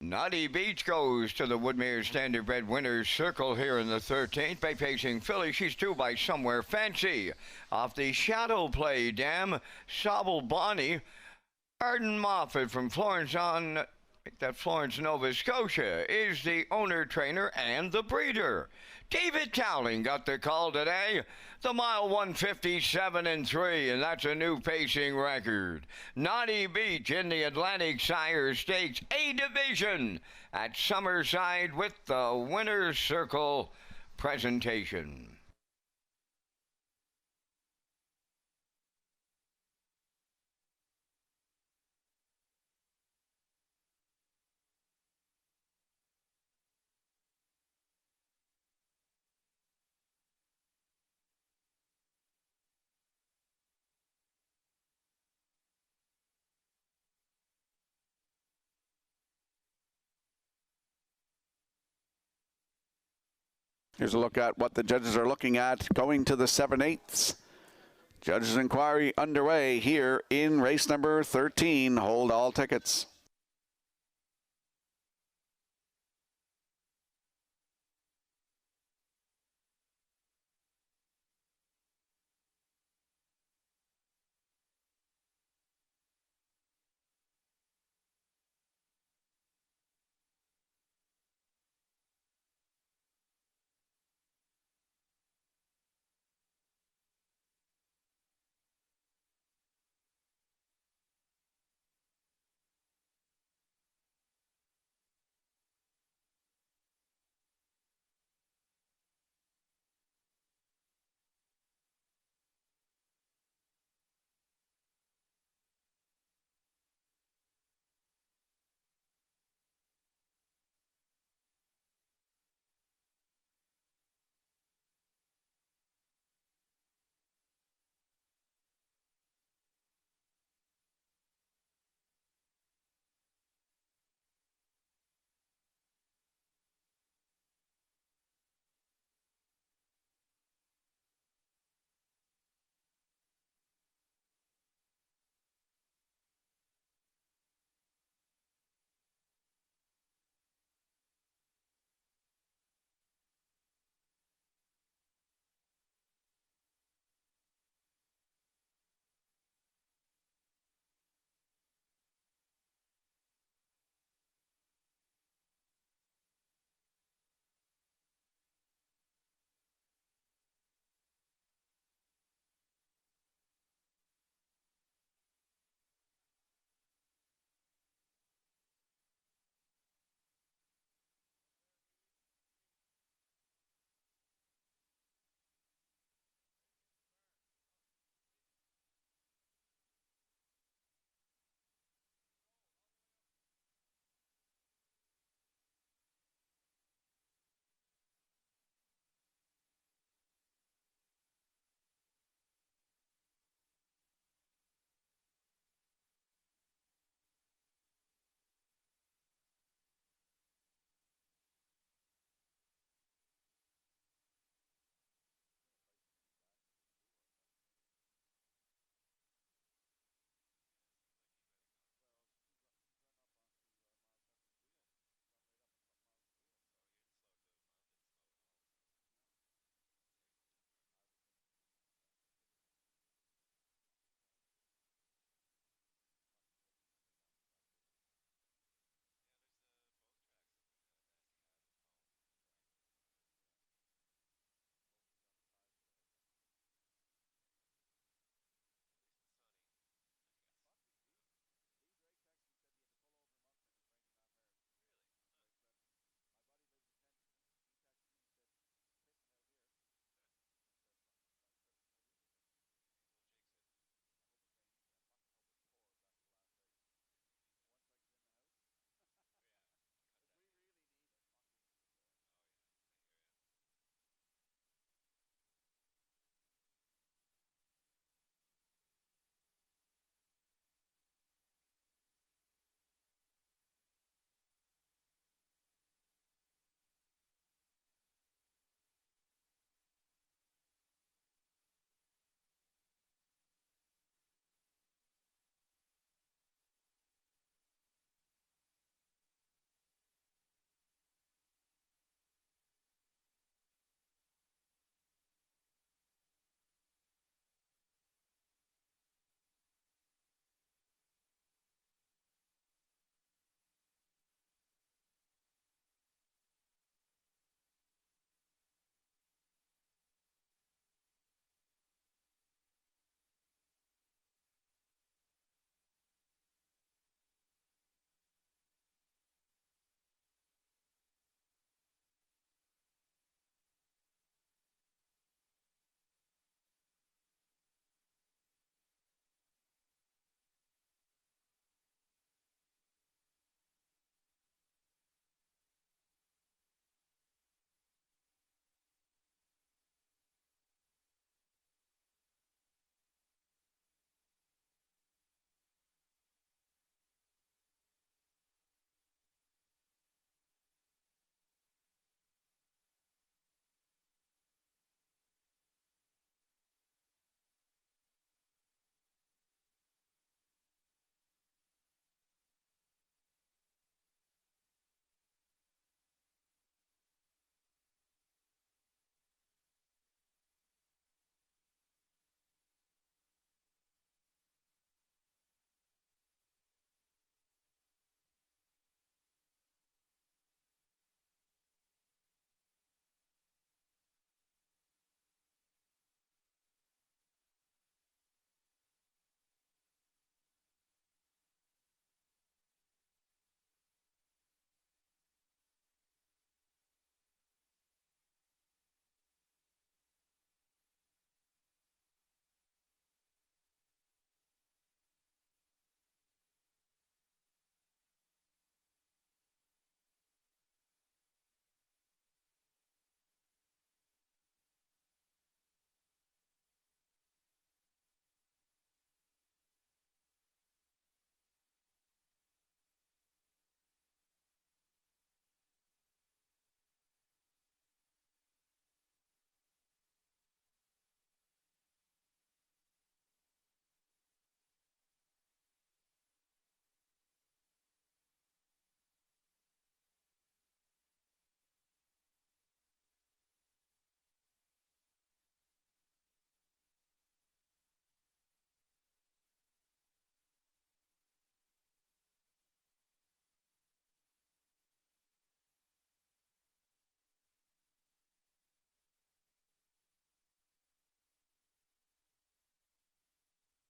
Naughty Beach goes to the Woodmere Standard Bred winner's circle here in the 13th. Bay pacing filly, she's due by Somewhere Fancy. Off the Shadow Play Dam, Sobble Bonnie. Arden Moffat from Florence Florence, Nova Scotia, is the owner, trainer, and the breeder. David Dowling got the call today. The mile 157 and 3, and that's a new pacing record. Naughty Beach in the Atlantic Sire Stakes A Division at Summerside with the winner's circle presentation. Here's a look at what the judges are looking at going to the 7/8. Judges' inquiry underway here in race number 13. Hold all tickets.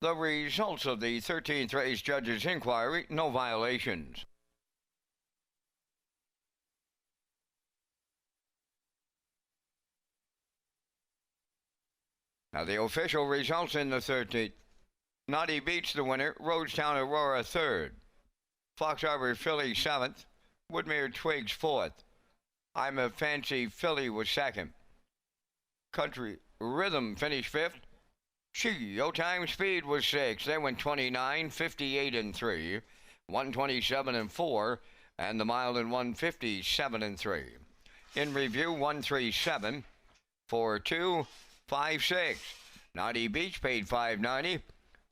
The results of the 13th race judges' inquiry, no violations. Now the official results in the 13th. Naughty Beach the winner, Roadstown Aurora 3rd. Fox Harbor Philly 7th, Woodmere Twigs 4th. I'm a Fancy Philly was 2nd. Country Rhythm finished 5th. Yo Time Speed was 6th. They went 29, 58 and 3, 127 and 4, and the Mile and 157 and 3. In review 137, 42, 56. Naughty Beach paid $5.90.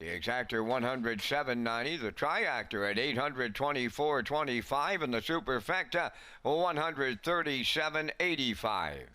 The Exactor $107.90, the Triactor at $824.25, and the Superfecta $137.85.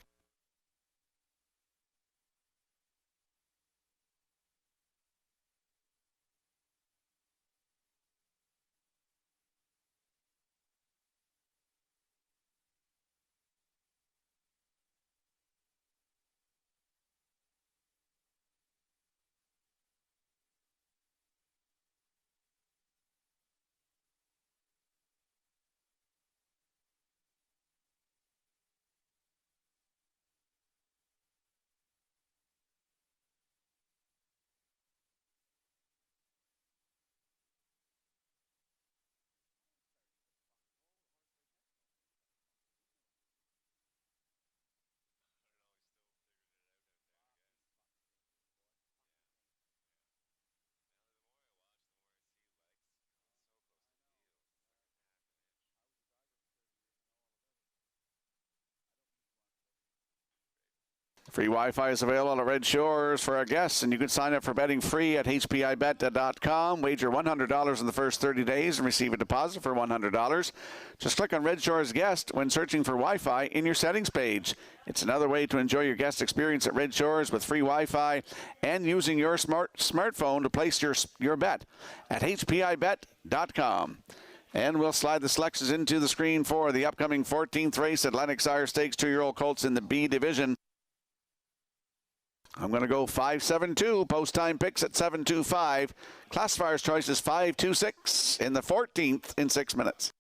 Free Wi-Fi is available at Red Shores for our guests, and you can sign up for betting free at hpibet.com. Wager $100 in the first 30 days and receive a deposit for $100. Just click on Red Shores Guest when searching for Wi-Fi in your settings page. It's another way to enjoy your guest experience at Red Shores with free Wi-Fi and using your smartphone to place your bet at hpibet.com. And we'll slide the selections into the screen for the upcoming 14th race Atlantic Sire Stakes 2-year-old colts in the B division. I'm going to go 5-7-2. Post time picks at 7-2-5. Classifier's choice is 5-2-6 in the 14th in 6 minutes.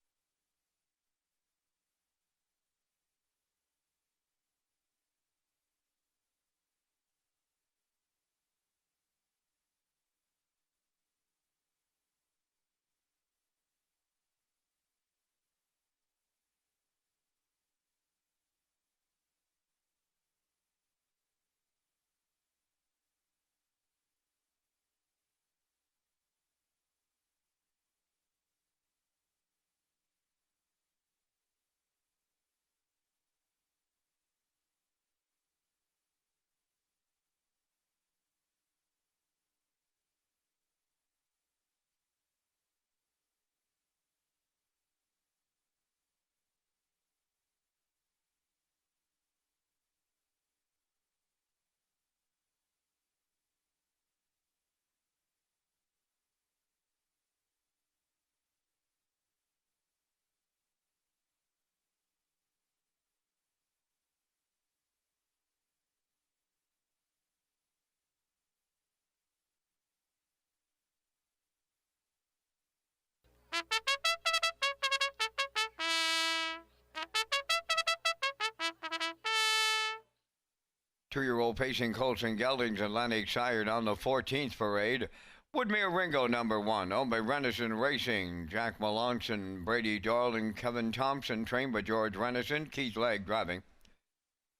Two-year-old pacing colts and geldings Atlantic Sire on the 14th parade. Woodmere Ringo number 1, owned by Renison Racing. Jack Melanson, Brady Doyle, and Kevin Thompson, trained by George Renison. Keith Legg driving.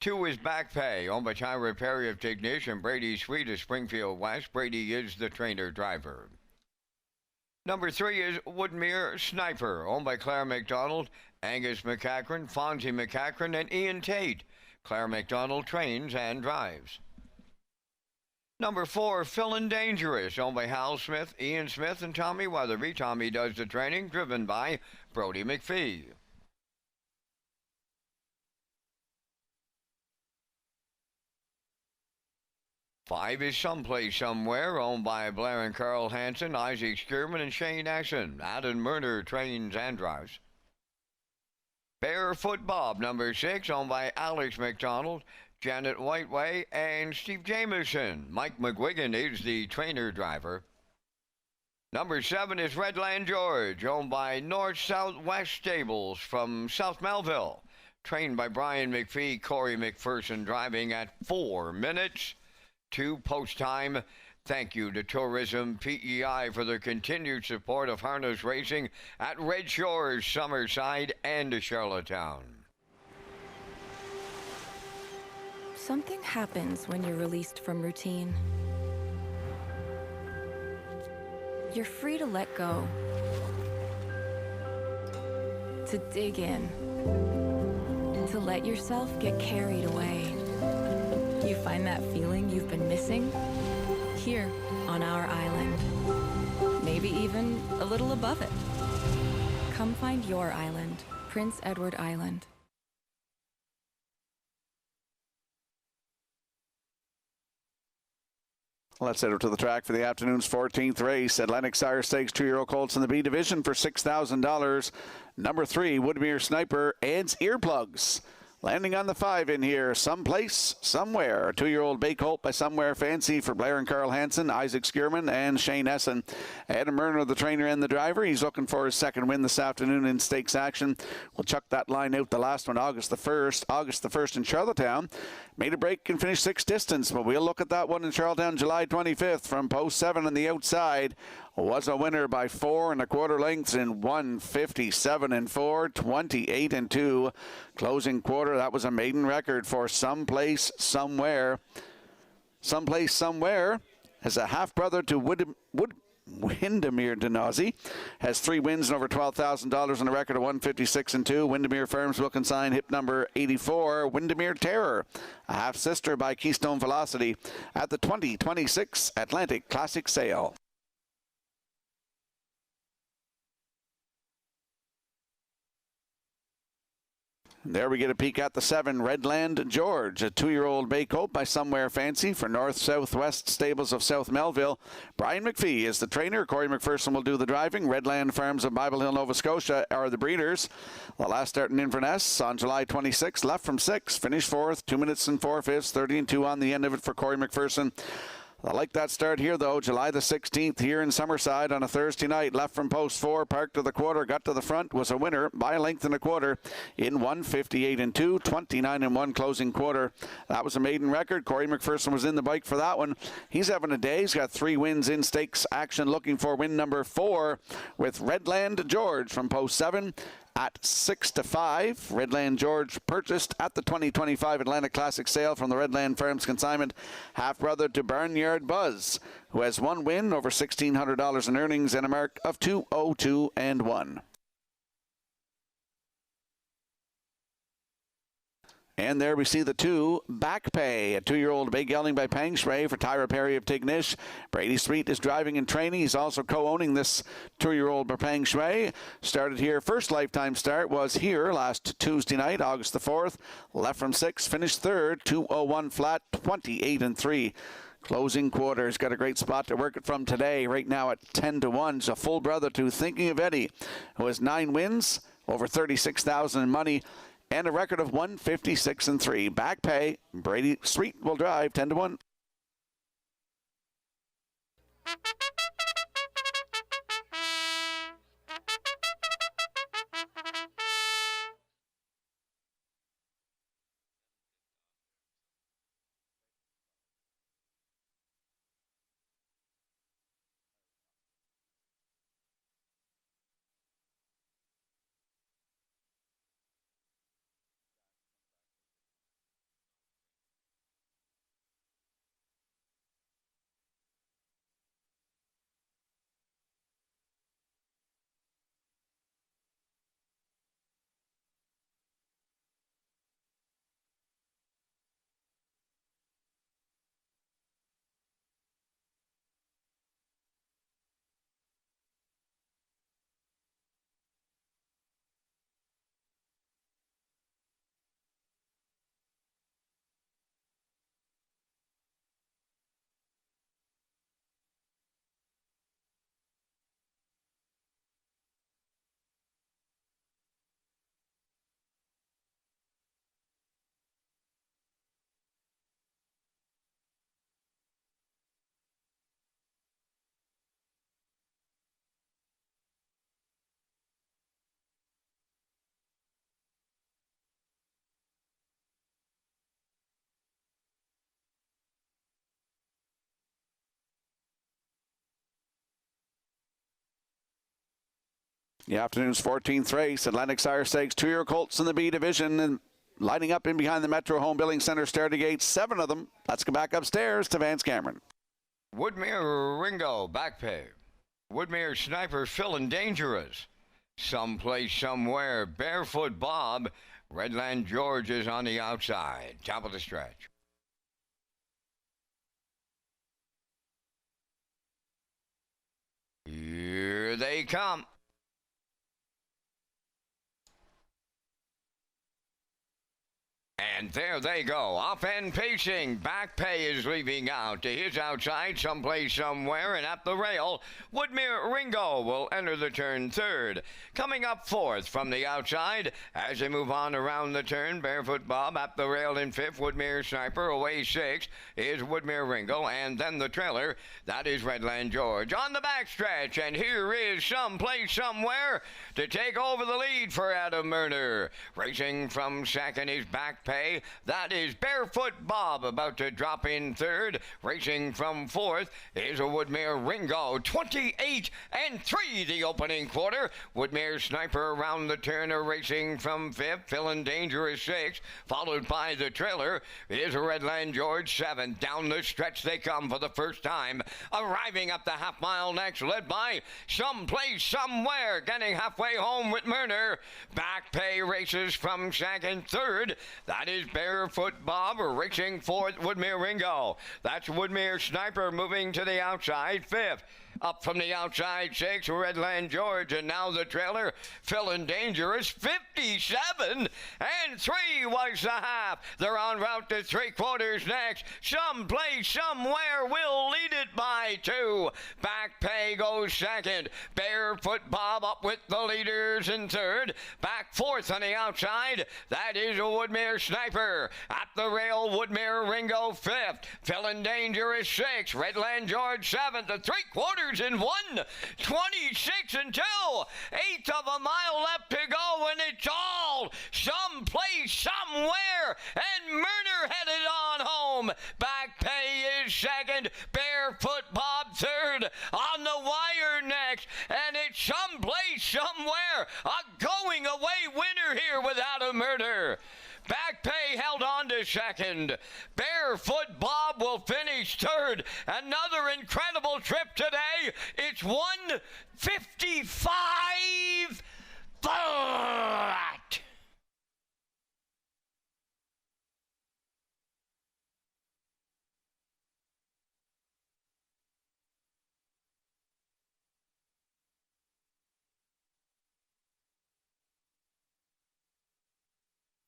2 is Back Pay, owned by Tyra Perry of Tignish and Brady Sweet of Springfield West. Brady is the trainer-driver. Number 3 is Woodmere Sniper, owned by Claire McDonald, Angus McCachran, Fonzie McCachran, and Ian Tate. Claire McDonald trains and drives. Number 4, Philin' Dangerous, owned by Hal Smith, Ian Smith, and Tommy Weatherby. Tommy does the training, driven by Brody McPhee. Five is Someplace Somewhere, owned by Blair and Carl Hansen, Isaac Skierman, and Shane Axon. Adam Murner trains and drives. Barefoot Bob, number 6, owned by Alex McDonald, Janet Whiteway, and Steve Jameson. Mike McGuigan is the trainer-driver. Number 7 is Redland George, owned by North Southwest Stables from South Melville. Trained by Brian McPhee, Corey McPherson, driving at 4 minutes to post time. Thank you to Tourism PEI for their continued support of harness racing at Red Shores, Summerside, and Charlottetown. Something happens when you're released from routine. You're free to let go, to dig in, to let yourself get carried away. You find that feeling you've been missing here on our island, maybe even a little above it. Come find your island, Prince Edward Island. Let's head over to the track for the afternoon's 14th race. Atlantic Sire Stakes 2-year-old colts in the B division for $6,000. Number 3, Woodmere Sniper adds earplugs. Landing on the 5 in here, someplace, somewhere. A 2-year-old bay colt by Somewhere Fancy for Blair and Carl Hansen, Isaac Skierman, and Shane Essen. Adam Murner, the trainer and the driver. He's looking for his second win this afternoon in stakes action. We'll chuck that line out, the last one, August the 1st in Charlottetown. Made a break and finished 6th distance, but we'll look at that one in Charlottetown July 25th from post 7 on the outside. Was a winner by 4 1/4 lengths in 1:57 and 4, 28 and 2. Closing quarter, that was a maiden record for Someplace Somewhere. Someplace Somewhere has a half-brother to Windermere Denozzi, has 3 wins and over $12,000 and a record of 156 and 2. Windermere Firms will consign hip number 84, Windermere Terror, a half-sister by Keystone Velocity at the 2026 Atlantic Classic Sale. There we get a peek at the 7, Redland George, a 2-year-old bay colt by Somewhere Fancy for North Southwest Stables of South Melville. Brian McPhee is the trainer. Corey McPherson will do the driving. Redland Farms of Bible Hill, Nova Scotia are the breeders. The last start in Inverness on July 26th, left from 6, finished 4th, 2 minutes and 4/5, 30 and 2 on the end of it for Corey McPherson. I like that start here, though. July the 16th here in Summerside on a Thursday night. Left from post 4, parked to the quarter, got to the front, was a winner by a length and a quarter in 1:58 and 2, 29 and 1 closing quarter. That was a maiden record. Corey McPherson was in the bike for that one. He's having a day. He's got 3 wins in stakes action, looking for win number 4 with Redland George from post 7. At 6 to 5, Redland George purchased at the 2025 Atlantic Classic Sale from the Redland Farms consignment, half-brother to Barnyard Buzz, who has 1 win, over $1,600 in earnings, and a mark of 202 and 1. And there we see the 2, Back Pay, a 2-year-old bay gelding by Pang Shui for Tyra Perry of Tignish. Brady Sweet is driving and training. He's also co-owning this 2-year-old by Pang Shui. Started here, first lifetime start was here last Tuesday night, August the 4th. Left from 6, finished 3rd, 201 flat, 28 and 3. Closing quarter. He's got a great spot to work it from today, right now at 10 to 1. He's a full brother to Thinking of Eddie, who has 9 wins, over $36,000 in money, and a record of 156 and 3. Back Pay, Brady Sweet will drive 10 to 1. The afternoon's 14th race, Atlantic Sire Stakes, 2-year colts in the B division, and lining up in behind the Metro Home Building Center stair to gate, 7 of them. Let's go back upstairs to Vance Cameron. Woodmere Ringo, back pay. Woodmere Sniper, Philin' Dangerous. Someplace, somewhere, Barefoot Bob. Redland George is on the outside. Top of the stretch. Here they come. And there they go, up and pacing. Back pay is leaving out to his outside, someplace, somewhere, and at the rail, Woodmere Ringo will enter the turn third. Coming up fourth from the outside, as they move on around the turn, Barefoot Bob at the rail in fifth, Woodmere Sniper away sixth is Woodmere Ringo, and then the trailer, that is Redland George. On the backstretch, and here is someplace, somewhere, to take over the lead for Adam Murner. Racing from second is Back Pay. That is Barefoot Bob about to drop in third. Racing from fourth is a Woodmere Ringo. 28 and 3 the opening quarter. Woodmere Sniper around the turn, racing from fifth. Philin' Dangerous sixth. Followed by the trailer is a Redland George 7. Down the stretch they come for the first time. Arriving up the half mile next, led by Someplace Somewhere. Getting halfway home with Murner. Back Pay races from second. Third, that is Barefoot Bob racing fourth, Woodmere Ringo. That's Woodmere Sniper moving to the outside, fifth. Up from the outside, six, Redland George, and now the trailer, Philin' Dangerous, 57 and 3 was the half. They're en route to 3/4 next. Someplace, somewhere will lead it by 2. Back Pay goes second. Barefoot Bob up with the leaders in third. Back fourth on the outside, that is a Woodmere Sniper. At the rail, Woodmere Ringo fifth. Philin' Dangerous sixth. Redland George seventh. The 3/4 in 1:26 until 1/8 of a mile left to go, and it's all someplace, somewhere, and Murner headed on home. Back Pay is second, Barefoot Bob third, on the wire next, and it's someplace, somewhere, a going away winner here without a murder. Back Pay held on to second. Barefoot Bob will finish third. Another incredible trip today. It's 1:55 flat.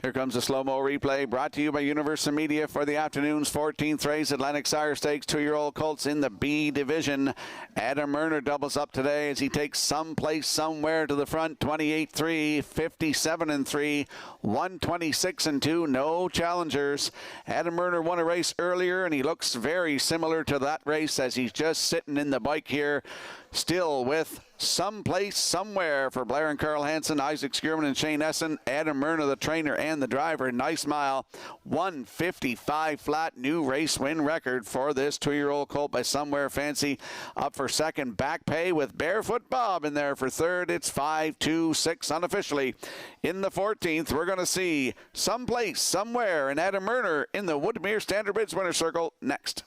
Here comes a slow-mo replay brought to you by Universal Media for the afternoon's 14th race. Atlantic Sire Stakes, 2-year-old colts in the B division. Adam Murner doubles up today as he takes Someplace Somewhere to the front. 28-3, 57-3, 126-2. No challengers. Adam Murner won a race earlier, and he looks very similar to that race as he's just sitting in the bike here. Still with Someplace Somewhere for Blair and Carl Hansen, Isaac Skierman and Shane Essen. Adam Murner, the trainer and the driver. Nice mile. 1:55 flat. New race win record for this 2-year-old colt by Somewhere Fancy. Up for second, Back Pay with Barefoot Bob in there for third. It's 5-2-6 unofficially. In the 14th, we're going to see Someplace Somewhere and Adam Murner in the Woodmere Standard Bridge winner circle next.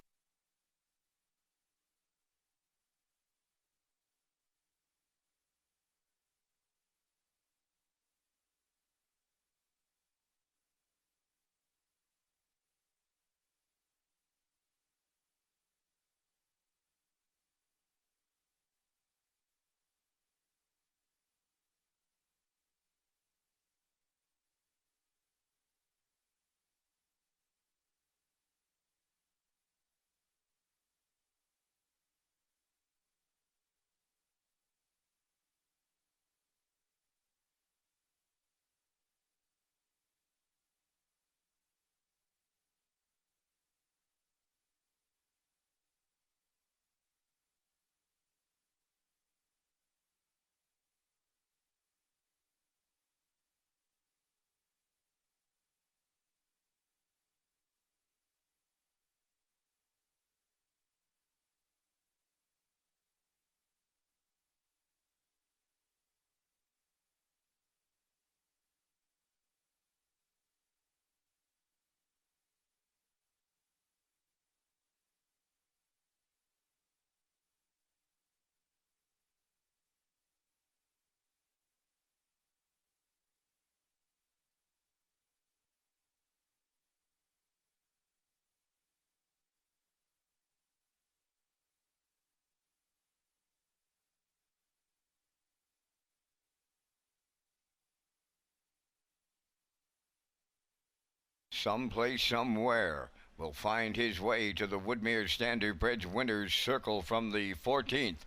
Someplace, somewhere, will find his way to the Woodmere Standardbridge Winners Circle from the 14th.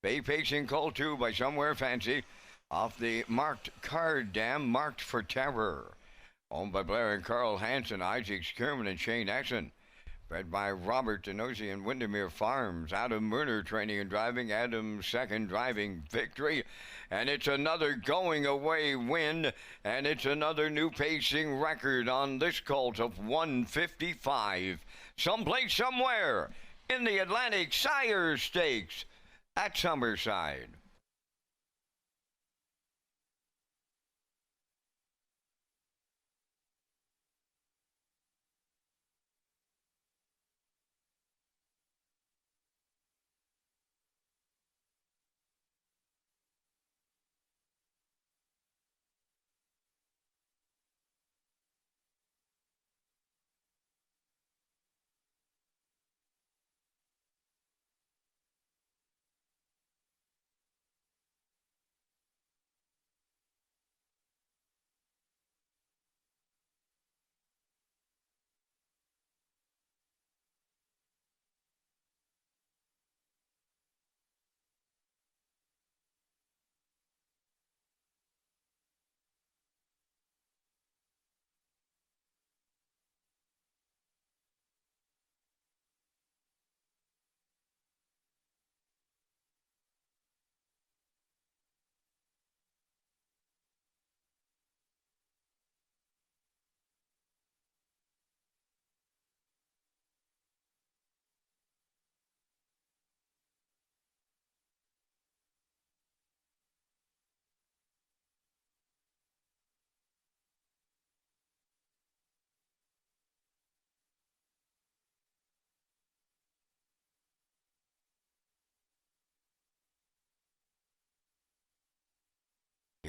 Bay Pacing Colt 2 by Somewhere Fancy off the marked card dam, marked for terror. Owned by Blair and Carl Hansen, Isaac Skirman, and Shane Exon. Bred by Robert Denosi and Windermere Farms. Adam Murner training and driving. Adam's second driving victory. And it's another going away win. And it's another new pacing record on this colt of 155. Someplace, somewhere in the Atlantic Sire Stakes at Summerside.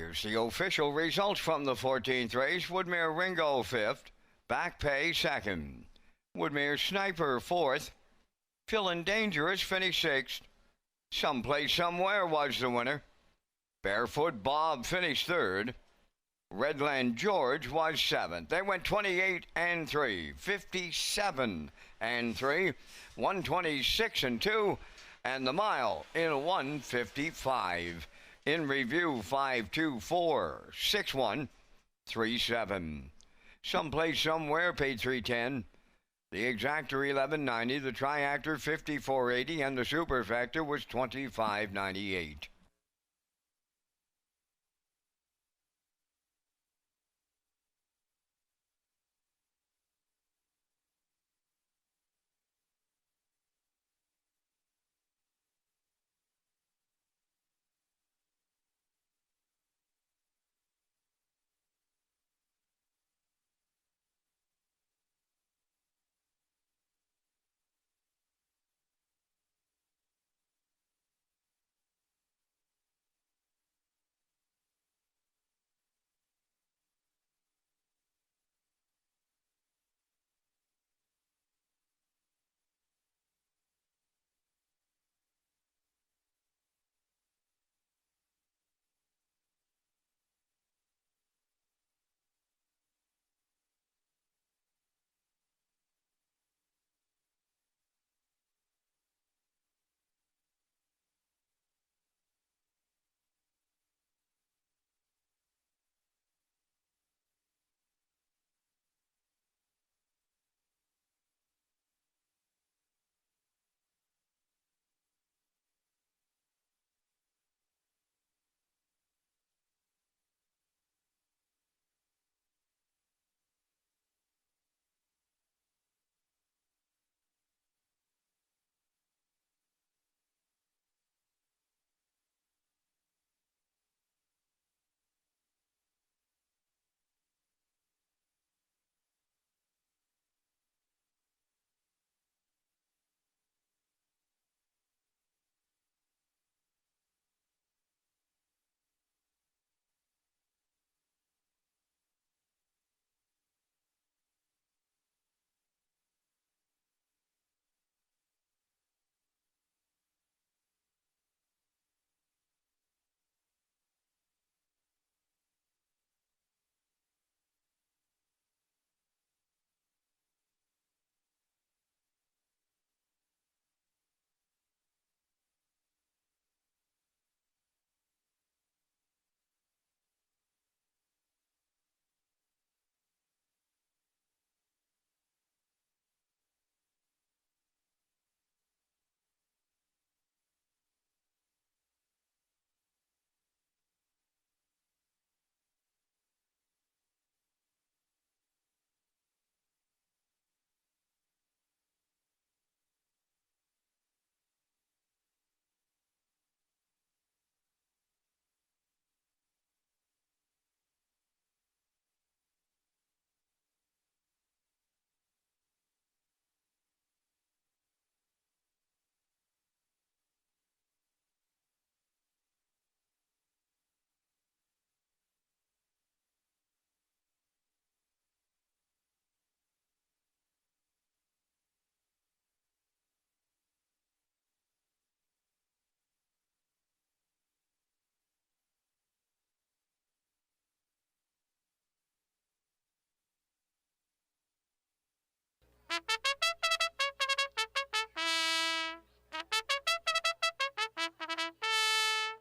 Here's the official results from the 14th race. Woodmere Ringo 5th. Backpay 2nd. Woodmere Sniper 4th. Feeling Dangerous finished 6th. Someplace Somewhere was the winner. Barefoot Bob finished 3rd. Redland George was 7th. They went 28 and 3, 57 and 3, 126 and 2, and the mile in 155. In review, 524 6137. Someplace Somewhere paid 310. The exactor 1190, the triactor 5480, and the superfactor was 2598.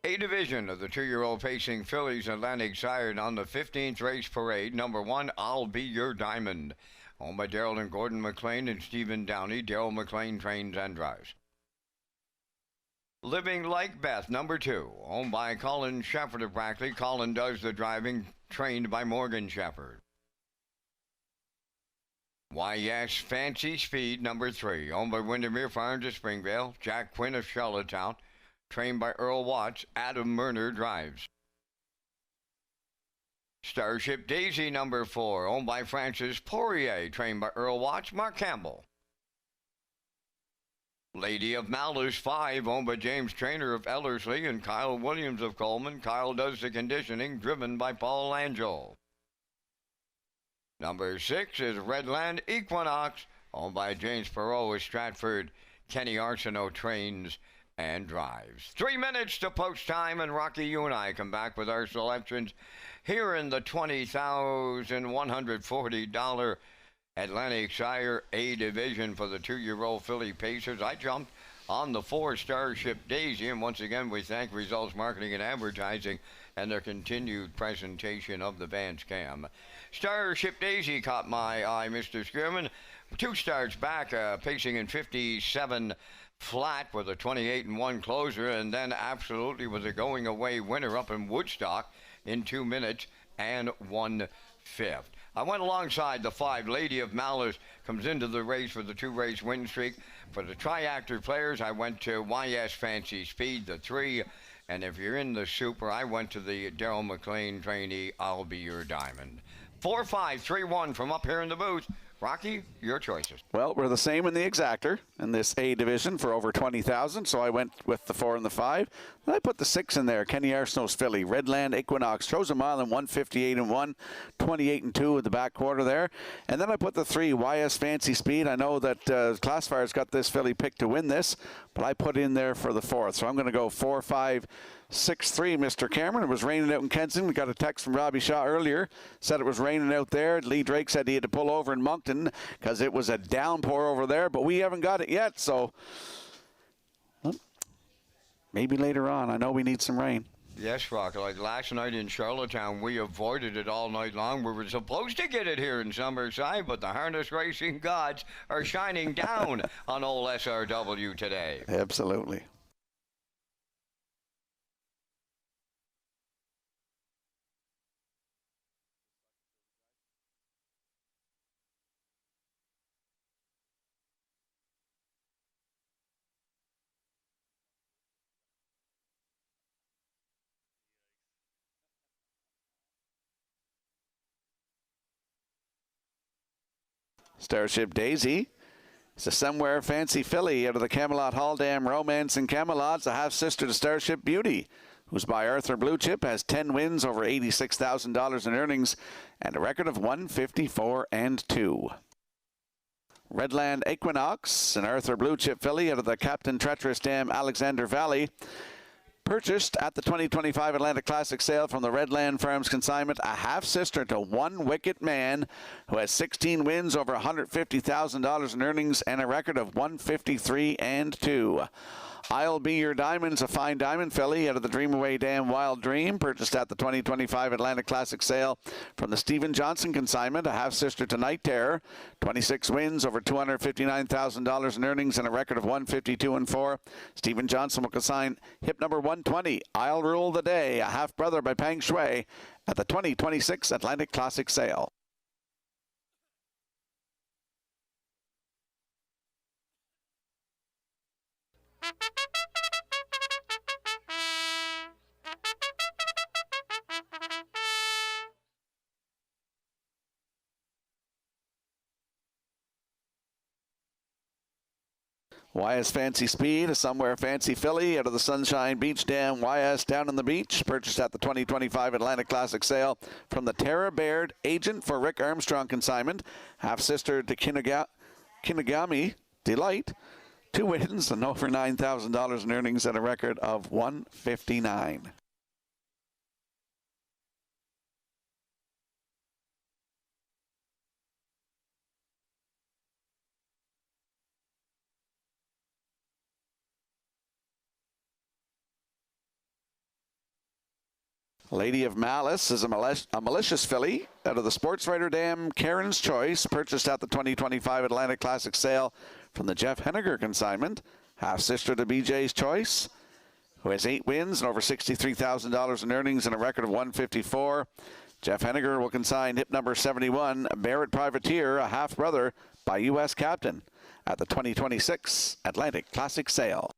A division of the 2-year-old pacing fillies Atlantic sired on the 15th race parade. Number 1, I'll Be Your Diamond. Owned by Daryl and Gordon McLean and Stephen Downey. Daryl McLean trains and drives. Living Like Beth, number 2. Owned by Colin Shepherd of Brackley. Colin does the driving, trained by Morgan Shepherd. YS Fancy Speed, number 3. Owned by Windermere Farms of Springvale. Jack Quinn of Charlottetown. Trained by Earl Watts. Adam Murner drives. Starship Daisy, number 4. Owned by Francis Poirier. Trained by Earl Watts. Mark Campbell. Lady of Malice 5, owned by James Trainer of Ellerslie and Kyle Williams of Coleman. Kyle does the conditioning, driven by Paul Angel. Number 6 is Redland Equinox, owned by James Perot of Stratford. Kenny Arsenault trains and drives. 3 minutes to post time, and Rocky, you and I come back with our selections here in the $20,140 Atlantic Sire A division for the 2-year-old filly Pacers. I jumped on the 4 Starship Daisy, and once again we thank Results Marketing and Advertising and their continued presentation of the Vance Cam. Starship Daisy caught my eye, Mr. Skierman. 2 starts back, pacing in 57 flat with a 28-1 closer, and then absolutely was a going away winner up in Woodstock in 2 minutes and 1/5. I went alongside the 5. Lady of Malice comes into the race for the 2-race win streak. For the triactor players, I went to YS Fancy Speed, the 3. And if you're in the Super, I went to the Daryl McLean trainee, I'll Be Your Diamond. 4-5-3-1 from up here in the booth. Rocky, your choices. Well, we're the same in the exactor in this A division for over 20,000, so I went with the 4 and the 5. Then I put the 6 in there, Kenny Arsenault's filly, Redland Equinox, chose a mile in 158-1, 28-2 at the back quarter there. And then I put the 3, YS Fancy Speed. I know that Classfire's got this filly picked to win this, but I put in there for the 4th. So I'm going to go 4-5-6-3, Mr. Cameron. It was raining out in Kensington. We got a text from Robbie Shaw earlier, said it was raining out there. Lee Drake said he had to pull over in Moncton because it was a downpour over there, but we haven't got it yet, so well, maybe later on. I know we need some rain. Yes, Rock. Like last night in Charlottetown, we avoided it all night long. We were supposed to get it here in Summerside, but the harness racing gods are shining down on old SRW today. Absolutely. Starship Daisy. It's a Somewhere Fancy filly out of the Camelot Hall Dam Romance in Camelot. It's a half-sister to Starship Beauty, who's by Arthur Blue Chip, has 10 wins, over $86,000 in earnings, and a record of 154-2. Redland Equinox, an Arthur Blue Chip filly out of the Captain Treacherous Dam Alexander Valley. Purchased at the 2025 Atlantic Classic sale from the Redland Farms consignment, a half-sister to One Wicket Man, who has 16 wins, over $150,000 in earnings, and a record of 153-2. I'll Be Your Diamond's a fine diamond filly out of the Dreamaway Dam Wild Dream, purchased at the 2025 Atlantic Classic sale from the Stephen Johnson consignment, a half-sister to Night Terror, 26 wins, over $259,000 in earnings, and a record of 152-4. Stephen Johnson will consign hip number 120, I'll Rule the Day, a half-brother by Pang Shui, at the 2026 Atlantic Classic sale. YS Fancy Speed, a Somewhere Fancy filly out of the Sunshine Beach Dam YS Down on the Beach, purchased at the 2025 Atlantic Classic sale from the Tara Baird agent for Rick Armstrong consignment, half-sister to Kinagami Delight, 2 wins and over $9,000 in earnings, and a record of 159. Lady of Malice is a malicious filly out of the Sports Writer Dam Karen's Choice, purchased at the 2025 Atlantic Classic sale from the Jeff Henniger consignment. Half-sister to BJ's Choice, who has 8 wins and over $63,000 in earnings and a record of 154. Jeff Henniger will consign hip number 71, Barrett Privateer, a half-brother by U.S. Captain, at the 2026 Atlantic Classic sale.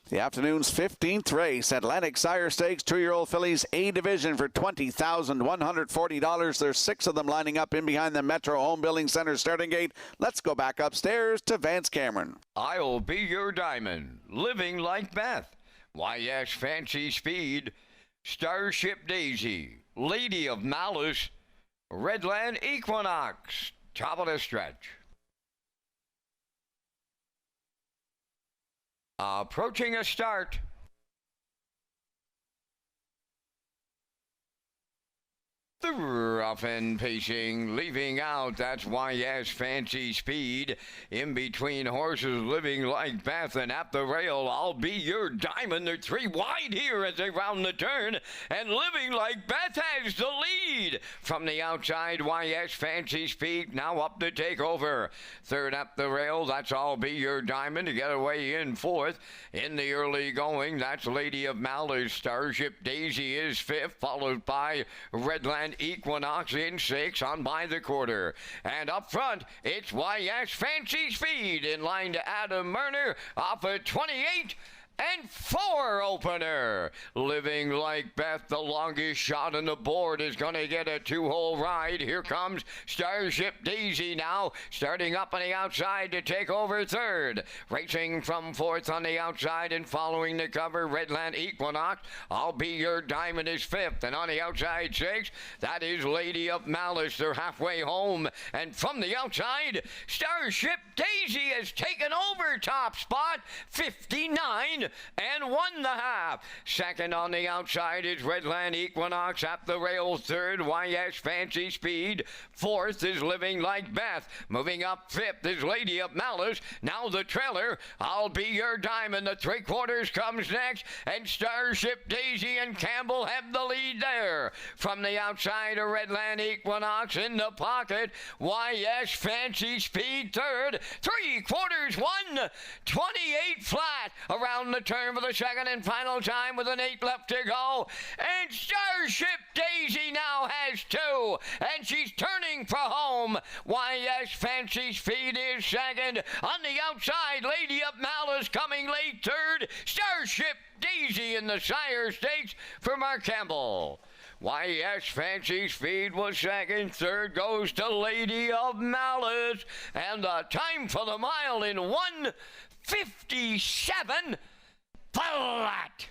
The afternoon's 15th race, Atlantic Sire Stakes, 2-year-old fillies, A division for $20,140. There's 6 of them lining up in behind the Metro Home Building Center starting gate. Let's go back upstairs to Vance Cameron. I'll Be Your Diamond, Living Like Beth, YS Fancy Speed, Starship Daisy, Lady of Malice, Redland Equinox, top of the stretch. Approaching a start. The rough and pacing, leaving out, that's YS Fancy Speed. In between horses, Living Like Beth, and at the rail, I'll Be Your Diamond. They're 3 wide here as they round the turn, and Living Like Beth has the lead. From the outside, YS Fancy Speed now up to take over. Third up the rail, that's I'll Be Your Diamond to get away in 4th. In the early going, that's Lady of Malice. Starship Daisy is 5th, followed by Redland Equinox in 6 on by the quarter. And up front, it's YS Fancy Speed in line to Adam Murner off a 28 and 4 opener. Living Like Beth, the longest shot on the board, is going to get a 2-hole ride. Here comes Starship Daisy now, starting up on the outside to take over 3rd. Racing from 4th on the outside and following the cover, Redland Equinox. I'll Be Your Diamond is 5th, and on the outside 6th, that is Lady of Malice. They're halfway home, and from the outside, Starship Daisy has taken over top spot, 59 and 1.5. Second on the outside is Redland Equinox. At the rail, 3rd, YS Fancy Speed. 4th is Living Like Beth. Moving up 5th is Lady of Malice. Now the trailer, I'll Be Your Diamond. The 3/4 comes next, and Starship Daisy and Campbell have the lead there. From the outside, a Redland Equinox in the pocket. YS Fancy Speed 3rd. 3/4 won. 28 flat around the turn for the second and final time with an 8 left to go. And Starship Daisy now has 2, and she's turning for home. YS Fancy Speed is 2nd. On the outside, Lady of Malice coming late 3rd. Starship Daisy in the Sire Stakes for Mark Campbell. YS Fancy Speed was 2nd. 3rd goes to Lady of Malice. And the time for the mile in 1:57 flat.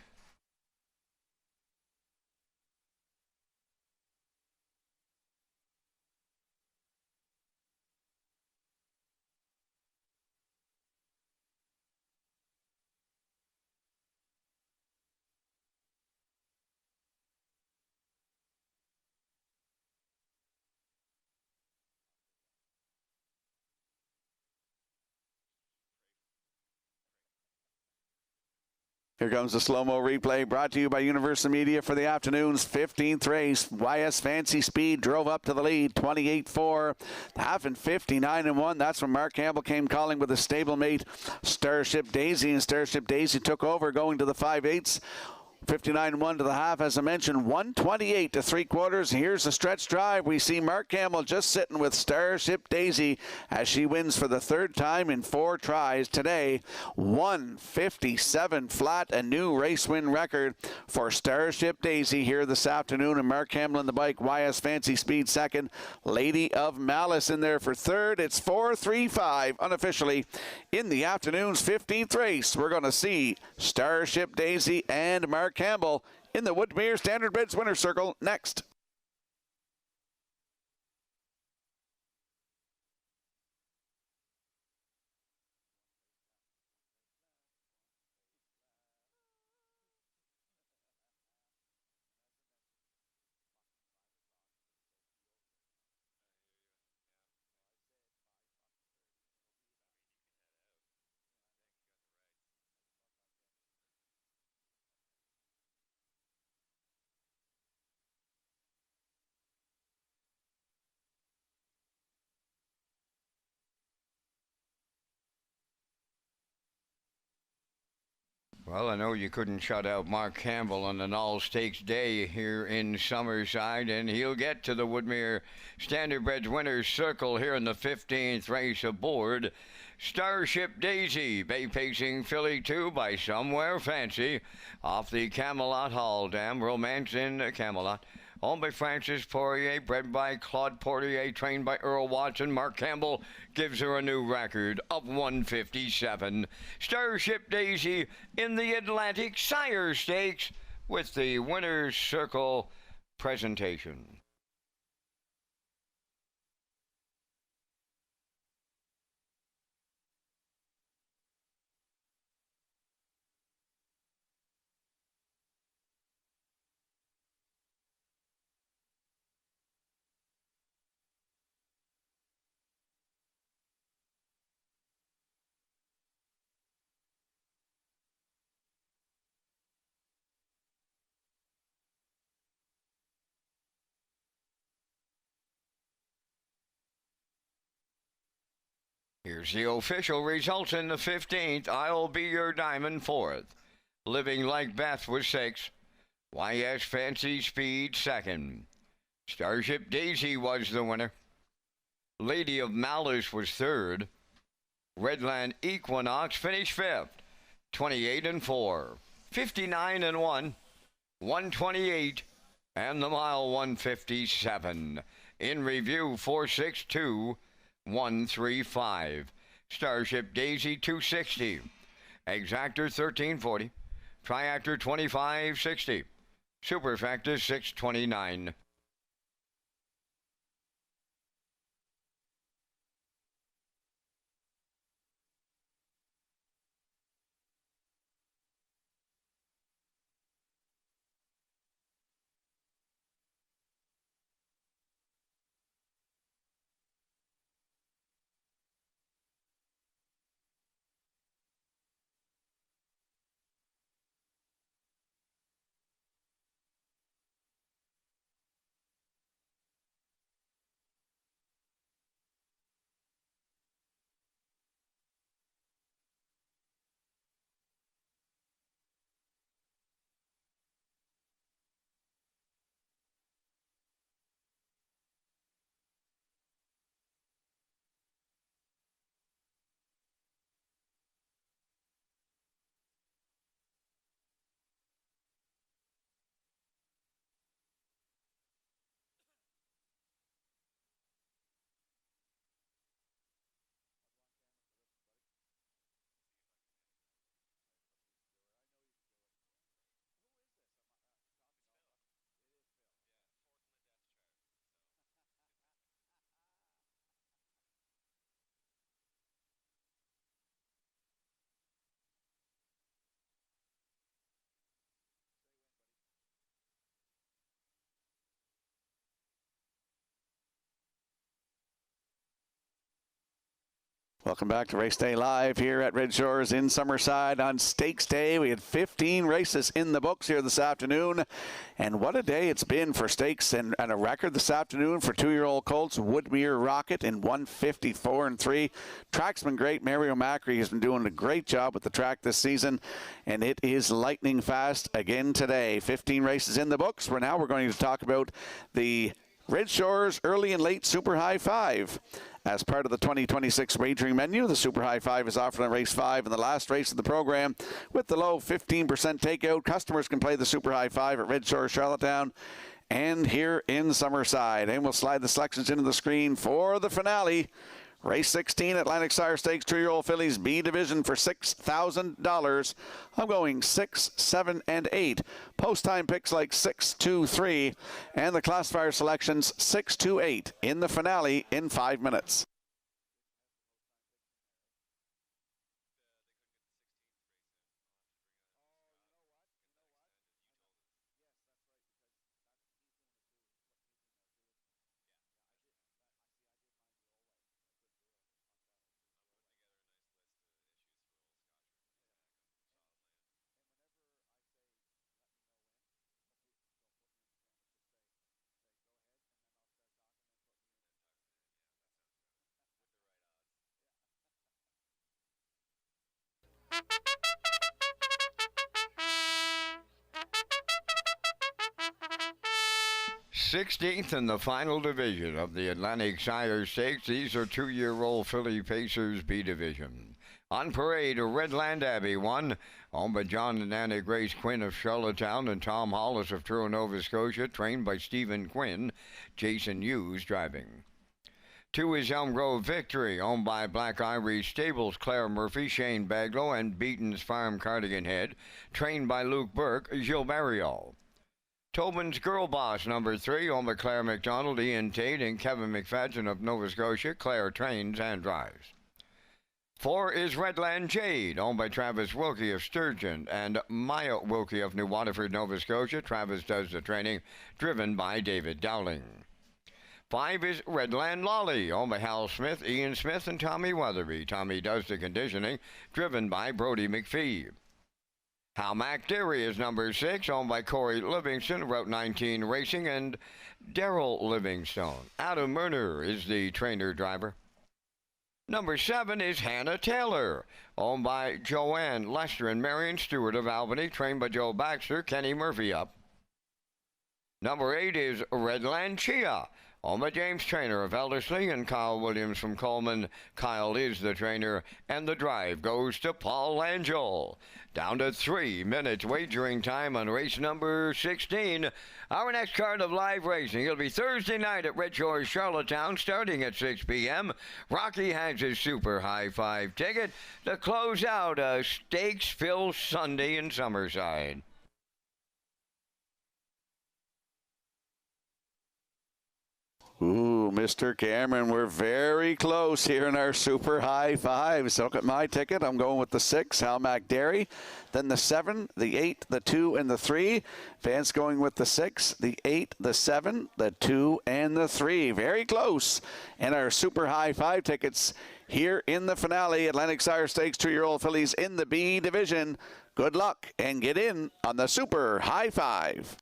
Here comes the slow-mo replay brought to you by Universal Media for the afternoon's 15th race. YS Fancy Speed drove up to the lead, 28-4, half and 59-1. That's when Mark Campbell came calling with his stablemate Starship Daisy, and Starship Daisy took over going to the 5/8. 59-1 to the half, as I mentioned, 128 to three-quarters. Here's the stretch drive. We see Mark Campbell just sitting with Starship Daisy as she wins for the third time in 4 tries today. 157 flat, a new race win record for Starship Daisy here this afternoon. And Mark Campbell on the bike, YS Fancy Speed second. Lady of Malice in there for third. It's 4-3-5 unofficially in the afternoon's 15th race. We're going to see Starship Daisy and Mark Campbell in the Woodmere Standard Bids Winner's Circle next. Well, I know you couldn't shut out Mark Campbell on an all-stakes day here in Summerside, and he'll get to the Woodmere Standardbred Winners Circle here in the 15th race aboard Starship Daisy, bay-pacing filly 2 by Somewhere Fancy, off the Camelot Hall Dam, Romance in Camelot. Owned by Francis Poirier, bred by Claude Portier, trained by Earl Watson. Mark Campbell gives her a new record of 157. Starship Daisy in the Atlantic Sire Stakes with the Winner's Circle presentation. Here's the official results in the 15th. I'll Be Your Diamond 4th. Living Like Beth was 6th. YS Fancy Speed 2nd. Starship Daisy was the winner. Lady of Malice was 3rd. Redland Equinox finished 5th. 28-4. 59-1. 128. And the mile 157. In review 462. 135. Starship Daisy 260. Exactor 1340. Triactor 2560. Superfactor 629. Welcome back to Race Day Live here at Red Shores in Summerside on Stakes Day. We had 15 races in the books here this afternoon. And what a day it's been for stakes, and a record this afternoon for two-year-old colts. Woodmere Rocket in 154-3. Track's been great. Mario Macri has been doing a great job with the track this season, and it is lightning fast again today. 15 races in the books. We're going to talk about the Red Shores Early and Late Super High Five. As part of the 2026 wagering menu, the Super High Five is offered on race 5 in the last race of the program. With the low 15% takeout, customers can play the Super High Five at Red Shores, Charlottetown, and here in Summerside. And we'll slide the selections into the screen for the finale. Race 16, Atlantic Sire Stakes, 2-year-old fillies, B division for $6,000. I'm going 6, 7, and 8. Post time picks like 6, 2, 3, and the classifier selections 6, 2, 8 in the finale in 5 minutes. Sixteenth in the final division of the Atlantic Sire Stakes. These are two-year-old filly pacers B division. On parade, Redland Abbey won, owned by John and Anna Grace Quinn of Charlottetown and Tom Hollis of Truro, Nova Scotia, trained by Stephen Quinn. Jason Hughes driving. 2 is Elm Grove Victory, owned by Black Irish Stables, Claire Murphy, Shane Baglow, and Beaton's Farm Cardigan Head, trained by Luke Burke, Gilles Barriol. Tobin's Girl Boss, number 3, owned by Claire McDonald, Ian Tate, and Kevin McFadden of Nova Scotia. Claire trains and drives. 4 is Redland Jade, owned by Travis Wilkie of Sturgeon and Maya Wilkie of New Waterford, Nova Scotia. Travis does the training, driven by David Dowling. 5 is Redland Lolly, owned by Hal Smith, Ian Smith, and Tommy Weatherby. Tommy does the conditioning, driven by Brody McPhee. Hal Mac Dairy is number 6, owned by Corey Livingston, Route 19 Racing, and Daryl Livingstone. Adam Murner is the trainer-driver. Number 7 is Hannah Taylor, owned by Joanne Lester and Marion Stewart of Albany, trained by Joe Baxter, Kenny Murphy up. Number 8 is Redland Chia, owned by James Trainer of Elderslie and Kyle Williams from Coleman. Kyle is the trainer, and the drive goes to Paul Angel. Down to 3 minutes wagering time on race number 16. Our next card of live racing, it'll be Thursday night at Red Shores, Charlottetown, starting at 6 p.m. Rocky has his Super High Five ticket to close out a stakes-filled Sunday in Summerside. Ooh, Mr. Cameron, we're very close here in our Super High Fives. Look at my ticket. I'm going with the 6, Hal Mac Dairy. Then the 7, the 8, the 2, and the 3. Vance going with the 6, the 8, the 7, the 2, and the 3. Very close. And our Super High Five tickets here in the finale. Atlantic Sire Stakes 2-year-old fillies in the B division. Good luck and get in on the Super High Five.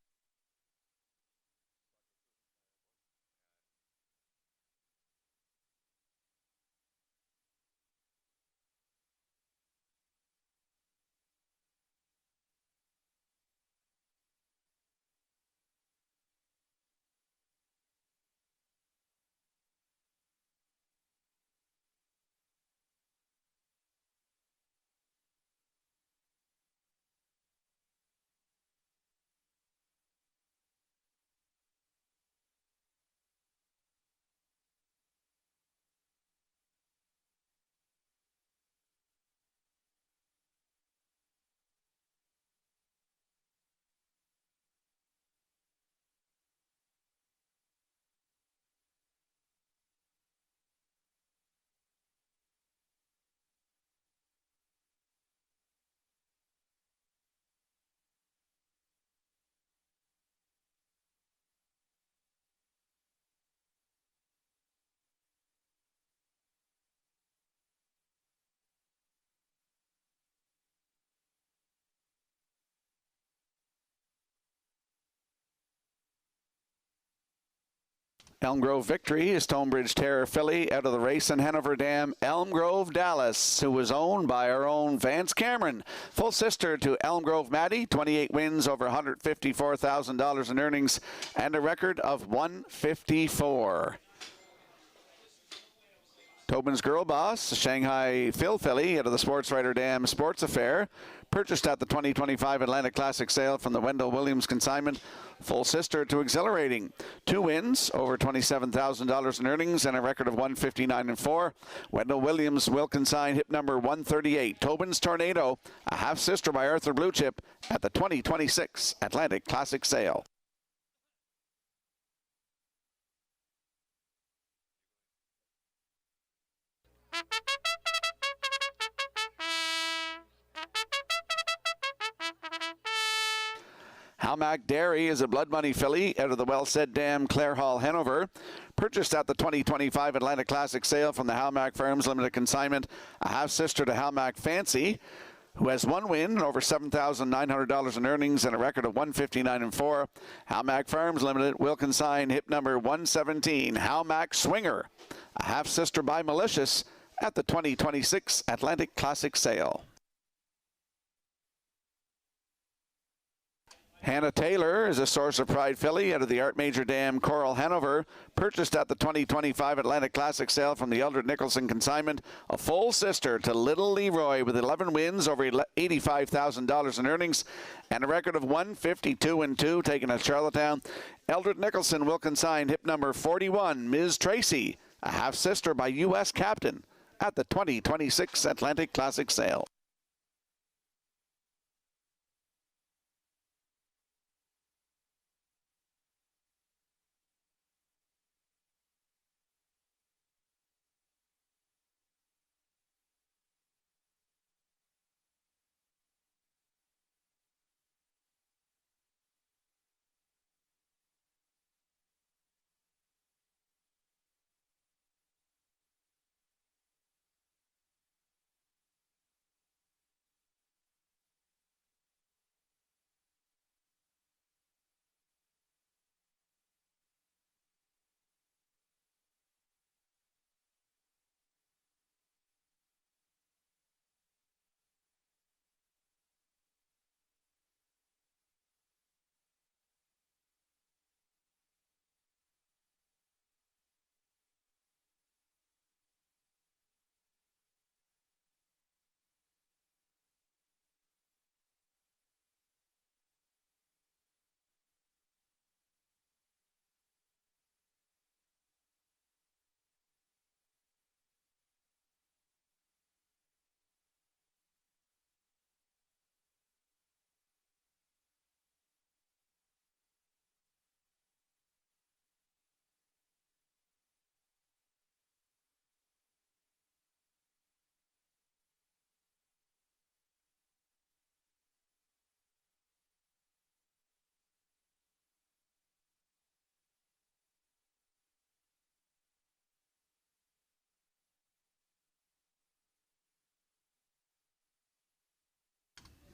Elm Grove Victory is Stonebridge Terror filly out of the race in Hanover Dam, Elm Grove Dallas, who was owned by our own Vance Cameron. Full sister to Elm Grove Maddie, 28 wins, over $154,000 in earnings, and a record of 154. Tobin's Girl Boss, Shanghai Phil filly out of the Sports Writer Dam Sports Affair, purchased at the 2025 Atlantic Classic sale from the Wendell Williams consignment. Full sister to Exhilarating. 2 wins, over $27,000 in earnings, and a record of 159-4. Wendell Williams will consign hip number 138. Tobin's Tornado, a half sister by Arthur Bluechip, at the 2026 Atlantic Classic sale. Halmac Dairy is a blood money filly out of the Well-Said Dam, Clare Hall, Hanover. Purchased at the 2025 Atlantic Classic sale from the Halmac Farms Limited consignment. A half-sister to Halmac Fancy, who has 1 win and over $7,900 in earnings and a record of 159-4. Halmac Farms Limited will consign hip number 117, Halmac Swinger, a half-sister by Malicious, at the 2026 Atlantic Classic sale. Hannah Taylor is a Source of Pride filly out of the Art Major Dam, Coral, Hanover, purchased at the 2025 Atlantic Classic sale from the Eldred Nicholson consignment. A full sister to Little Leroy with 11 wins, over $85,000 in earnings, and a record of 152-2 taken at Charlottetown. Eldred Nicholson will consign hip number 41, Ms. Tracy, a half sister by U.S. Captain, at the 2026 Atlantic Classic sale.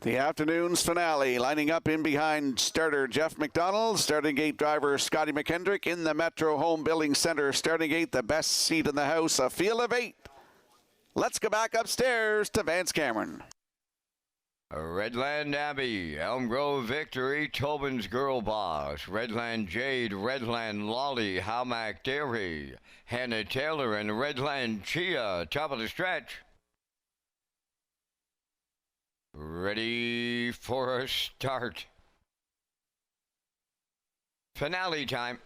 The afternoon's finale, lining up in behind starter Jeff McDonald, starting gate driver Scotty McKendrick in the Metro Home Building Center. Starting gate, the best seat in the house, a field of 8. Let's go back upstairs to Vance Cameron. Redland Abbey, Elm Grove Victory, Tobin's Girl Boss, Redland Jade, Redland Lolly, Halmac Dairy, Hannah Taylor, and Redland Chia, top of the stretch. Ready for a start. Finale time.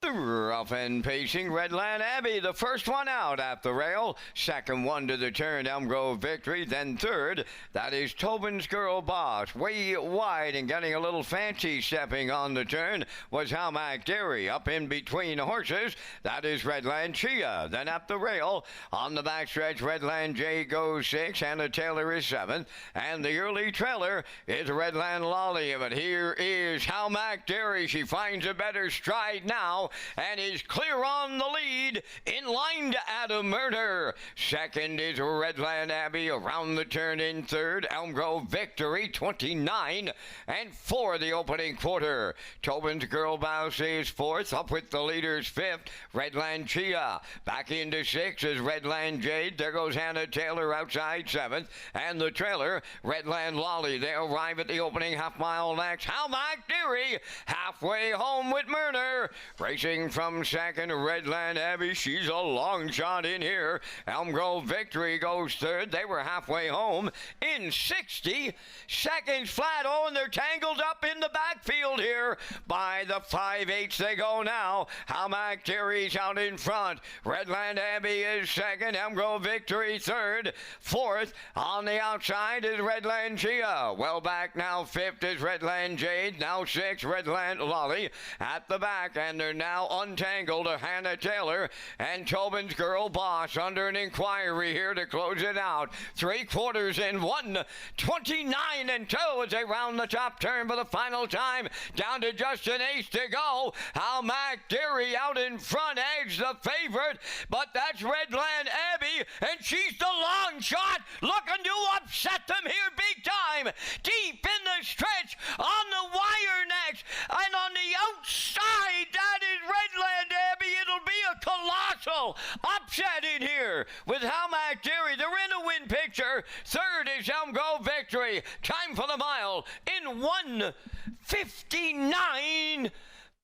The rough and pacing Redland Abbey, the first one out at the rail. Second one to the turn, Elm Grove Victory. Then third, that is Tobin's Girl Boss. Way wide and getting a little fancy stepping on the turn was Halmac Dairy. Up in between horses, that is Redland Chia. Then up the rail, on the backstretch, Redland J goes 6. Hannah Taylor is 7th. And the early trailer is Redland Lolly. But here is Halmac Dairy. She finds a better stride now. and is clear on the lead, in line to Adam Murder. Second is Redland Abbey around the turn in third. Elm Grove Victory 29 and 4 the opening quarter. Tobin's Girl Bouse is fourth, up with the leaders fifth. Redland Chia back into sixth is Redland Jade. There goes Hannah Taylor outside seventh, and the trailer Redland Lolly. They arrive at the opening half mile next. Halmack Deary halfway home with Murner. Racing from second, Redland Abbey. She's a long shot in here. Elm Grove Victory goes third. They were halfway home in 60 seconds flat. Oh, and they're tangled up in the backfield here. By the 5/8 they go now. Halmack Deary's out in front. Redland Abbey is second. Elm Grove Victory third. Fourth on the outside is Redland Chia. Well back now. Fifth is Redland Jade. Now sixth, Redland Lolly at the back, and they're now untangled to Hannah Taylor and Tobin's Girl Boss under an inquiry here to close it out. 3/4 in 1:29 and 2 as they round the top turn for the final time. Down to just an ace to go. Halmack Deary out in front, edge the favorite, but that's Redland Abbey, and she's the long shot, looking to upset them here big time. Deep in the stretch, on the wire next, and on the outside, that is Redland Abbey. It'll be a colossal upset in here with Halmack Deary. They're in a win picture. Third is Elm Grove Victory. Time for the mile in 1:59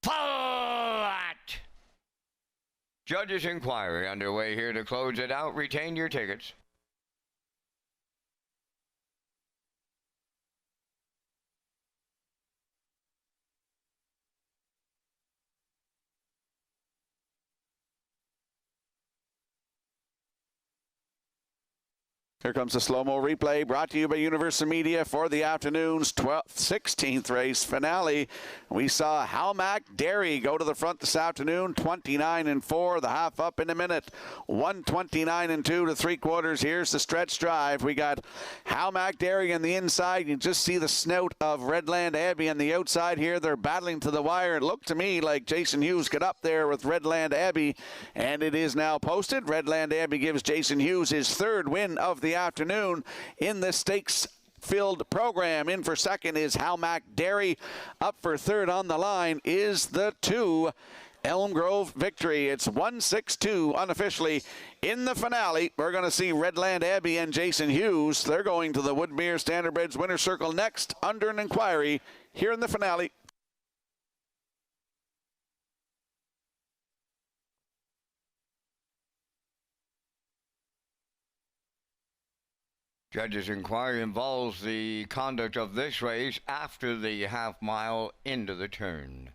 flat. Judges' inquiry underway here to close it out. Retain your tickets. Here comes the slow-mo replay brought to you by Universal Media for the afternoon's 16th race finale. We saw Halmack Deary go to the front this afternoon, 29 and 4, the half up in a minute, 1:29 and 2 to 3/4. Here's the stretch drive. We got Halmack Deary on the inside. You just see the snout of Redland Abbey on the outside here. They're battling to the wire. It looked to me like Jason Hughes got up there with Redland Abbey, and it is now posted. Redland Abbey gives Jason Hughes his third win of the afternoon in this stakes-filled program. In for second is Halmack Deary. Up for third on the line is the 2 Elm Grove Victory. It's 1-6-2 unofficially in the finale. We're going to see Redland Abbey and Jason Hughes. They're going to the Woodmere Standardbreds Winner's Circle next under an inquiry here in the finale. Judges' inquiry involves the conduct of this race after the half mile into the turn.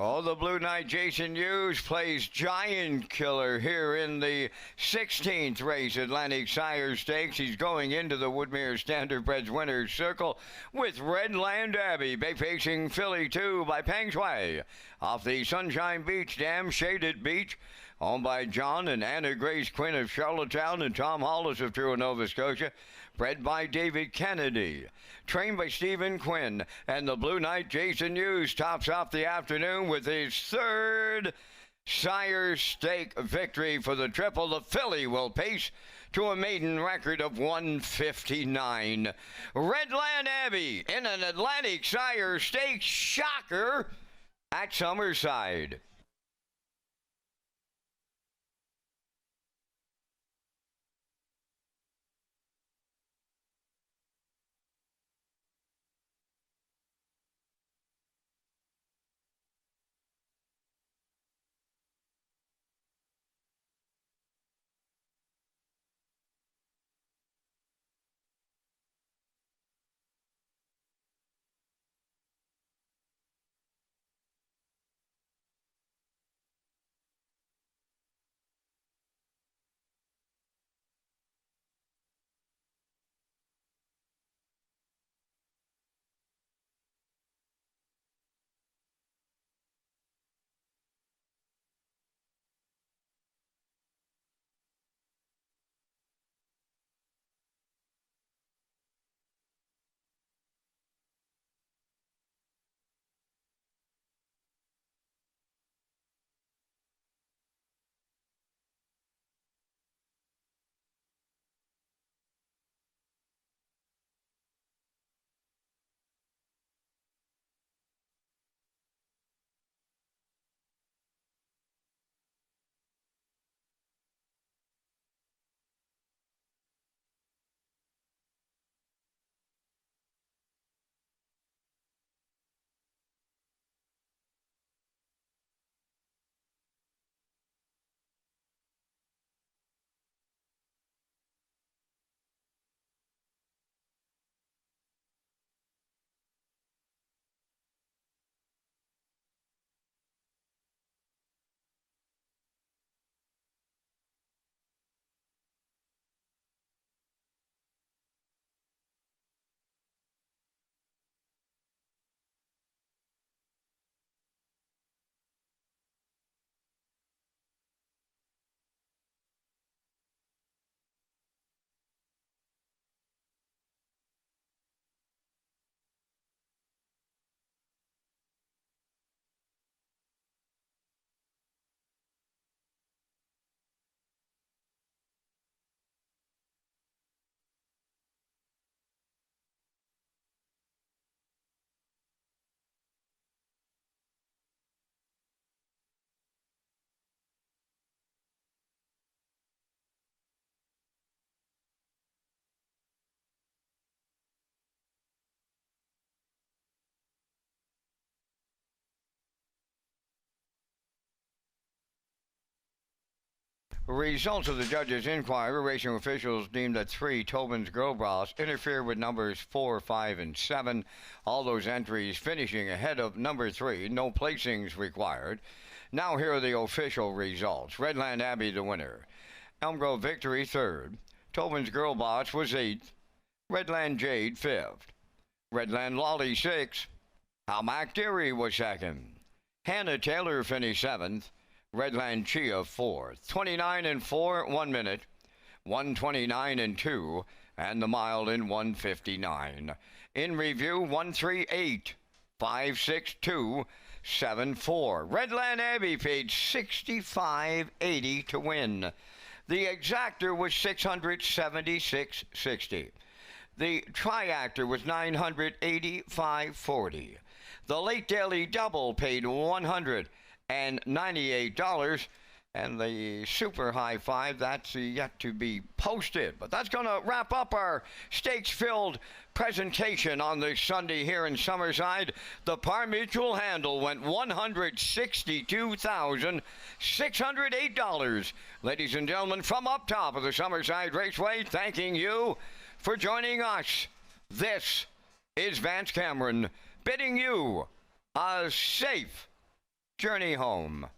Oh, the Blue Knight Jason Hughes plays Giant Killer here in the 16th race, Atlantic Sire Stakes. He's going into the Woodmere Standardbreds Winner's Circle with Redland Abbey, bay-facing filly 2 by Peng Shui. Off the Sunshine Beach Dam, Shaded Beach, owned by John and Anna Grace Quinn of Charlottetown and Tom Hollis of Truro, Nova Scotia. Bred by David Kennedy, trained by Stephen Quinn, and the Blue Knight Jason Hughes tops off the afternoon with his third Sire Stake victory for the triple. The filly will pace to a maiden record of 1:59. Redland Abbey in an Atlantic Sire Stakes shocker at Summerside. Results of the judge's inquiry, racing officials deemed that 3 Tobin's Girl Boss interfered with numbers 4, 5, and 7. All those entries finishing ahead of number 3. No placings required. Now here are the official results. Redland Abbey the winner. Elm Grove Victory 3rd. Tobin's Girl Boss was 8th. Redland Jade 5th. Redland Lolly 6th. Almac Deary was 2nd. Hannah Taylor finished 7th. Redland Chia 4th. 29 and 4, 1 minute. 129 and 2, and the mile in 159. In review, 138, 562, 74. Redland Abbey paid $65.80 to win. The exactor was $676.60. The triactor was $985.40. The late daily double paid $198, and the super high five, that's yet to be posted. But that's going to wrap up our stakes-filled presentation on this Sunday here in Summerside. The Par Mutual handle went $162,608. Ladies and gentlemen, from up top of the Summerside Raceway, thanking you for joining us. This is Vance Cameron bidding you a safe journey home.